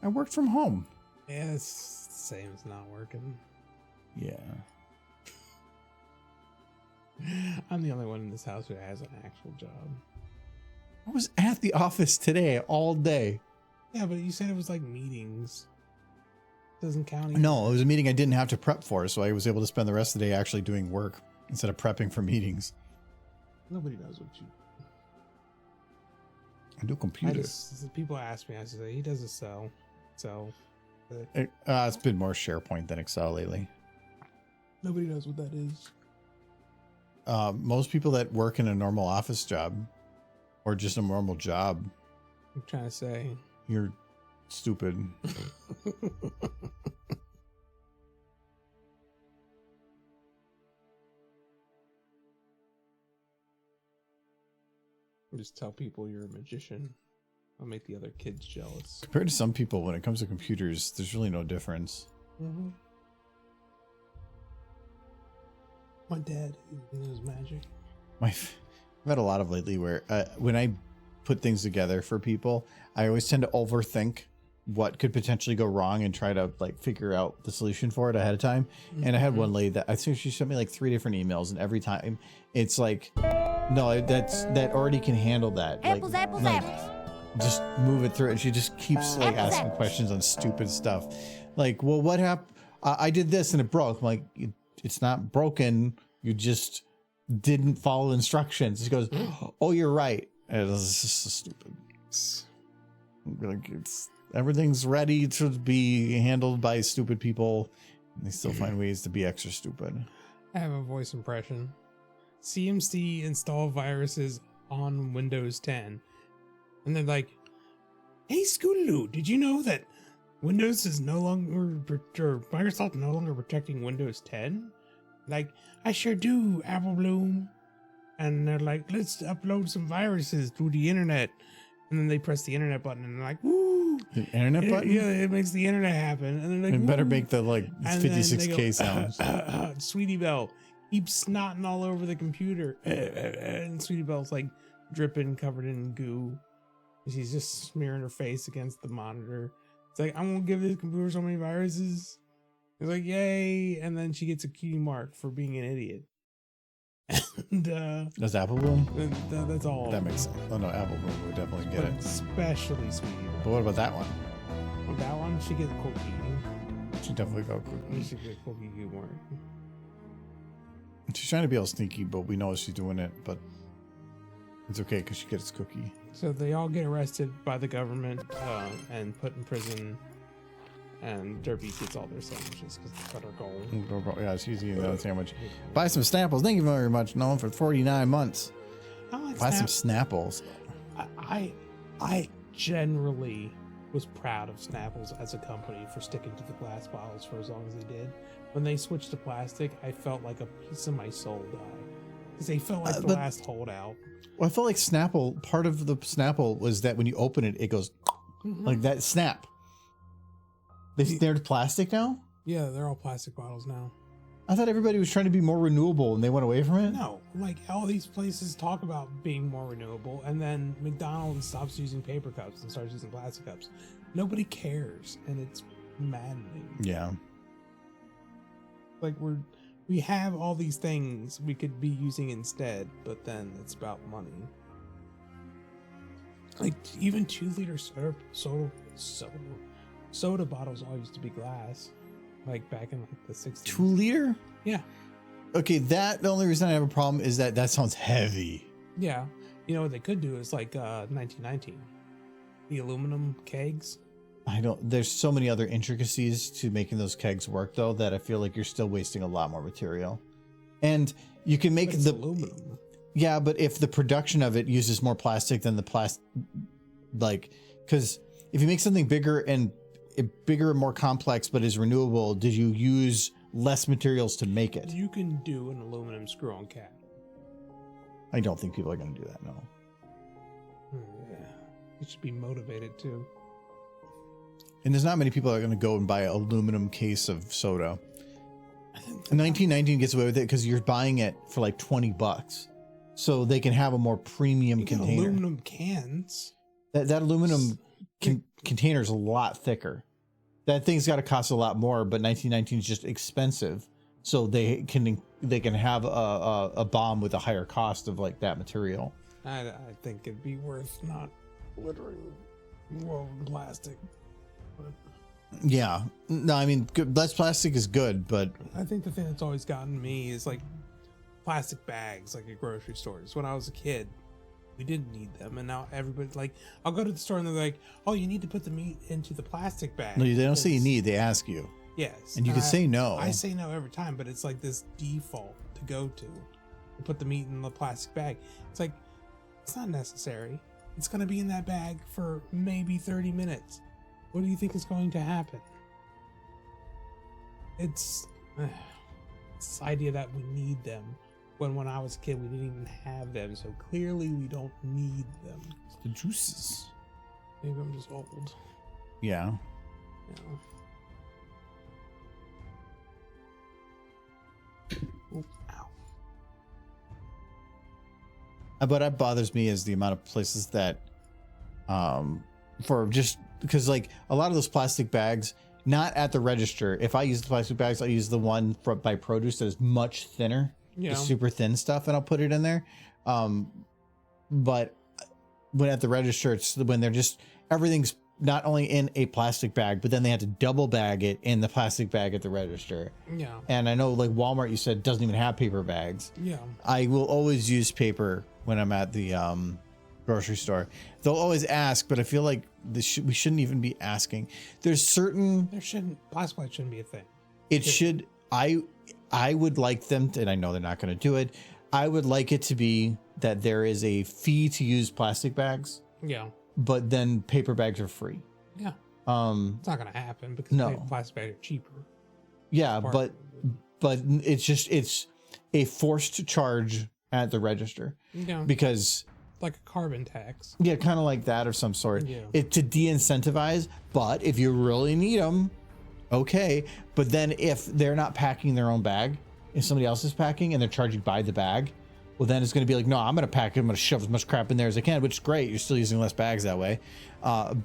I worked from home. Yeah, it's the same as not working. Yeah. I'm the only one in this house who has an actual job. I was at the office today all day. Yeah, but you said it was like meetings. Doesn't count. Either. No, it was a meeting I didn't have to prep for, so I was able to spend the rest of the day actually doing work instead of prepping for meetings. Nobody knows what you. I do computer. People ask me. I say he does a cell. So. It's been more SharePoint than Excel lately. Nobody knows what that is. Most people that work in a normal office job or just a normal job, I'm trying to say. you're stupid. Just tell people you're a magician. I'll make the other kids jealous. Compared to some people, when it comes to computers, there's really no difference. Mm-hmm. My dad, he knows magic. I've had a lot of lately where when I put things together for people, I always tend to overthink what could potentially go wrong and try to like figure out the solution for it ahead of time. Mm-hmm. And I had one lady that I think she sent me like 3 different emails, and every time it's like, no, that already can handle that. Apples, like, apples, like, apples. just move it through. And she just keeps like asking questions on stupid stuff. Like, well, what happened? I did this and it broke. I'm like, it's not broken. You just didn't follow instructions. She goes, oh, you're right. And it was just so stupid. Like, everything's ready to be handled by stupid people, and they still find ways to be extra stupid. I have a voice impression. CMC install viruses on Windows 10. And they're like, hey, Scootaloo, did you know that Windows is no longer, or Microsoft no longer protecting Windows 10? Like, I sure do, Apple Bloom. And they're like, let's upload some viruses through the internet. And then they press the internet button and they're like, woo! The internet button? Yeah, it makes the internet happen. And they're like, It better woo. make the like And then 56K they go, sounds. Sweetie Belle keeps snotting all over the computer. And Sweetie Belle's like dripping, covered in goo. She's just smearing her face against the monitor. It's like, I'm gonna give this computer so many viruses. It's like, yay. And then she gets a cutie mark for being an idiot. And Does Apple Bloom? that's all. That makes sense. Oh no, Apple Bloom would definitely get But it. especially Sweetie Belle. But what about that one? With that one, she gets cookie. She definitely go cookie. She gets cookie good mark. She's trying to be all sneaky, but we know she's doing it. But it's okay because she gets cookie. So they all get arrested by the government and put in prison. And Derby gets all their sandwiches because that's what her goal. Yeah, she's eating that sandwich. Buy some Snapples. Thank you very much, Nolan, for 49 months. I like Buy some Snapples. I generally was proud of Snapples as a company for sticking to the glass bottles for as long as they did. When they switched to plastic, I felt like a piece of my soul died. Because they felt like the last holdout. Well, I felt like Snapple, part of the Snapple was that when you open it, it goes like that snap. They're plastic now? Yeah, they're all plastic bottles now. I thought everybody was trying to be more renewable and they went away from it. No, like all these places talk about being more renewable, and then McDonald's stops using paper cups and starts using plastic cups. Nobody cares, and it's maddening. Yeah. Like we have all these things we could be using instead, but then it's about money. Like even 2-liter soda bottles all used to be glass, like back in like the 60s. 2 liter? Yeah, Okay, the only reason I have a problem is that sounds heavy. yeah. You know what they could do is like 1919, the aluminum kegs. There's so many other intricacies to making those kegs work though, that I feel like you're still wasting a lot more material. And you can make the aluminum. Yeah, but if the production of it uses more plastic than the plastic, like, because if you make something bigger and more complex, but is renewable, did you use less materials to make it? You can do an aluminum screw-on cap. I don't think people are going to do that. No. Yeah, you should be motivated to. And there's not many people that are going to go and buy an aluminum case of soda. 1919 gets away with it because you're buying it for like $20. So they can have a more premium container. Aluminum cans. That aluminum container is a lot thicker. That thing's got to cost a lot more, but 1919 is just expensive. So they can have a bomb with a higher cost of like that material. I think it'd be worth not littering world plastic. But Yeah. No, I mean, less plastic is good, but I think the thing that's always gotten me is like plastic bags, like at grocery stores. When I was a kid, we didn't need them, and now everybody's like, I'll go to the store and they're like, "Oh, you need to put the meat into the plastic bag." no, they don't say you need. They ask you, Yes, and you can say no. I say no every time, but it's like this default to go to put the meat in the plastic bag. It's like it's not necessary. It's going to be in that bag for maybe 30 minutes. What do you think is going to happen? It's this idea that we need them. When I was a kid, we didn't even have them, so clearly we don't need them. It's the juices. Maybe I'm just old. Yeah. You know. Ooh, ow. But that bothers me is the amount of places that, for just because like a lot of those plastic bags, not at the register. If I use the plastic bags, I use the one by produce that is much thinner. Yeah. The super thin stuff, and I'll put it in there. But when at the register, it's when they're just everything's not only in a plastic bag, but then they have to double bag it in the plastic bag at the register. Yeah. And I know like Walmart, you said doesn't even have paper bags. Yeah. I will always use paper when I'm at the grocery store. They'll always ask, but I feel like we shouldn't even be asking. There's certain Plastic bags shouldn't be a thing. it should. I would like them to, and I know they're not going to do it. I would like it to be that there is a fee to use plastic bags, Yeah. but then paper bags are free. Yeah. It's not gonna happen because No. plastic bags are cheaper. Yeah, Part- but it's a forced charge at the register Yeah. because Like a carbon tax. yeah, kind of like that of some sort. Yeah. It to de-incentivize, but if you really need them, okay. But then if they're not packing their own bag, if somebody else is packing and they're charging by the bag, well, then it's going to be like, no, I'm going to pack it. I'm going to shove as much crap in there as I can, which is great. You're still using less bags that way.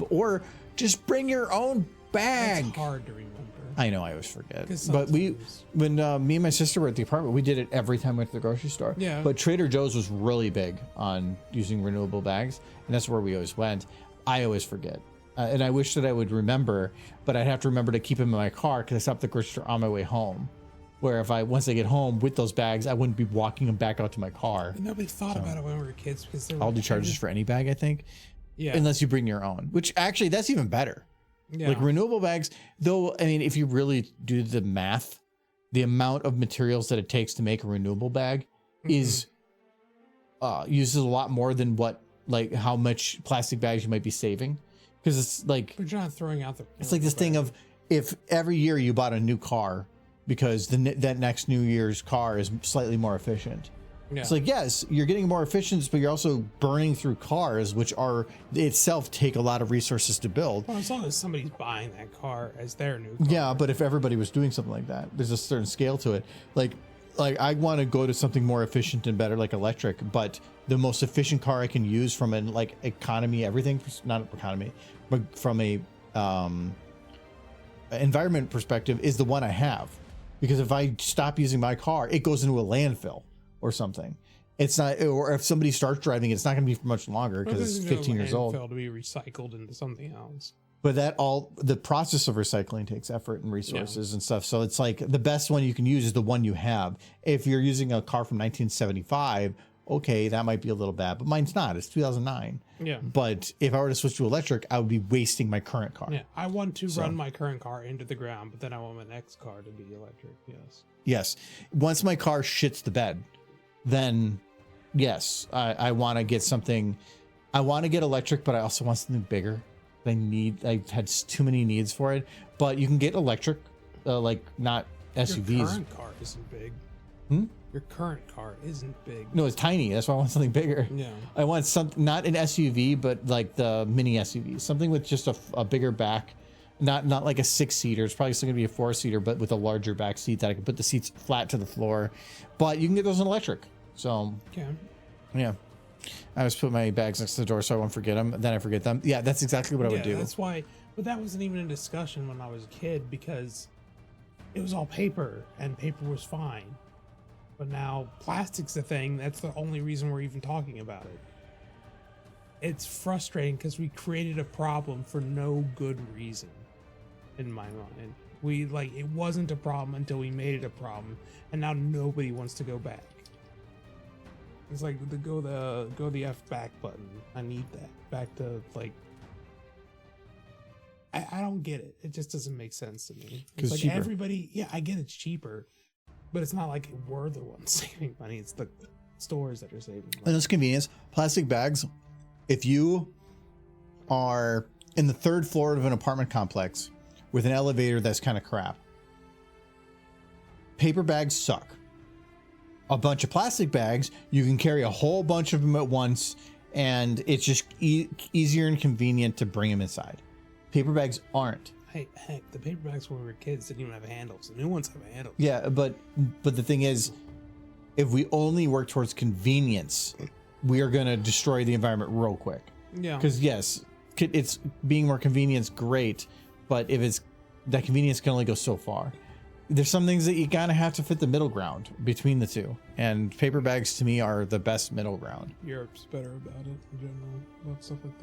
Or just bring your own bag. It's hard to remember. I know, I always forget. 'Cause But sometimes- when me and my sister were at the apartment, we did it every time we went to the grocery store. Yeah. But Trader Joe's was really big on using renewable bags, and that's where we always went. I always forget. And I wish that I would remember, but I'd have to remember to keep them in my car because I stopped at the grocery store on my way home. Where if once I get home with those bags, I wouldn't be walking them back out to my car. Nobody thought about it when we were kids because they were Aldi charges for any bag, I think. Yeah. Unless you bring your own, which actually that's even better. Yeah. Like renewable bags, though, I mean, if you really do the math, the amount of materials that it takes to make a renewable bag is uses a lot more than how much plastic bags you might be saving. Because it's like, But you're not throwing out the. it's like this thing of if every year you bought a new car because that next New Year's car is slightly more efficient. Yeah. It's like, yes, you're getting more efficient, but you're also burning through cars, which are itself take a lot of resources to build. Well, as long as somebody's buying that car as their new car. Yeah, but if everybody was doing something like that, there's a certain scale to it. Like I want to go to something more efficient and better, like electric, but the most efficient car I can use from an like economy, everything, not economy, but from a environment perspective is the one I have. Because if I stop using my car, it goes into a landfill or something. It's not, or if somebody starts driving, it's not going to be for much longer because it's 15 years old. To be recycled into something else. But the process of recycling takes effort and resources and stuff. So it's like the best one you can use is the one you have. If you're using a car from 1975, okay, that might be a little bad, but mine's not. It's 2009. Yeah. But if I were to switch to electric, I would be wasting my current car. Yeah. I want to run my current car into the ground, but then I want my next car to be electric. Yes. Yes. Once my car shits the bed, then yes, I want to get something. I want to get electric, but I also want something bigger. I've had too many needs for it, but you can get electric, like not SUVs. Your current car isn't big. Your current car isn't big. No, it's tiny. That's why I want something bigger. Yeah. I want something, not an SUV, but like the mini SUV, something with just a bigger back, not like a 6-seater. It's probably still gonna be a 4-seater, but with a larger back seat that I can put the seats flat to the floor. But you can get those in electric. So yeah. I just put my bags next to the door so I won't forget them. Then I forget them. Yeah, that's exactly what I would do. That's why. But that wasn't even a discussion when I was a kid because it was all paper and paper was fine. But now plastic's a thing. That's the only reason we're even talking about it. It's frustrating because we created a problem for no good reason, in my mind. It wasn't a problem until we made it a problem, and now nobody wants to go back. It's like go the F back button. I need that back to like. I don't get it. It just doesn't make sense to me. It's like cheaper. everybody, yeah, I get it's cheaper, but it's not like we're the ones saving money. It's the stores that are saving money. And it's convenience. Plastic bags. If you are in the 3rd floor of an apartment complex with an elevator that's kind of crap, paper bags suck. A bunch of plastic bags, you can carry a whole bunch of them at once, and it's just easier and convenient to bring them inside. Paper bags aren't. Hey, heck, the paper bags when we were kids didn't even have handles. The new ones have handles. Yeah, but the thing is, if we only work towards convenience, we are going to destroy the environment real quick. Yeah. Because yes, it's being more convenience, great, but if it's that convenience can only go so far. There's some things that you kind of have to fit the middle ground between the two, and paper bags to me are the best middle ground. Europe's better about it in general, about stuff like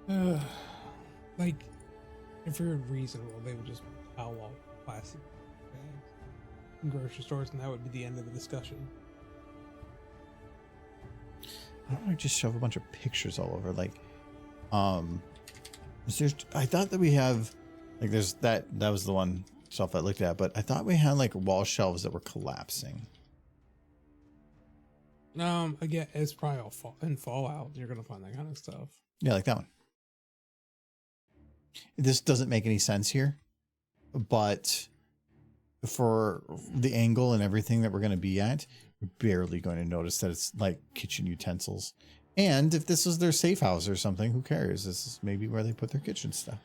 that. Like, if you're reasonable, they would just outlaw plastic bags in grocery stores, and that would be the end of the discussion. Why don't I just shove a bunch of pictures all over? Like, I thought that we have, like, there's that was the one shelf I looked at, but I thought we had like wall shelves that were collapsing. Again, it's probably all in Fallout. You're gonna find that kind of stuff. Yeah, like that one. This doesn't make any sense here, but for the angle and everything that we're going to be at, we're barely going to notice that it's like kitchen utensils. And if this is their safe house or something, who cares? This is maybe where they put their kitchen stuff.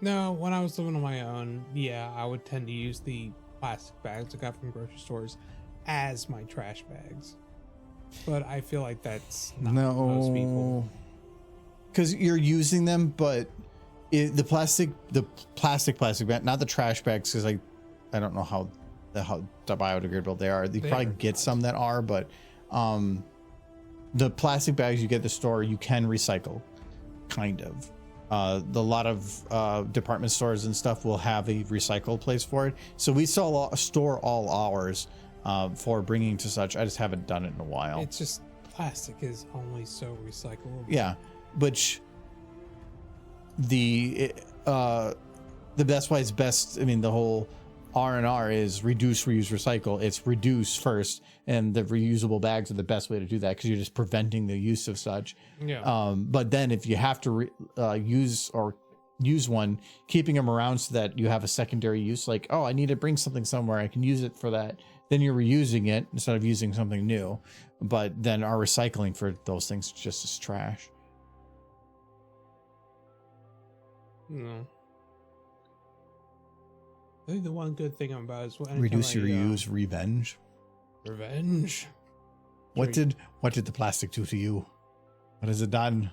No, when I was living on my own, yeah, I would tend to use the plastic bags I got from grocery stores as my trash bags. But I feel like that's not most people. Because you're using them, but the plastic bag, not the trash bags, because I don't know how biodegradable they are. You probably get some that are, but the plastic bags you get at the store, you can recycle, kind of. A lot of department stores and stuff will have a recycle place for it. So we store all ours for bringing to such. I just haven't done it in a while. It's just plastic is only so recyclable. Yeah, which the best way is best. I mean, the whole R&R is reduce, reuse, recycle. It's reduce first, and the reusable bags are the best way to do that because you're just preventing the use of such. Yeah. But then if you have to use one, keeping them around so that you have a secondary use, like, oh, I need to bring something somewhere, I can use it for that. Then you're reusing it instead of using something new. But then our recycling for those things just is trash. No. I think the one good thing about it is Reduce, reuse, revenge. Revenge. What did the plastic do to you? What has it done?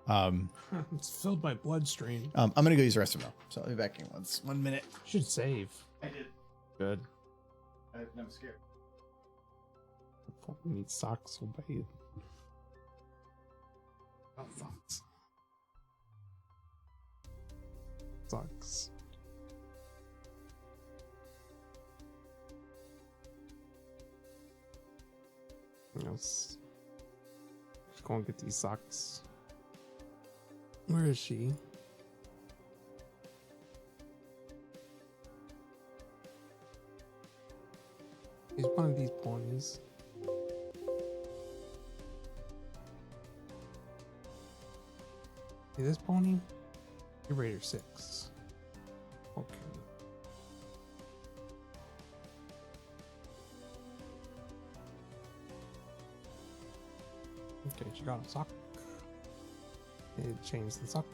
It's filled my bloodstream. I'm gonna go use the restroom now, so I'll be back in 1 minute. Should save. I did. Good. I'm scared. I need socks so bad. Oh, socks. Socks. Let's just go and get these socks. Where is she? He's one of these ponies. Hey, this pony? You're Raider 6. Okay. Okay, she got a sock. It changed the sock.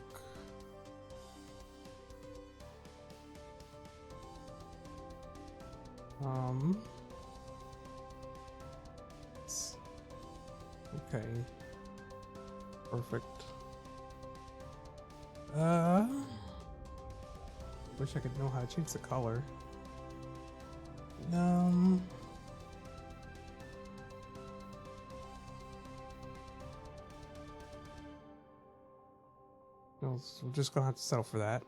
Okay. Perfect. Wish I could know how to change the color. No, so we're just gonna have to settle for that.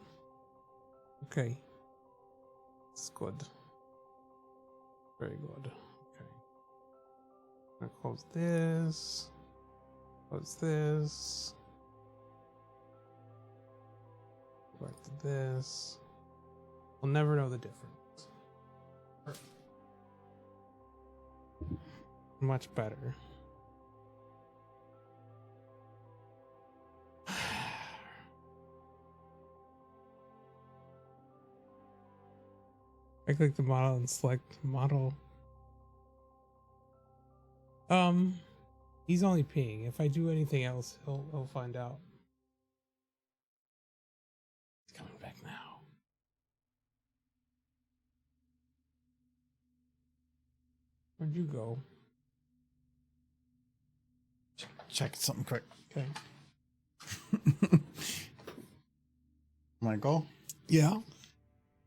Okay. It's good. Very good. Okay. I'm gonna close this. Close this. Go back to this. We'll never know the difference. Perfect. Much better. I click the model and select model. He's only peeing. If I do anything else, he'll find out. He's coming back now. Where'd you go? Check something quick. Okay. Michael? Yeah.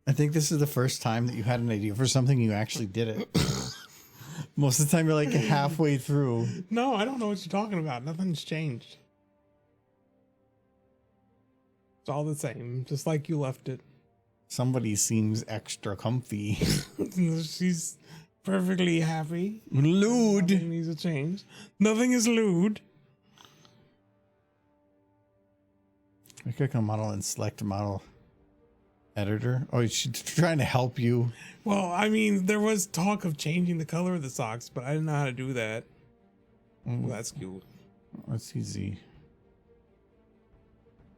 I think this is the first time that you had an idea for something, you actually did it. Most of the time you're like halfway through. No, I don't know what you're talking about. Nothing's changed. It's all the same, just like you left it. Somebody seems extra comfy. She's perfectly happy. Lewd. Nothing needs to change. Nothing is lewd. I click on model and select model editor. Oh, she's trying to help you. Well, I mean, there was talk of changing the color of the socks, but I didn't know how to do that. Well, that's cute. That's easy.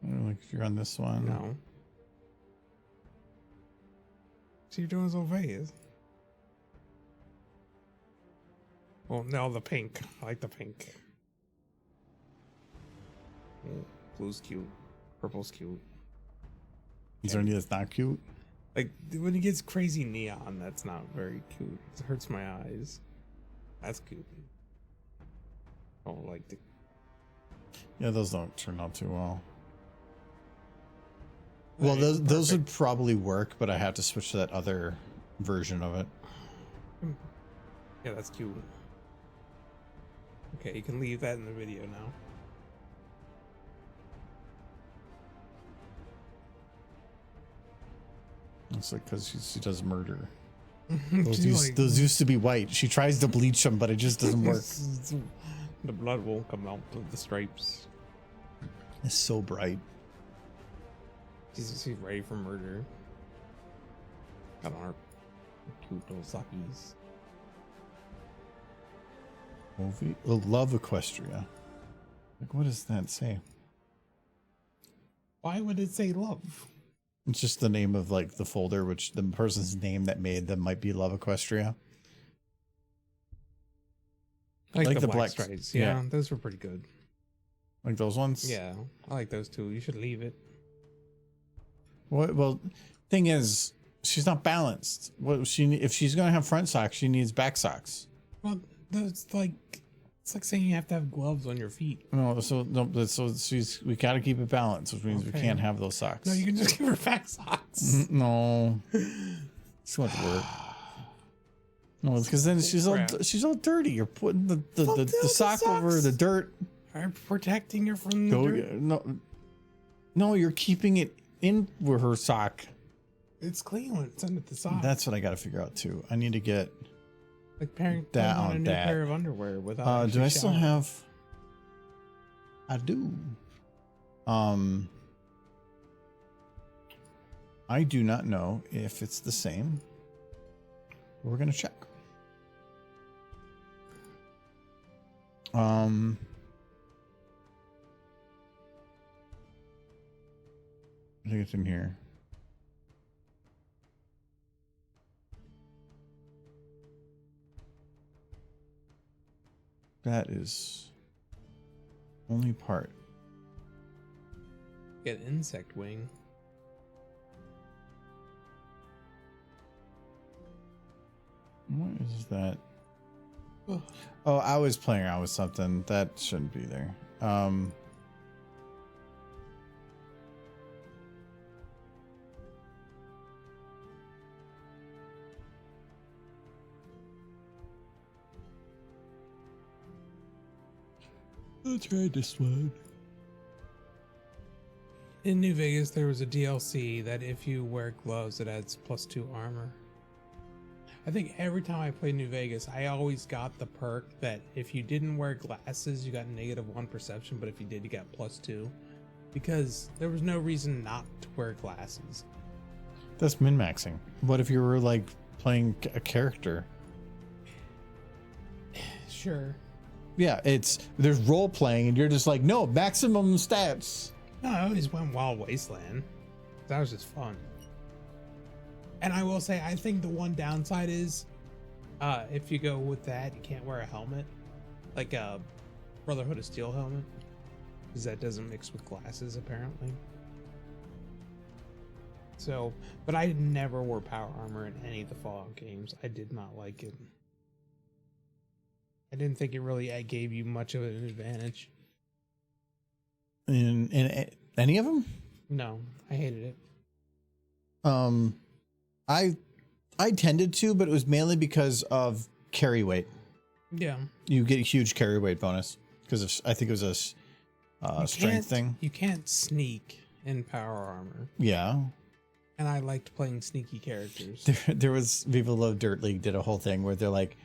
Like if you're on this one. No. So you're doing so fast. Oh, no, the pink. I like the pink. Blue's cute. Purple's cute. Is there any that's not cute? Like, when he gets crazy neon, that's not very cute. It hurts my eyes. That's cute. Oh, like the... Yeah, those don't turn out too well. Well, those would probably work, but I have to switch to that other version of it. Yeah, that's cute. Okay, you can leave that in the video now. It's like because she does murder. She's Those used to be white. She tries to bleach them, but it just doesn't work. The blood won't come out of the stripes. It's so bright. She's ready for murder. Got our cute little suckies. Movie? Love Equestria. Like, what does that say? Why would it say love? It's just the name of like the folder, which the person's name that made them might be Love Equestria. I like the Black Stripes. yeah. Yeah, those were pretty good. Like those ones? Yeah, I like those too. You should leave it. Well, thing is, she's not balanced. If she's gonna have front socks, she needs back socks. Well, it's like saying you have to have gloves on your feet. No, so we gotta keep it balanced, which means we can't have those socks. No, you can just give her back socks. No, it's going to work. No, it's because then she's all dirty. You're putting the sock over the dirt. I'm protecting her from the dirt. No, you're keeping it in with her sock. It's clean when it's under the sock. That's what I got to figure out too. I need to get like pairing that on on a new that pair of underwear without. do I still have? I do. I do not know if it's the same. We're gonna check. I think it's in here. That is only part. Get insect wing. What is that? Oh, I was playing around with something that shouldn't be there. I'll try this one. In New Vegas, there was a DLC that if you wear gloves, it adds +2 armor. I think every time I played New Vegas, I always got the perk that if you didn't wear glasses, you got -1 perception, but if you did, you got +2. Because there was no reason not to wear glasses. That's min-maxing. What if you were like playing a character? Sure. Yeah, there's role playing, and you're just like, no, maximum stats. No, I always went Wild Wasteland. That was just fun. And I will say, I think the one downside is, if you go with that, you can't wear a helmet, like a Brotherhood of Steel helmet, because that doesn't mix with glasses apparently. So, but I never wore power armor in any of the Fallout games. I did not like it. I didn't think it really gave you much of an advantage. In any of them? No, I hated it. I tended to, but it was mainly because of carry weight. Yeah, you get a huge carry weight bonus because I think it was a strength thing. You can't sneak in power armor. Yeah, and I liked playing sneaky characters. There was people love Dirt League did a whole thing where they're like,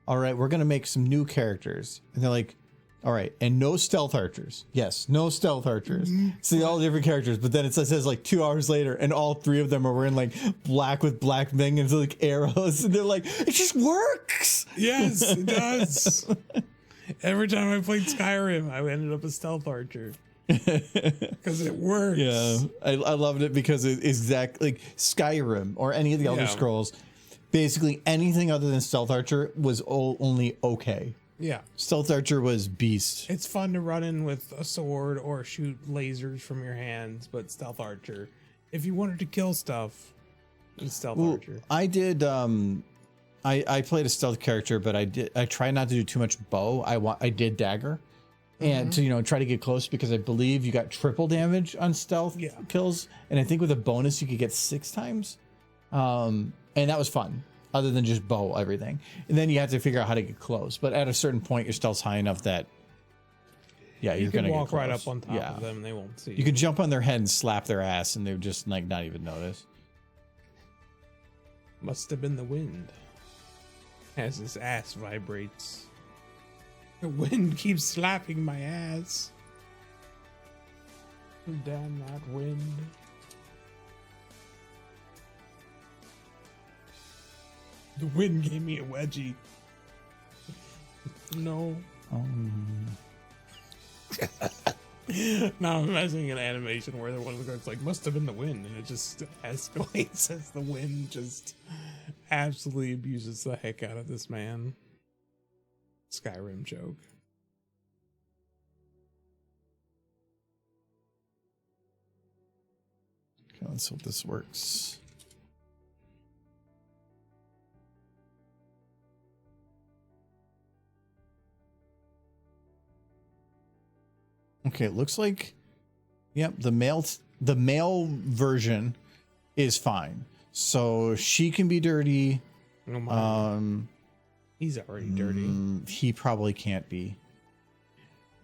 all right, we're gonna make some new characters, and they're like, all right, and no stealth archers. Yes, no stealth archers. See all different characters, but then it says like 2 hours later, and all 3 of them are wearing like black with black minions, like arrows, and they're like, it just works. Yes, it does. Every time I played Skyrim, I ended up a stealth archer because it works. Yeah, I loved it because it's exactly like Skyrim or any of the Elder Scrolls. Basically, anything other than stealth archer was only okay. Yeah. Stealth archer was beast. It's fun to run in with a sword or shoot lasers from your hands, but stealth archer, if you wanted to kill stuff, it's stealth archer. I did I played a stealth character, but I try not to do too much bow. I did dagger. And to try to get close, because I believe you got triple damage on stealth kills, and I think with a bonus you could get 6 times. And that was fun. Other than just bow everything. And then you have to figure out how to get close. But at a certain point, your stealth's high enough that, you're going to walk right up on top of them. They won't see you. Could jump on their head and slap their ass, and they would just like not even notice. Must have been the wind. As his ass vibrates. The wind keeps slapping my ass. Damn that wind. The wind gave me a wedgie. No. Now I'm imagining an animation where one of the guards like must have been the wind, and it just escalates as the wind just absolutely abuses the heck out of this man. Skyrim joke. Okay, let's hope this works. Okay, it looks like, yep, the male version is fine. So she can be dirty. Oh my. He's already dirty. He probably can't be.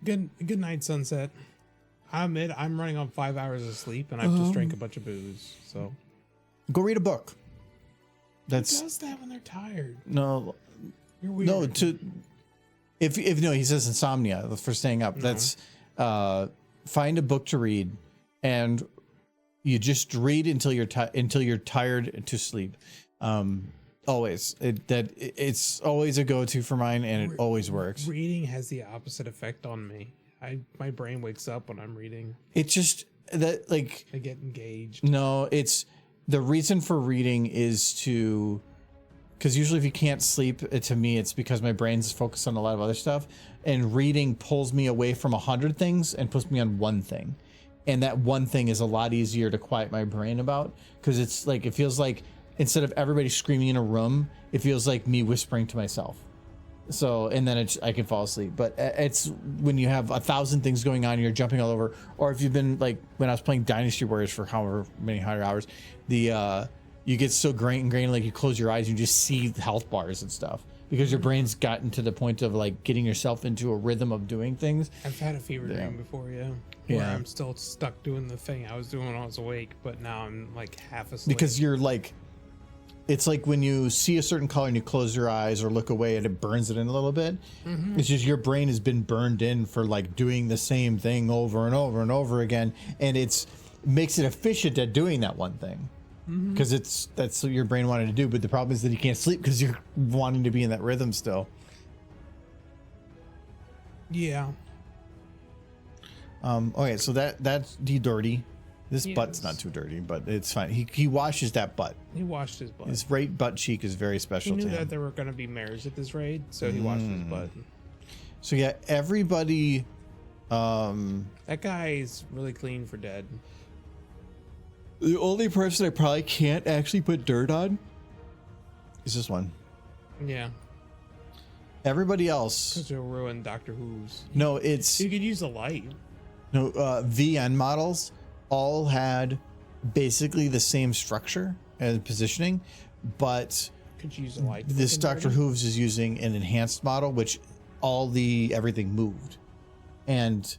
Good night, Sunset. I admit I'm running on 5 hours of sleep, and I've just drank a bunch of booze. So go read a book. who does that when they're tired? No, You're weird. no. If no, he says insomnia for staying up. That's find a book to read, and you just read until you're tired to sleep. Always it's always a go-to for mine, and it always works. Reading has the opposite effect on me. My brain wakes up when I'm reading. It's just that, like, I get engaged. no, it's the reason for reading is to, because usually if you can't sleep, to me it's because my brain's focused on a lot of other stuff, and reading pulls me away from 100 things and puts me on one thing, and that one thing is a lot easier to quiet my brain about, because it's like, it feels like instead of everybody screaming in a room, it feels like me whispering to myself. So, and then I can fall asleep. But it's when you have 1,000 things going on, you're jumping all over, or if you've been like when I was playing Dynasty Warriors for however many 100 hours, you get so ingrained, like you close your eyes and you just see health bars and stuff, because your brain's gotten to the point of like getting yourself into a rhythm of doing things. I've had a fever dream before, where I'm still stuck doing the thing I was doing when I was awake, but now I'm like half asleep. Because you're like, it's like when you see a certain color and you close your eyes or look away and it burns it in a little bit. It's just your brain has been burned in for like doing the same thing over and over and over again, and makes it efficient at doing that one thing, because that's what your brain wanted to do. But the problem is that you can't sleep because you're wanting to be in that rhythm still. Yeah. Okay, so that's dirty. This Yes. butt's not too dirty, but it's fine. He washes that butt. He washed his butt. His right butt cheek is very He special knew to that him. there were going to be mares at this raid, so he washed his butt. So yeah, everybody. That guy's really clean for dead. The only person I probably can't actually put dirt on is this one. Yeah. Everybody else. Because it'll ruin Doctor Who's. No, it's You could use a light. no VN models all had basically the same structure and positioning, but Could you use a light? to this look Doctor into it? Who's is using an enhanced model, which everything moved, and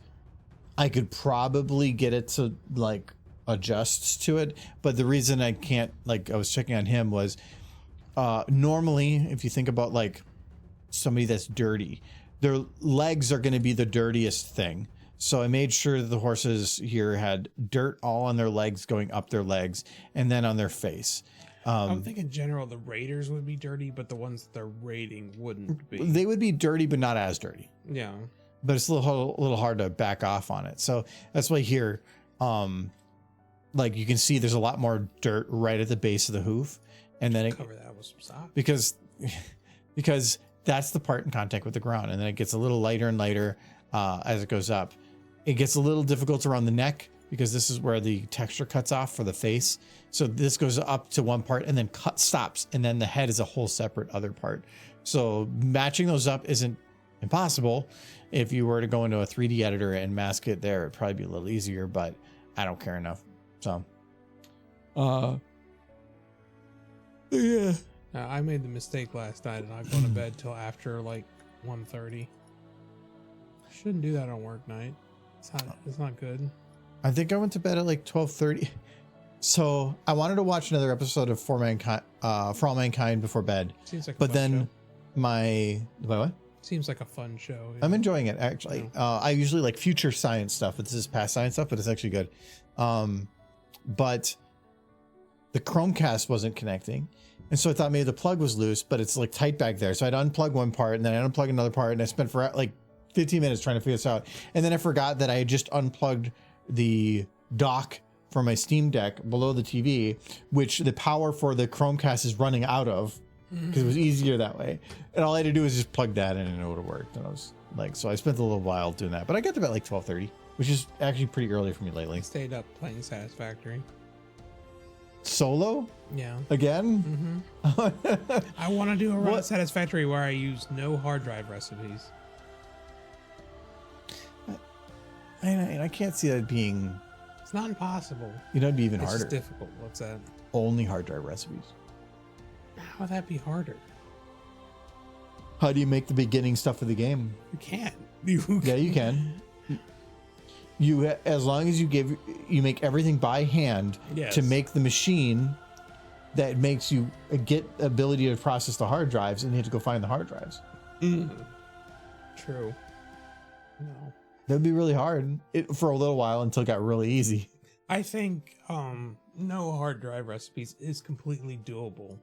I could probably get it to like adjust to it. But the reason I can't, like, I was checking on him was normally if you think about like somebody that's dirty, their legs are going to be the dirtiest thing. So I made sure that the horses here had dirt all on their legs, going up their legs, and then on their face. I would think in general the raiders would be dirty, but the ones that they're raiding wouldn't be. They would be dirty, but not as dirty. Yeah. But it's a little hard to back off on it. So that's why here, like you can see, there's a lot more dirt right at the base of the hoof, and then Cover that with some sock. because that's the part in contact with the ground, and then it gets a little lighter and lighter as it goes up. It gets a little difficult around the neck because this is where the texture cuts off for the face. So this goes up to one part and then stops, and then the head is a whole separate other part. So matching those up isn't impossible. If you were to go into a 3D editor and mask it there, it'd probably be a little easier, but I don't care enough. So, yeah. I made the mistake last night and I've gone to bed till after like 1:30. Shouldn't do that on work night. It's not good. I think I went to bed at like 12:30. So I wanted to watch another episode of For All Mankind before bed. Seems like a But fun then show. my what? Seems like a fun show. I'm enjoying it actually. I usually like future science stuff. This is past science stuff, but it's actually good. But the Chromecast wasn't connecting, And so I thought maybe the plug was loose, but it's like tight back there. So I'd unplug one part and then I'd unplug another part, and I spent for like 15 minutes trying to figure this out. And then I forgot that I had just unplugged the dock for my Steam Deck below the TV, which the power for the Chromecast is running out of, because it was easier that way. And all I had to do was just plug that in and it would have worked. And I was like, so I spent a little while doing that, but I got to bed like 12:30, which is actually pretty early for me lately. Stayed up playing Satisfactory. Solo? Yeah. Again? I want to do a run What? at Satisfactory where I use no hard drive recipes. I can't see that being, It's not impossible. it'd be even It's harder. just difficult. What's that? Only hard drive recipes. How would that be harder? How do you make the beginning stuff of the game? You can't. Yeah, you can. You, as long as you make everything by hand Yes. to make the machine that makes you get ability to process the hard drives, and you have to go find the hard drives. True. No. That'd be really hard for a little while until it got really easy. I think no hard drive recipes is completely doable.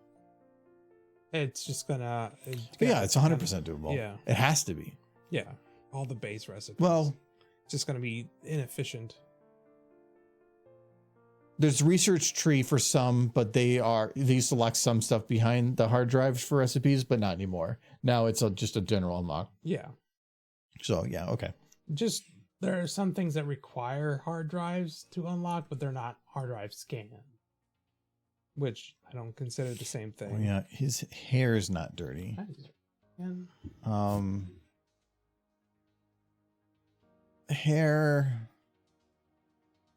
It's just gonna. But yeah, it's 100% doable. Yeah. It has to be. Yeah. All the base recipes. Well, it's just gonna be inefficient. there's research tree for some, but they select some stuff behind the hard drives for recipes, but not anymore. Now it's just a general unlock. Yeah. So yeah, okay. Just there are some things that require hard drives to unlock, but they're not hard drive scan, which I don't consider the same thing. Oh yeah, his hair is not dirty. And Hair.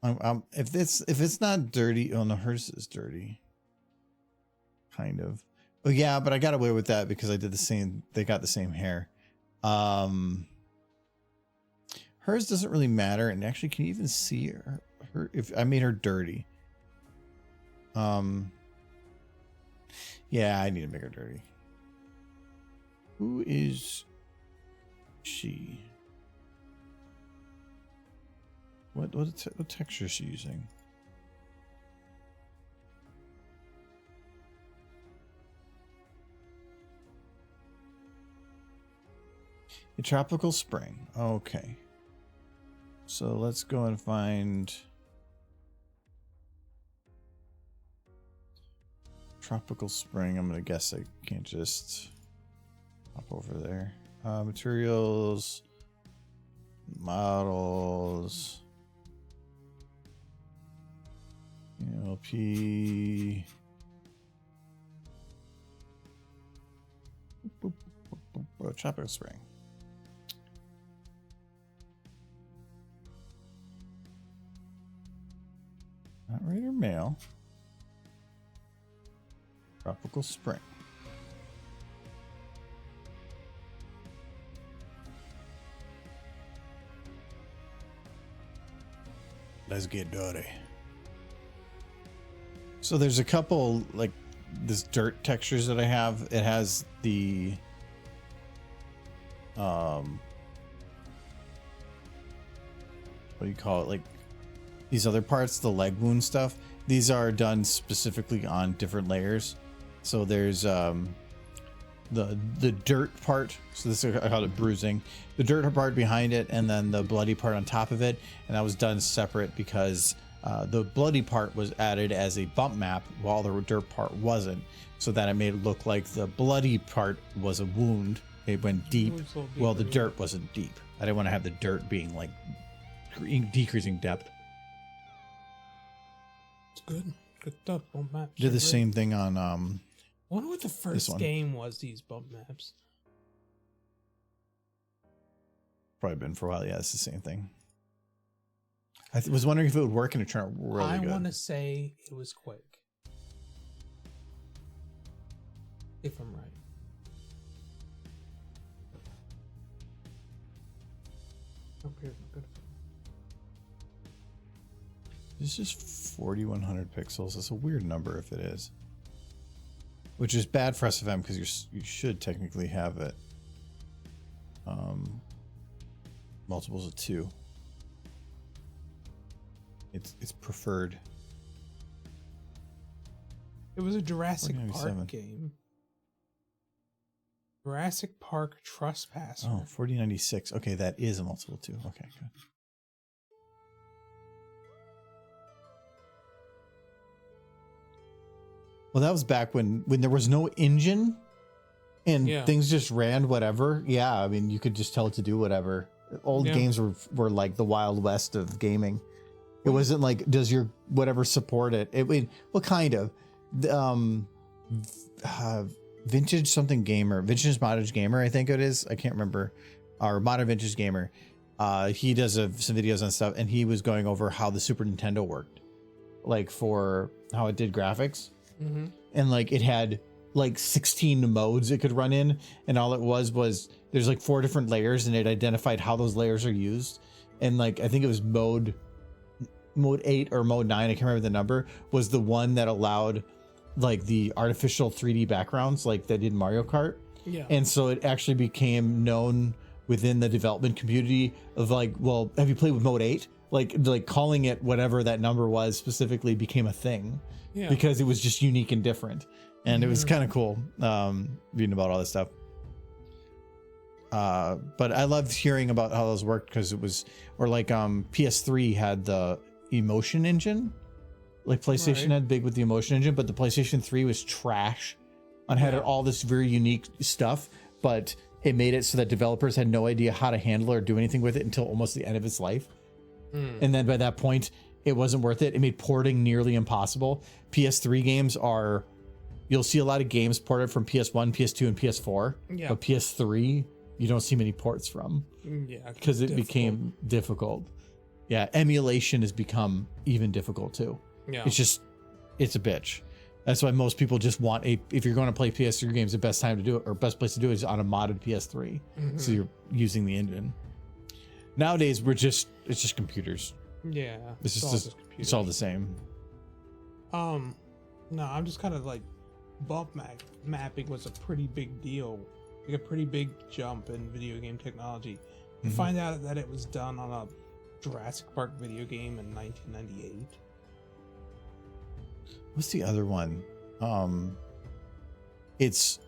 If it's not dirty, oh no, hers is dirty. Kind of. Oh yeah, but I got away with that because I did the same. They got the same hair. Hers doesn't really matter, and actually, can you even see her if I made her dirty? Yeah, I need to make her dirty. Who is she? What texture is she using? A tropical spring. Okay. So let's go and find tropical spring. I'm gonna guess I can't just hop over there. Materials, models, LP. Tropical spring. Outrider male. Tropical spring. Let's get dirty. So there's a couple like this dirt textures that I have. It has the what do you call it? Like these other parts, the leg wound stuff. These are done specifically on different layers. So there's the dirt part. So this is, I call it bruising. The dirt part behind it, and then the bloody part on top of it. And that was done separate because the bloody part was added as a bump map while the dirt part wasn't. So that it made it look like the bloody part was a wound. It went deep. Well, the dirt wasn't deep. I didn't want to have the dirt being like decreasing depth. It's good. Good stuff. Bump maps. Did the Great. same thing on I wonder what the first one. game was. These bump maps. probably been for a while. Yeah, it's the same thing. I was wondering if it would work and it turned out really good. I want to say it was Quake. If I'm right. Okay, good. It's just 4,100 pixels. It's a weird number if it is. Which is bad for SFM because you should technically have it multiples of 2. It's preferred. It was a Jurassic 4097. Park game. Jurassic Park Trespasser. Oh, 4096. Okay, that is a multiple too. Okay, good. Well, that was back when there was no engine and Yeah. things just ran whatever. Yeah, I mean, you could just tell it to do whatever. Old Yeah. games were like the Wild West of gaming. It wasn't like, does your whatever support it? Well, kind of. Vintage something gamer, vintage modded gamer, I think it is. I can't remember. Or modern vintage gamer. He does some videos on stuff, and he was going over how the Super Nintendo worked, like for how it did graphics. Mm-hmm. And like it had like 16 modes it could run in, and all it was there's like 4 different layers, and it identified how those layers are used. And like I think it was mode 8 or mode 9, I can't remember the number, was the one that allowed like the artificial 3D backgrounds like they did in Mario Kart. Yeah. And so it actually became known within the development community of like, well, have you played with mode 8? Like calling it whatever that number was specifically became a thing. Yeah. Because it was just unique and different. And it was kind of cool reading about all this stuff. But I loved hearing about how those worked, because it was, or like PS3 had the emotion engine. Like PlayStation Right. had big with the emotion engine, but the PlayStation 3 was trash and had all this very unique stuff, but it made it so that developers had no idea how to handle or do anything with it until almost the end of its life. And then by that point, it wasn't worth it. It made porting nearly impossible. PS3 games are, you'll see a lot of games ported from PS1, PS2, and PS4. Yeah. But PS3, you don't see many ports from, Yeah. because it difficult. became difficult. Yeah, emulation has become even difficult too. Yeah. It's a bitch. That's why most people just want if you're going to play PS3 games, the best time to do it, or best place to do it, is on a modded PS3. So you're using the engine. Nowadays, it's just computers. Yeah. It's all just just computers. it's all the same. No, I'm just kind of like mapping was a pretty big deal, like a pretty big jump in video game technology. To find out that it was done on a Jurassic Park video game in 1998. What's the other one? It's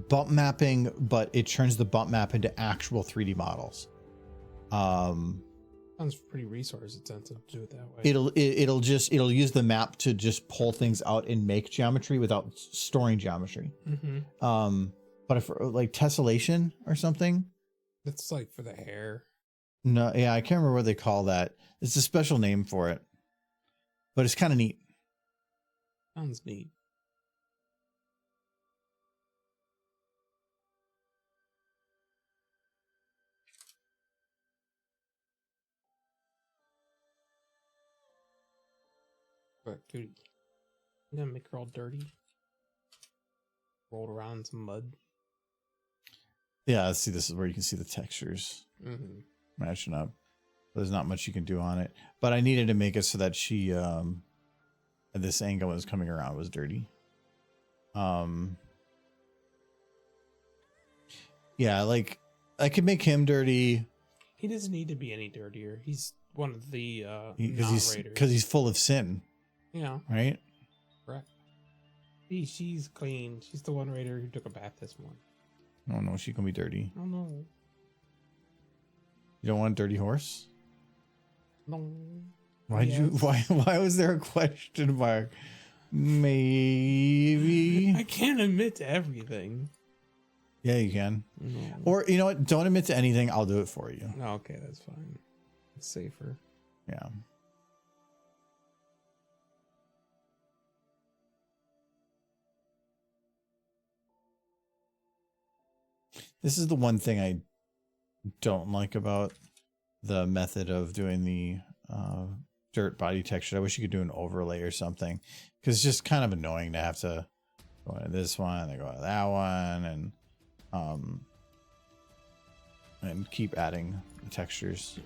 bump mapping, but it turns the bump map into actual 3D models. Sounds pretty resource intensive to do it that way. It'll use the map to just pull things out and make geometry without storing geometry. But if like tessellation or something. It's like for the hair. No, yeah, I can't remember what they call that. It's a special name for it, but it's kind of neat. Sounds neat. But dude, you gonna make her all dirty? Rolled around in some mud. Yeah, see, this is where you can see the textures matching up. There's not much you can do on it, but I needed to make it so that she, at this angle was coming around was dirty. Yeah, like I could make him dirty. He doesn't need to be any dirtier. He's one of the Because narrators. he's full of sin, Yeah, right? correct. She's clean. She's the one raider who took a bath this morning. Oh no, she can be dirty. Oh no. You don't want a dirty horse? No. Why'd you? Why was there a question mark? Maybe. I can't admit to everything. Yeah, you can. No. Or you know what? Don't admit to anything. I'll do it for you. No, okay, that's fine. It's safer. Yeah. This is the one thing I don't like about the method of doing the dirt body texture. I wish you could do an overlay or something, because it's just kind of annoying to have to go into this one and go to that one and keep adding the textures.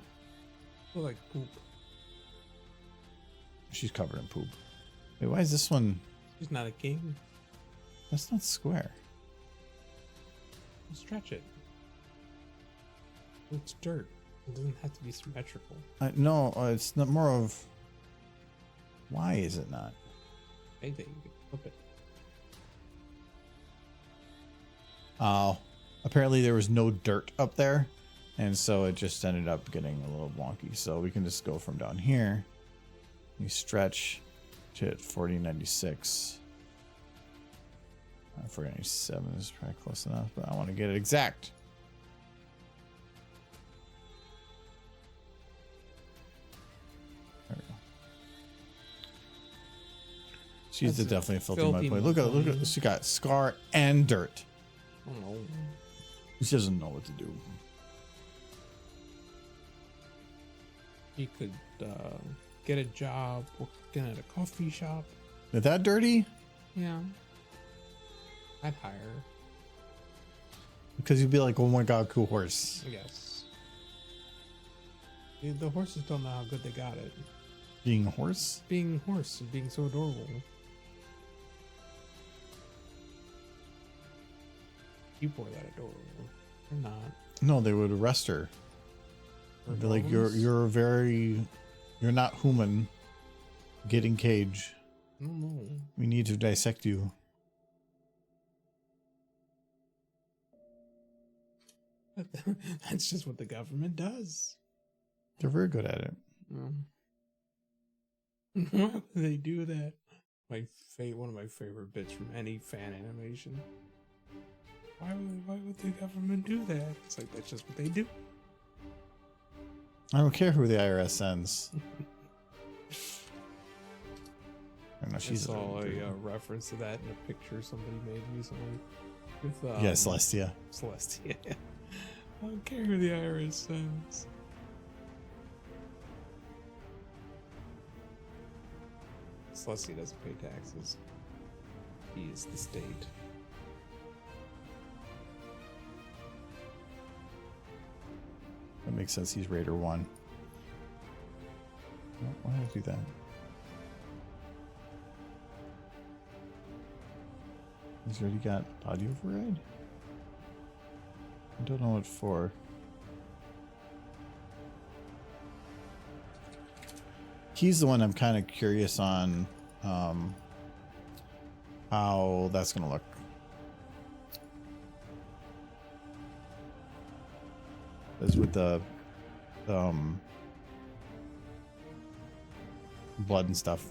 Feel like poop. She's covered in poop. Wait, why is this one? It's not a king. That's not square. Stretch it. It's dirt. It doesn't have to be symmetrical. No, it's not more of. Why is it not? Anything, you can flip it. Apparently there was no dirt up there, and so it just ended up getting a little wonky. So we can just go from down here. You stretch to hit 4096. 4097 is probably close enough, but I want to get it exact. There we go. She's That's definitely a filthy filthy mud boy. Look at she got scar and dirt. I don't know. She doesn't know what to do. You could get a job working at a coffee shop. Is that dirty? Yeah. I'd hire her, Because you'd be like, oh my god, cool horse. I guess. The horses don't know how good they got it. Being a horse? Being a horse and being so adorable. People are that adorable. They're not. No, they would arrest her. They'd be like, you're not human. Get in cage. No. We need to dissect you. That's just what the government does. They're very good at it. Why would they do that? One of my favorite bits from any fan animation. Why would the government do that? It's like that's just what they do. I don't care who the IRS sends. I know I she's saw a reference to that in a picture somebody made recently. With yeah, Celestia. Celestia. I don't care who the IRS sends. Celestia doesn't pay taxes. He is the state. That makes sense. He's Raider 1. Oh, why did I do that? He's already got body override? I don't know what for. He's the one I'm kind of curious on how that's going to look. As with the blood and stuff.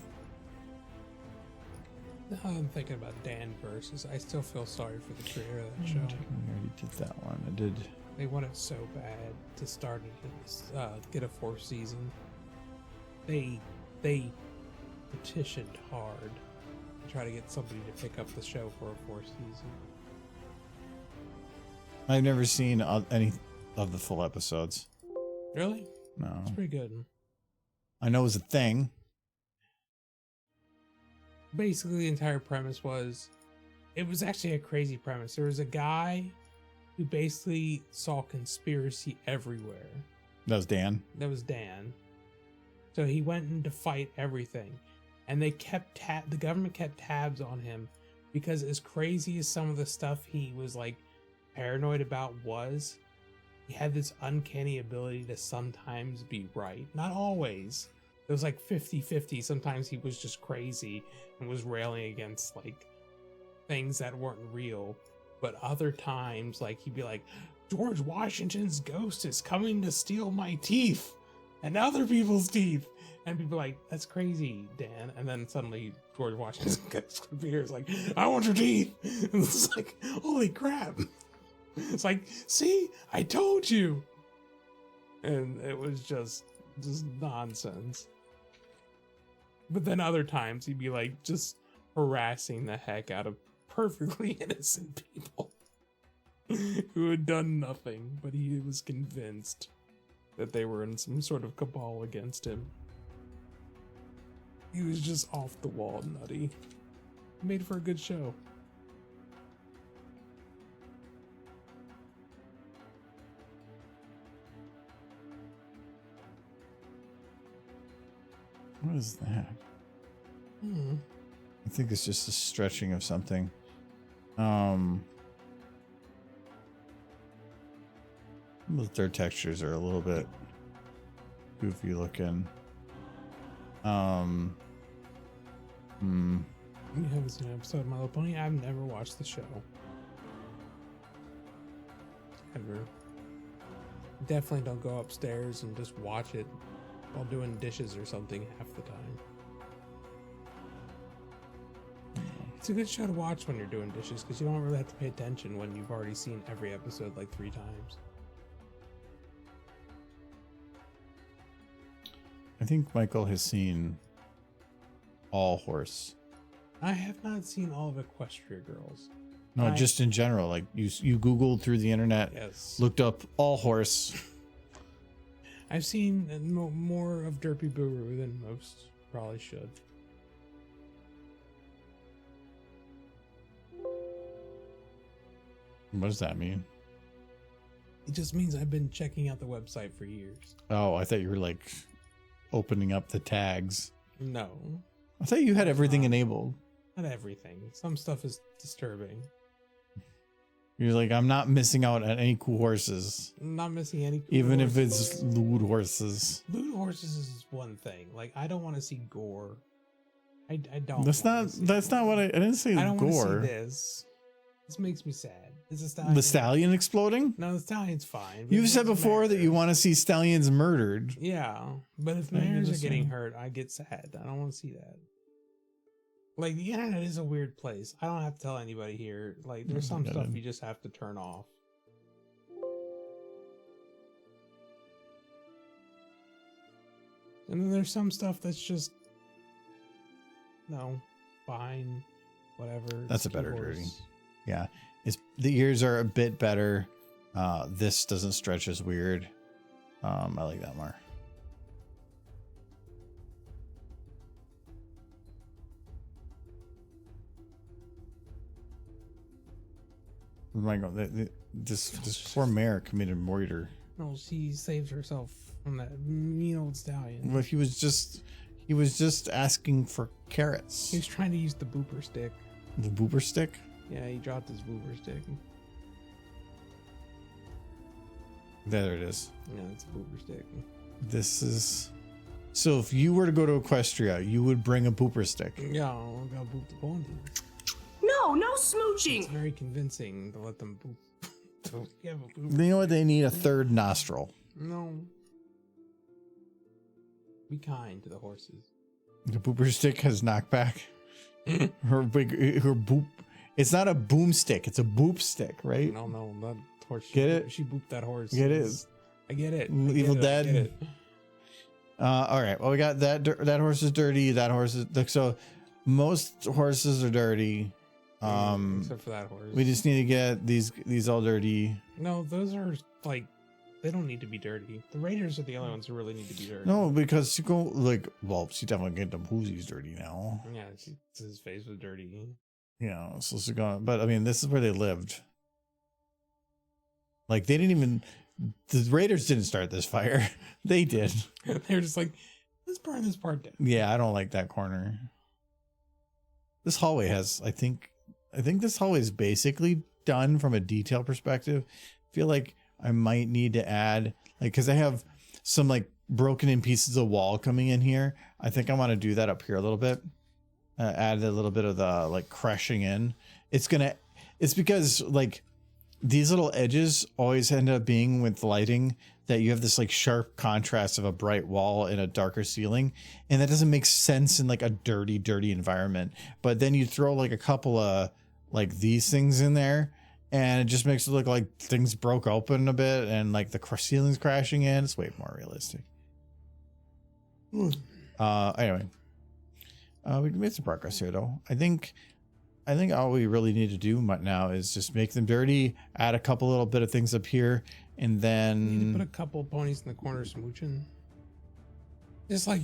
Now I'm thinking about Dan versus. I still feel sorry for the creator of that show. I already did that one. I did. They wanted so bad to start it, get a fourth season. They petitioned hard to try to get somebody to pick up the show for a fourth season. I've never seen any of the full episodes. Really? No. It's pretty good. I know it was a thing. Basically, the entire premise was, it was actually a crazy premise. There was a guy who basically saw conspiracy everywhere. That was Dan. That was Dan. So he went in to fight everything, and they kept the government kept tabs on him because, as crazy as some of the stuff he was like paranoid about was, he had this uncanny ability to sometimes be right. Not always. It was like 50-50. Sometimes he was just crazy and was railing against like things that weren't real. But other times, like, he'd be like, George Washington's ghost is coming to steal my teeth and other people's teeth. And people are like, that's crazy, Dan. And then suddenly George Washington's ghost appears like, I want your teeth. And it's like, holy crap. It's like, see, I told you. And it was just nonsense. But then other times he'd be like just harassing the heck out of perfectly innocent people who had done nothing, but he was convinced that they were in some sort of cabal against him. He was just off the wall nutty. Made for a good show. What is that? I think it's just a stretching of something. The third textures are a little bit goofy looking. You haven't seen an episode of My Little Pony? I've never watched the show. Ever. Definitely don't go upstairs and just watch it while doing dishes or something half the time. It's a good show to watch when you're doing dishes because you don't really have to pay attention when you've already seen every episode like 3 times. I think Michael has seen All Horse. I have not seen all of Equestria Girls. No, just in general. Like you Googled through the internet, Yes. looked up All Horse. I've seen more of Derpy Boo than most probably should. What does that mean? It just means I've been checking out the website for years. Oh, I thought you were like opening up the tags. No, I thought you had everything enabled. not everything. Some stuff is disturbing. You're like, I'm not missing out on any cool horses, I'm not missing any. even if it's lewd horses. Lewd horses is one thing. Like I don't want to see gore. I don't. That's not. That's not what I didn't say. I don't want to gore. see this. This makes me sad. Is a stallion? The stallion exploding? No, the stallion's fine. You've said before that you want to see stallions murdered. Yeah, but if I can mares are just getting say- hurt, I get sad. I don't want to see that. Like the internet is a weird place. I don't have to tell anybody here. Like there's some get stuff it. you just have to turn off. And then there's some stuff that's just no, fine, whatever. That's a it's better cute dirty. horse. Yeah, it's the ears are a bit better. This doesn't stretch as weird. I like that more. Michael, this poor mare committed murder. No, she saved herself from that mean old stallion. But he was just asking for carrots. He was trying to use the booper stick. The booper stick. Yeah, he dropped his booper stick. There it is. Yeah, it's a booper stick. This is. So if you were to go to Equestria, you would bring a booper stick. Yeah, I'm gonna boop the pony. No It's smooching. very convincing to let them boop. So, yeah, but boop. You know what? They need a third nostril. No. Be kind to the horses. The booper stick has knockback. her boop. It's not a boomstick. It's a boop stick, right? No, that horse. Get it? She booped that horse. Get it? I get it. Evil Dead. I get it. All right. Well, we got that. That horse is dirty. That horse is so. Most horses are dirty. Except for that horse. We just need to get these all dirty. No, those are like they don't need to be dirty. The Raiders are the only ones who really need to be dirty. No, because you go like, well, she definitely get them whoosies dirty now. Yeah, his face was dirty. Yeah, so she's going. But I mean, this is where they lived. Like they didn't even. The Raiders didn't start this fire. They did. They're just like, let's burn this part down. Yeah, I don't like that corner. This hallway has, I think this hallway is basically done from a detail perspective. I feel like I might need to add, like, because I have some like broken in pieces of wall coming in here. I think I want to do that up here a little bit. Add a little bit of the like crushing in. It's because like these little edges always end up being with lighting that you have this like sharp contrast of a bright wall and a darker ceiling. And that doesn't make sense in like a dirty environment. But then you throw like a couple of like these things in there and it just makes it look like things broke open a bit and like the ceiling's crashing in. It's way more realistic. Anyway, we made some progress here though. I think all we really need to do now is just make them dirty, add a couple little bit of things up here, and You need to put then a couple ponies in the corner smooching. Just like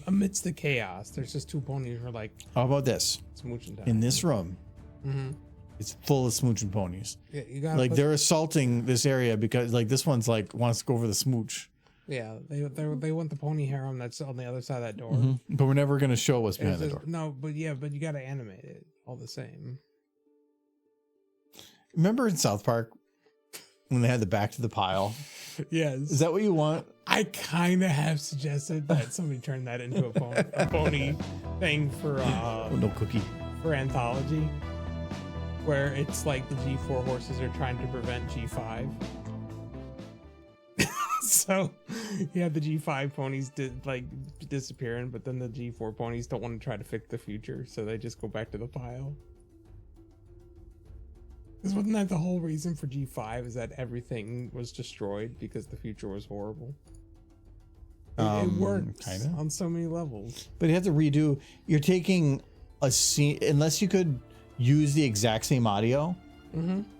amidst the chaos, there's just 2 ponies who are like how about this? smooching down. In this room, Mm-hmm. it's full of smooching ponies. Yeah, you got Like they're assaulting this area because like this one's like wants to go for the smooch. Yeah, they want the pony harem that's on the other side of that door. But we're never gonna show what's behind the It's door. just- No, but you got to animate it all the same. Remember in South Park when they had the back to the pile? Yes, Is that what you want? I kind of have suggested that somebody turn that into a pony thing for Oh, no cookie. for Anthology, where it's like the G4 horses are trying to prevent G5. So you have the G5 ponies disappearing, but then the G4 ponies don't want to try to fix the future, so they just go back to the pile. Because wasn't that the whole reason for G5, is that everything was destroyed because the future was horrible? It works kinda on so many levels. But you have to redo. You're taking a scene, unless you could use the exact same audio.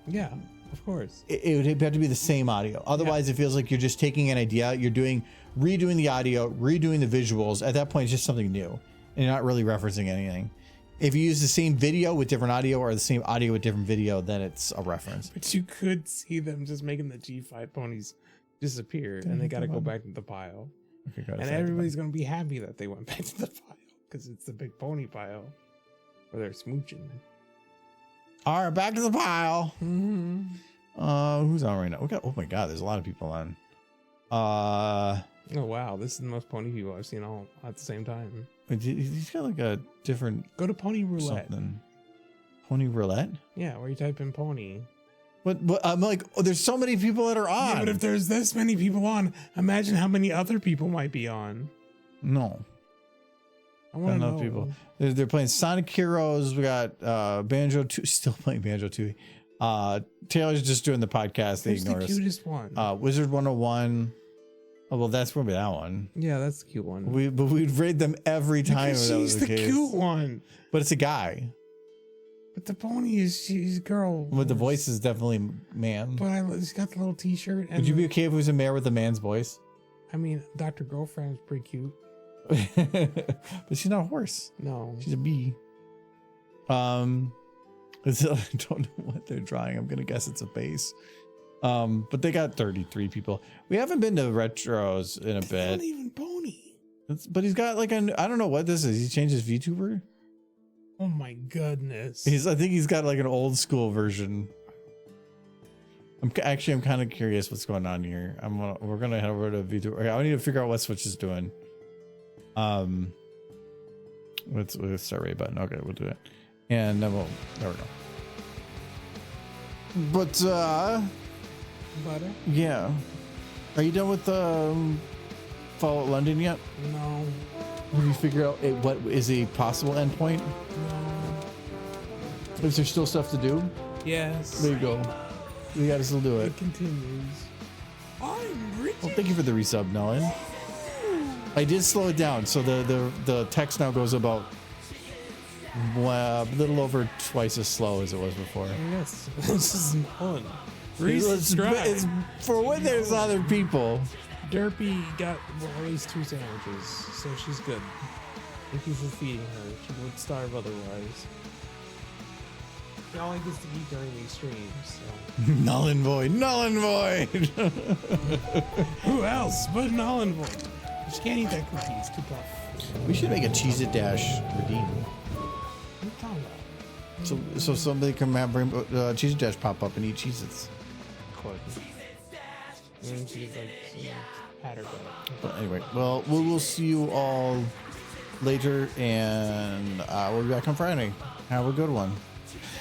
Yeah, of course. It would have to be the same audio. Otherwise, it feels like you're just taking an idea. You're redoing the audio, redoing the visuals. At that point, it's just something new, and you're not really referencing anything. If you use the same video with different audio or the same audio with different video, then it's a reference. But you could see them just making the G5 ponies disappear, and they got to go back to the pile. And everybody's going to be happy that they went back to the pile, because it's the big pony pile where they're smooching. All right, back to the pile. Who's on right now? Oh my God, there's a lot of people on. Oh wow, this is the most pony people I've seen all at the same time. He's got like a different. Go to Pony Roulette. Something. Pony Roulette? Yeah, where you type in pony. But I'm like, oh, there's so many people that are on. Yeah, but if there's this many people on, imagine how many other people might be on. No. I want to know. People. They're playing Sonic Heroes. We got Banjo 2, still playing Banjo 2. Taylor's just doing the podcast. They ignore us. The cutest one. Wizard 101. Oh, well, that's probably that one. Yeah, that's the cute one. But we'd raid them every time. Because she's the cute one. But it's a guy. But the pony she's a girl. But the voice is definitely man. But she's got the little t-shirt. Would you be okay if it was a mare with a man's voice? I mean, Dr. Girlfriend's pretty cute. But she's not a horse. No. She's a bee. I don't know what they're drawing. I'm gonna guess it's a base. But they got 33 people. We haven't been to retros in a bit. Not even pony. But he's got like I don't know what this is. He changed his VTuber. Oh my goodness. I think he's got like an old school version. I'm kind of curious what's going on here. We're gonna head over to VTuber. Okay, I need to figure out what Switch is doing. Let's start right button. Okay, we'll do it. And then there we go. But Butter? yeah. Are you done with Fallout London yet? No. Have you figured out what is a possible endpoint? No. Is there still stuff to do? Yes. There you go. We gotta still do it. It continues. I'm rich. Well, thank you for the resub, Nolan. I did slow it down, so the text now goes about a little over twice as slow as it was before. Yes. This is fun. It's for when there's other people. Derpy got at least 2 sandwiches, so she's good. Thank you for feeding her. She would starve otherwise. She only gets to eat during these streams, so. Null and void. Null and void. Who else but Null and void? She can't eat that cookie. It's too tough. We should make a Cheez-It Dash redeem. What are you talking about? So somebody can bring Cheez-It Dash pop up and eat Cheez-Its. And she's like, pat her back. But anyway, well, we will see you all later, and we'll be back on Friday. Have a good one.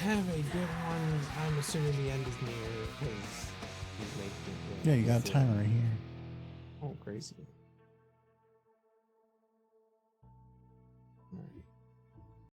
Have a good one. I'm assuming the end is near because he's making it. Yeah, you got a timer right here.